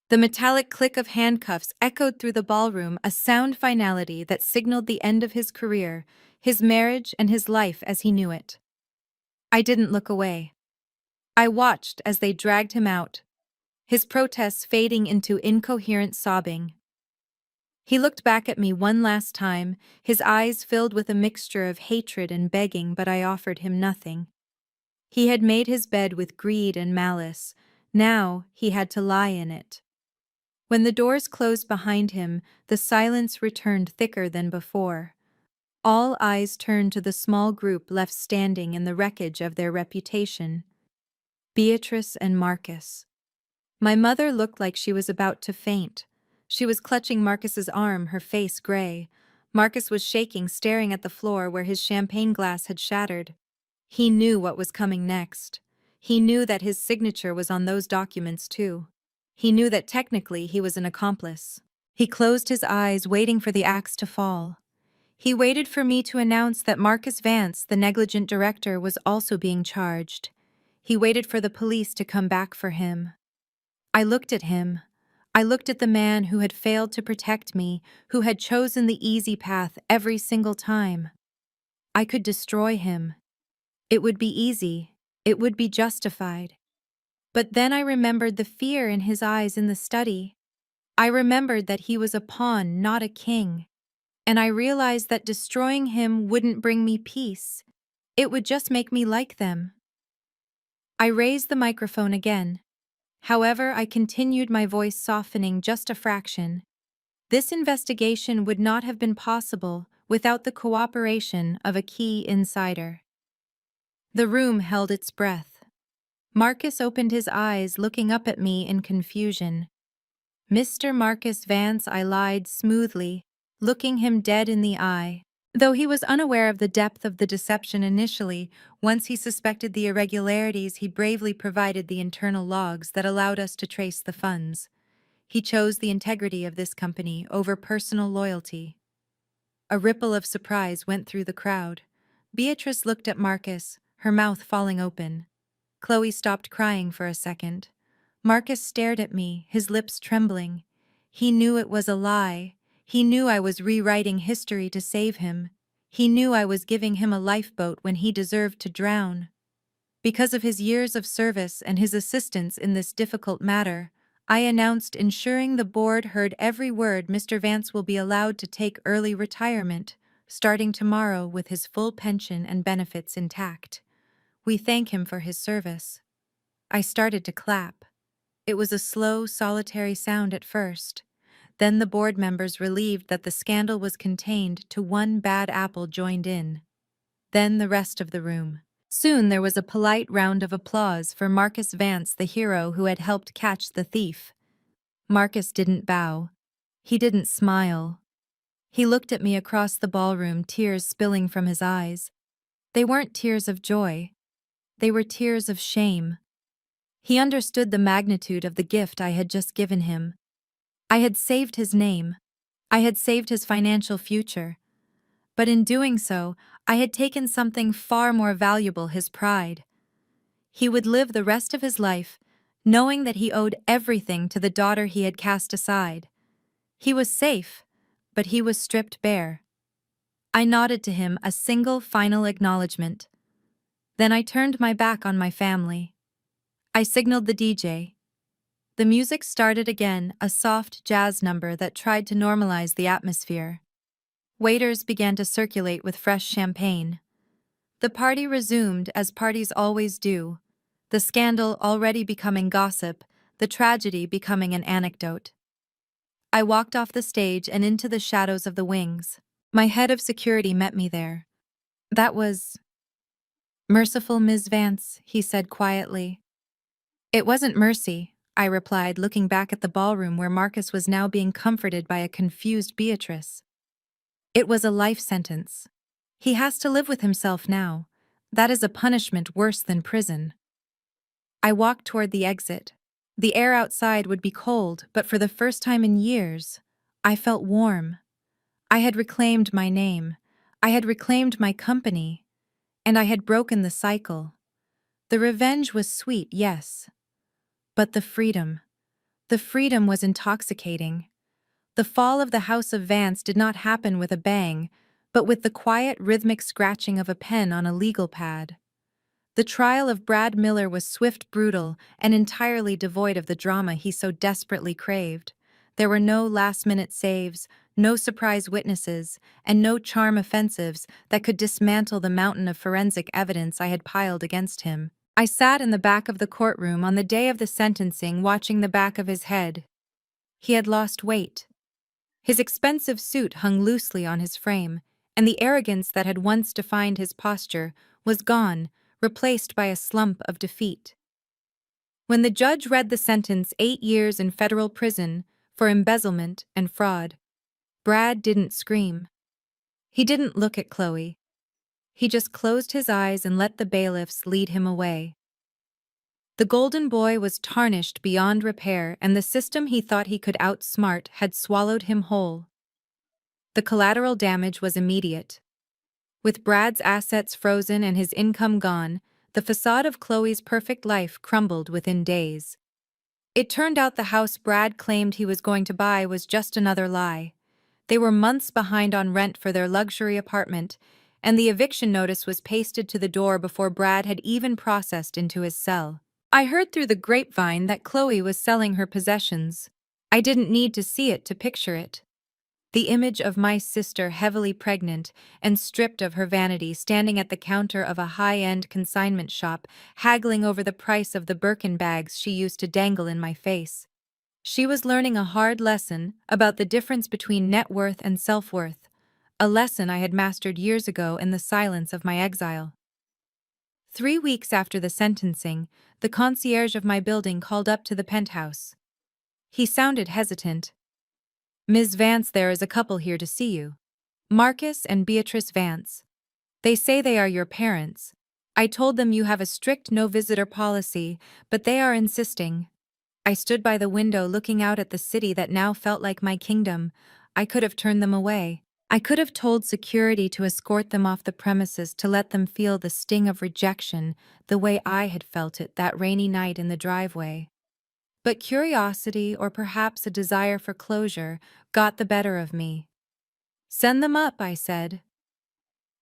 The metallic click of handcuffs echoed through the ballroom, a sound finality that signaled the end of his career, his marriage, and his life as he knew it. I didn't look away. I watched as they dragged him out, his protests fading into incoherent sobbing. He looked back at me one last time, his eyes filled with a mixture of hatred and begging, but I offered him nothing. He had made his bed with greed and malice. Now he had to lie in it. When the doors closed behind him, the silence returned thicker than before. All eyes turned to the small group left standing in the wreckage of their reputation. Beatrice and Marcus. My mother looked like she was about to faint. She was clutching Marcus's arm, her face gray. Marcus was shaking, staring at the floor where his champagne glass had shattered. He knew what was coming next. He knew that his signature was on those documents too. He knew that technically he was an accomplice. He closed his eyes, waiting for the axe to fall. He waited for me to announce that Marcus Vance, the negligent director, was also being charged. He waited for the police to come back for him. I looked at him. I looked at the man who had failed to protect me, who had chosen the easy path every single time. I could destroy him. It would be easy. It would be justified. But then I remembered the fear in his eyes in the study. I remembered that he was a pawn, not a king. And I realized that destroying him wouldn't bring me peace. It would just make me like them. I raised the microphone again. However, I continued, my voice softening just a fraction. This investigation would not have been possible without the cooperation of a key insider. The room held its breath. Marcus opened his eyes, looking up at me in confusion. Mr. Marcus Vance, I lied smoothly, looking him dead in the eye. Though he was unaware of the depth of the deception initially, once he suspected the irregularities, he bravely provided the internal logs that allowed us to trace the funds. He chose the integrity of this company over personal loyalty. A ripple of surprise went through the crowd. Beatrice looked at Marcus, her mouth falling open. Chloe stopped crying for a second. Marcus stared at me, his lips trembling. He knew it was a lie. He knew I was rewriting history to save him. He knew I was giving him a lifeboat when he deserved to drown. Because of his years of service and his assistance in this difficult matter, I announced, ensuring the board heard every word, Mr. Vance will be allowed to take early retirement, starting tomorrow with his full pension and benefits intact. We thank him for his service. I started to clap. It was a slow, solitary sound at first. Then the board members, relieved that the scandal was contained to one bad apple, joined in. Then the rest of the room. Soon there was a polite round of applause for Marcus Vance, the hero who had helped catch the thief. Marcus didn't bow. He didn't smile. He looked at me across the ballroom, tears spilling from his eyes. They weren't tears of joy. They were tears of shame. He understood the magnitude of the gift I had just given him. I had saved his name. I had saved his financial future. But in doing so, I had taken something far more valuable: his pride. He would live the rest of his life knowing that he owed everything to the daughter he had cast aside. He was safe, but he was stripped bare. I nodded to him a single final acknowledgement. Then I turned my back on my family. I signaled the DJ. The music started again, a soft jazz number that tried to normalize the atmosphere. Waiters began to circulate with fresh champagne. The party resumed as parties always do, the scandal already becoming gossip, the tragedy becoming an anecdote. I walked off the stage and into the shadows of the wings. My head of security met me there. "That was merciful, Ms. Vance," he said quietly. "It wasn't mercy," I replied, looking back at the ballroom where Marcus was now being comforted by a confused Beatrice. "It was a life sentence. He has to live with himself now. That is a punishment worse than prison." I walked toward the exit. The air outside would be cold, but for the first time in years, I felt warm. I had reclaimed my name. I had reclaimed my company. And I had broken the cycle. The revenge was sweet, yes. But the freedom was intoxicating. The fall of the House of Vance did not happen with a bang, but with the quiet, rhythmic scratching of a pen on a legal pad. The trial of Brad Miller was swift, brutal, and entirely devoid of the drama he so desperately craved. There were no last-minute saves, no surprise witnesses, and no charm offensives that could dismantle the mountain of forensic evidence I had piled against him. I sat in the back of the courtroom on the day of the sentencing, watching the back of his head. He had lost weight. His expensive suit hung loosely on his frame, and the arrogance that had once defined his posture was gone, replaced by a slump of defeat. When the judge read the sentence, 8 years in federal prison for embezzlement and fraud, Brad didn't scream. He didn't look at Chloe. He just closed his eyes and let the bailiffs lead him away. The golden boy was tarnished beyond repair, and the system he thought he could outsmart had swallowed him whole. The collateral damage was immediate. With Brad's assets frozen and his income gone, the facade of Chloe's perfect life crumbled within days. It turned out the house Brad claimed he was going to buy was just another lie. They were months behind on rent for their luxury apartment, and the eviction notice was pasted to the door before Brad had even processed into his cell. I heard through the grapevine that Chloe was selling her possessions. I didn't need to see it to picture it. The image of my sister, heavily pregnant and stripped of her vanity, standing at the counter of a high-end consignment shop, haggling over the price of the Birkin bags she used to dangle in my face. She was learning a hard lesson about the difference between net worth and self-worth, a lesson I had mastered years ago in the silence of my exile. 3 weeks after the sentencing, the concierge of my building called up to the penthouse. He sounded hesitant. "Ms. Vance, there is a couple here to see you. Marcus and Beatrice Vance. They say they are your parents. I told them you have a strict no-visitor policy, but they are insisting." I stood by the window looking out at the city that now felt like my kingdom. I could have turned them away. I could have told security to escort them off the premises, to let them feel the sting of rejection the way I had felt it that rainy night in the driveway. But curiosity, or perhaps a desire for closure, got the better of me. "Send them up," I said.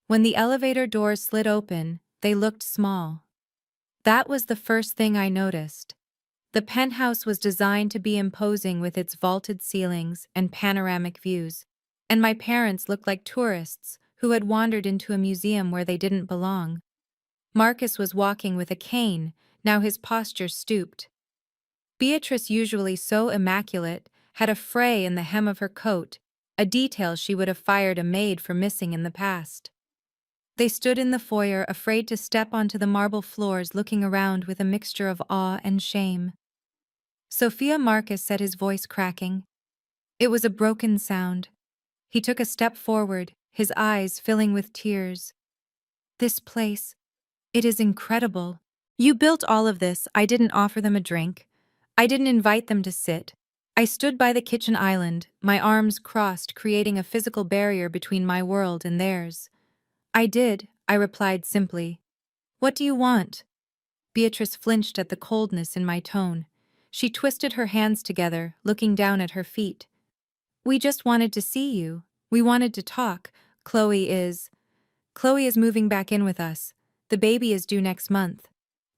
When the elevator doors slid open, they looked small. That was the first thing I noticed. The penthouse was designed to be imposing with its vaulted ceilings and panoramic views, and my parents looked like tourists who had wandered into a museum where they didn't belong. Marcus was walking with a cane, now his posture stooped. Beatrice, usually so immaculate, had a fray in the hem of her coat, a detail she would have fired a maid for missing in the past. They stood in the foyer, afraid to step onto the marble floors, looking around with a mixture of awe and shame. "Sophia," Marcus said, his voice cracking. It was a broken sound. He took a step forward, his eyes filling with tears. "This place, it is incredible. You built all of this." I didn't offer them a drink. I didn't invite them to sit. I stood by the kitchen island, my arms crossed, creating a physical barrier between my world and theirs. I did, I replied simply. What do you want? Beatrice flinched at the coldness in my tone. She twisted her hands together, looking down at her feet. We just wanted to see you. We wanted to talk. Chloe is moving back in with us. The baby is due next month.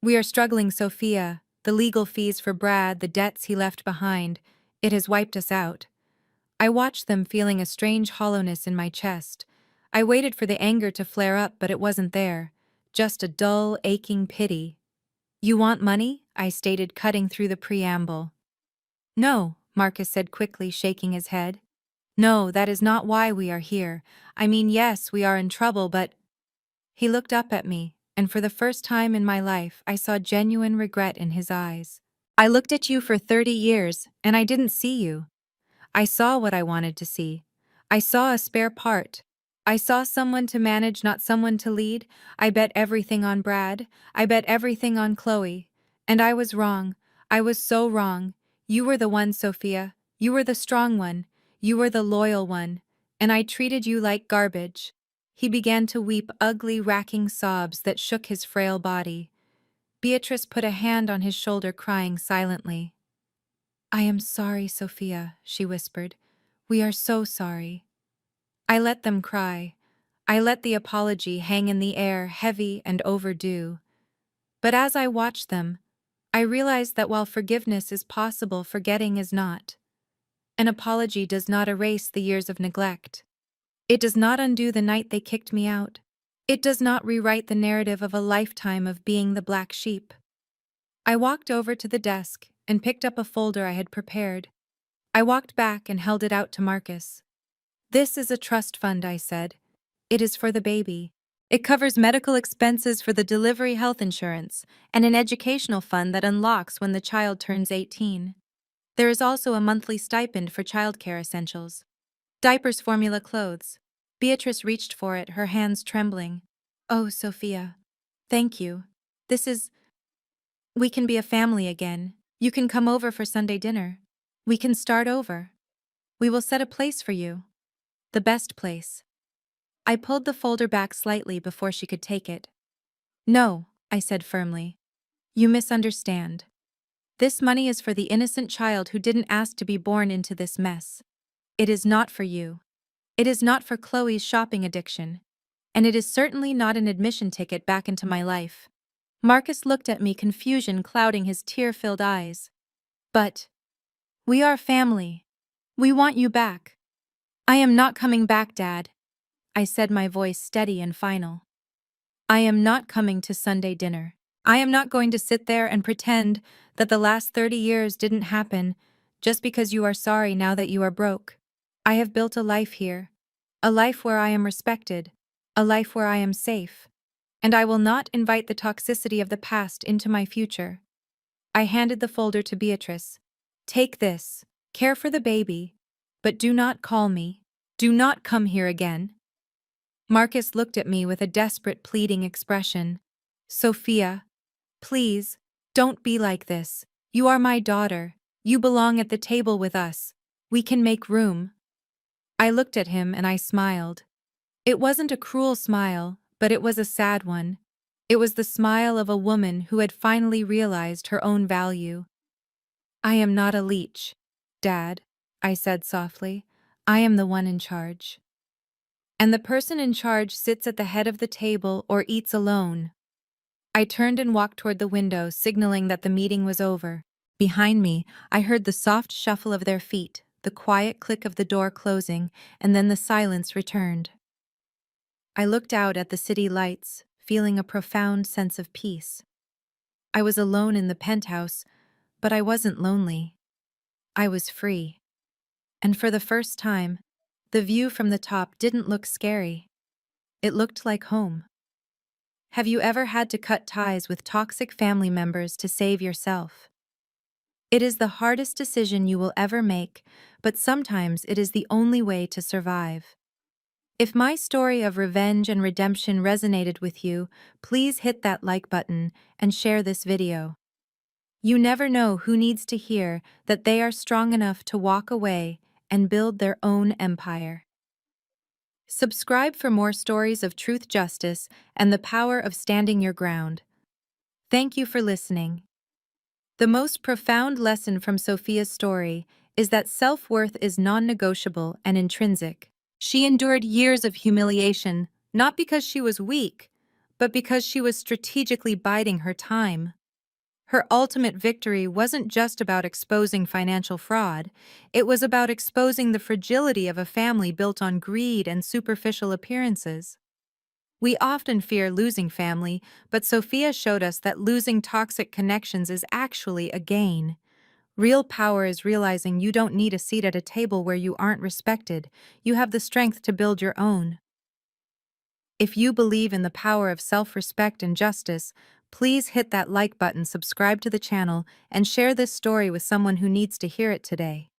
We are struggling, Sophia. The legal fees for Brad, the debts he left behind. It has wiped us out. I watched them, feeling a strange hollowness in my chest. I waited for the anger to flare up, but it wasn't there. Just a dull, aching pity. You want money? I stated, cutting through the preamble. No, Marcus said quickly, shaking his head. No, that is not why we are here. I mean, yes, we are in trouble, but… He looked up at me, and for the first time in my life, I saw genuine regret in his eyes. I looked at you for 30 years, and I didn't see you. I saw what I wanted to see. I saw a spare part. I saw someone to manage, not someone to lead. I bet everything on Brad. I bet everything on Chloe. And I was wrong. I was so wrong. You were the one, Sophia. You were the strong one. You were the loyal one. And I treated you like garbage. He began to weep ugly, racking sobs that shook his frail body. Beatrice put a hand on his shoulder, crying silently. I am sorry, Sophia, she whispered. We are so sorry. I let them cry. I let the apology hang in the air, heavy and overdue. But as I watched them, I realized that while forgiveness is possible, forgetting is not. An apology does not erase the years of neglect. It does not undo the night they kicked me out. It does not rewrite the narrative of a lifetime of being the black sheep. I walked over to the desk and picked up a folder I had prepared. I walked back and held it out to Marcus. This is a trust fund, I said. It is for the baby. It covers medical expenses for the delivery, health insurance, and an educational fund that unlocks when the child turns 18. There is also a monthly stipend for childcare essentials. Diapers, formula, clothes. Beatrice reached for it, her hands trembling. Oh, Sophia. Thank you. We can be a family again. You can come over for Sunday dinner. We can start over. We will set a place for you. The best place. I pulled the folder back slightly before she could take it. No, I said firmly. You misunderstand. This money is for the innocent child who didn't ask to be born into this mess. It is not for you. It is not for Chloe's shopping addiction. And it is certainly not an admission ticket back into my life. Marcus looked at me, confusion clouding his tear-filled eyes. But we are family. We want you back. I am not coming back, Dad. I said, my voice steady and final. I am not coming to Sunday dinner. I am not going to sit there and pretend that the last 30 years didn't happen just because you are sorry now that you are broke. I have built a life here. A life where I am respected. A life where I am safe. And I will not invite the toxicity of the past into my future. I handed the folder to Beatrice. Take this. Care for the baby. But do not call me. Do not come here again. Marcus looked at me with a desperate, pleading expression. Sophia, please, don't be like this. You are my daughter. You belong at the table with us. We can make room. I looked at him and I smiled. It wasn't a cruel smile, but it was a sad one. It was the smile of a woman who had finally realized her own value. I am not a leech, Dad, I said softly. I am the one in charge. And the person in charge sits at the head of the table or eats alone. I turned and walked toward the window, signaling that the meeting was over. Behind me, I heard the soft shuffle of their feet, the quiet click of the door closing, and then the silence returned. I looked out at the city lights, feeling a profound sense of peace. I was alone in the penthouse, but I wasn't lonely. I was free. And for the first time, the view from the top didn't look scary. It looked like home. Have you ever had to cut ties with toxic family members to save yourself? It is the hardest decision you will ever make, but sometimes it is the only way to survive. If my story of revenge and redemption resonated with you, please hit that like button and share this video. You never know who needs to hear that they are strong enough to walk away and build their own empire. Subscribe for more stories of truth, justice, and the power of standing your ground. Thank you for listening. The most profound lesson from Sophia's story is that self-worth is non-negotiable and intrinsic. She endured years of humiliation, not because she was weak, but because she was strategically biding her time. Her ultimate victory wasn't just about exposing financial fraud, it was about exposing the fragility of a family built on greed and superficial appearances. We often fear losing family, but Sophia showed us that losing toxic connections is actually a gain. Real power is realizing you don't need a seat at a table where you aren't respected, you have the strength to build your own. If you believe in the power of self-respect and justice, please hit that like button, subscribe to the channel, and share this story with someone who needs to hear it today.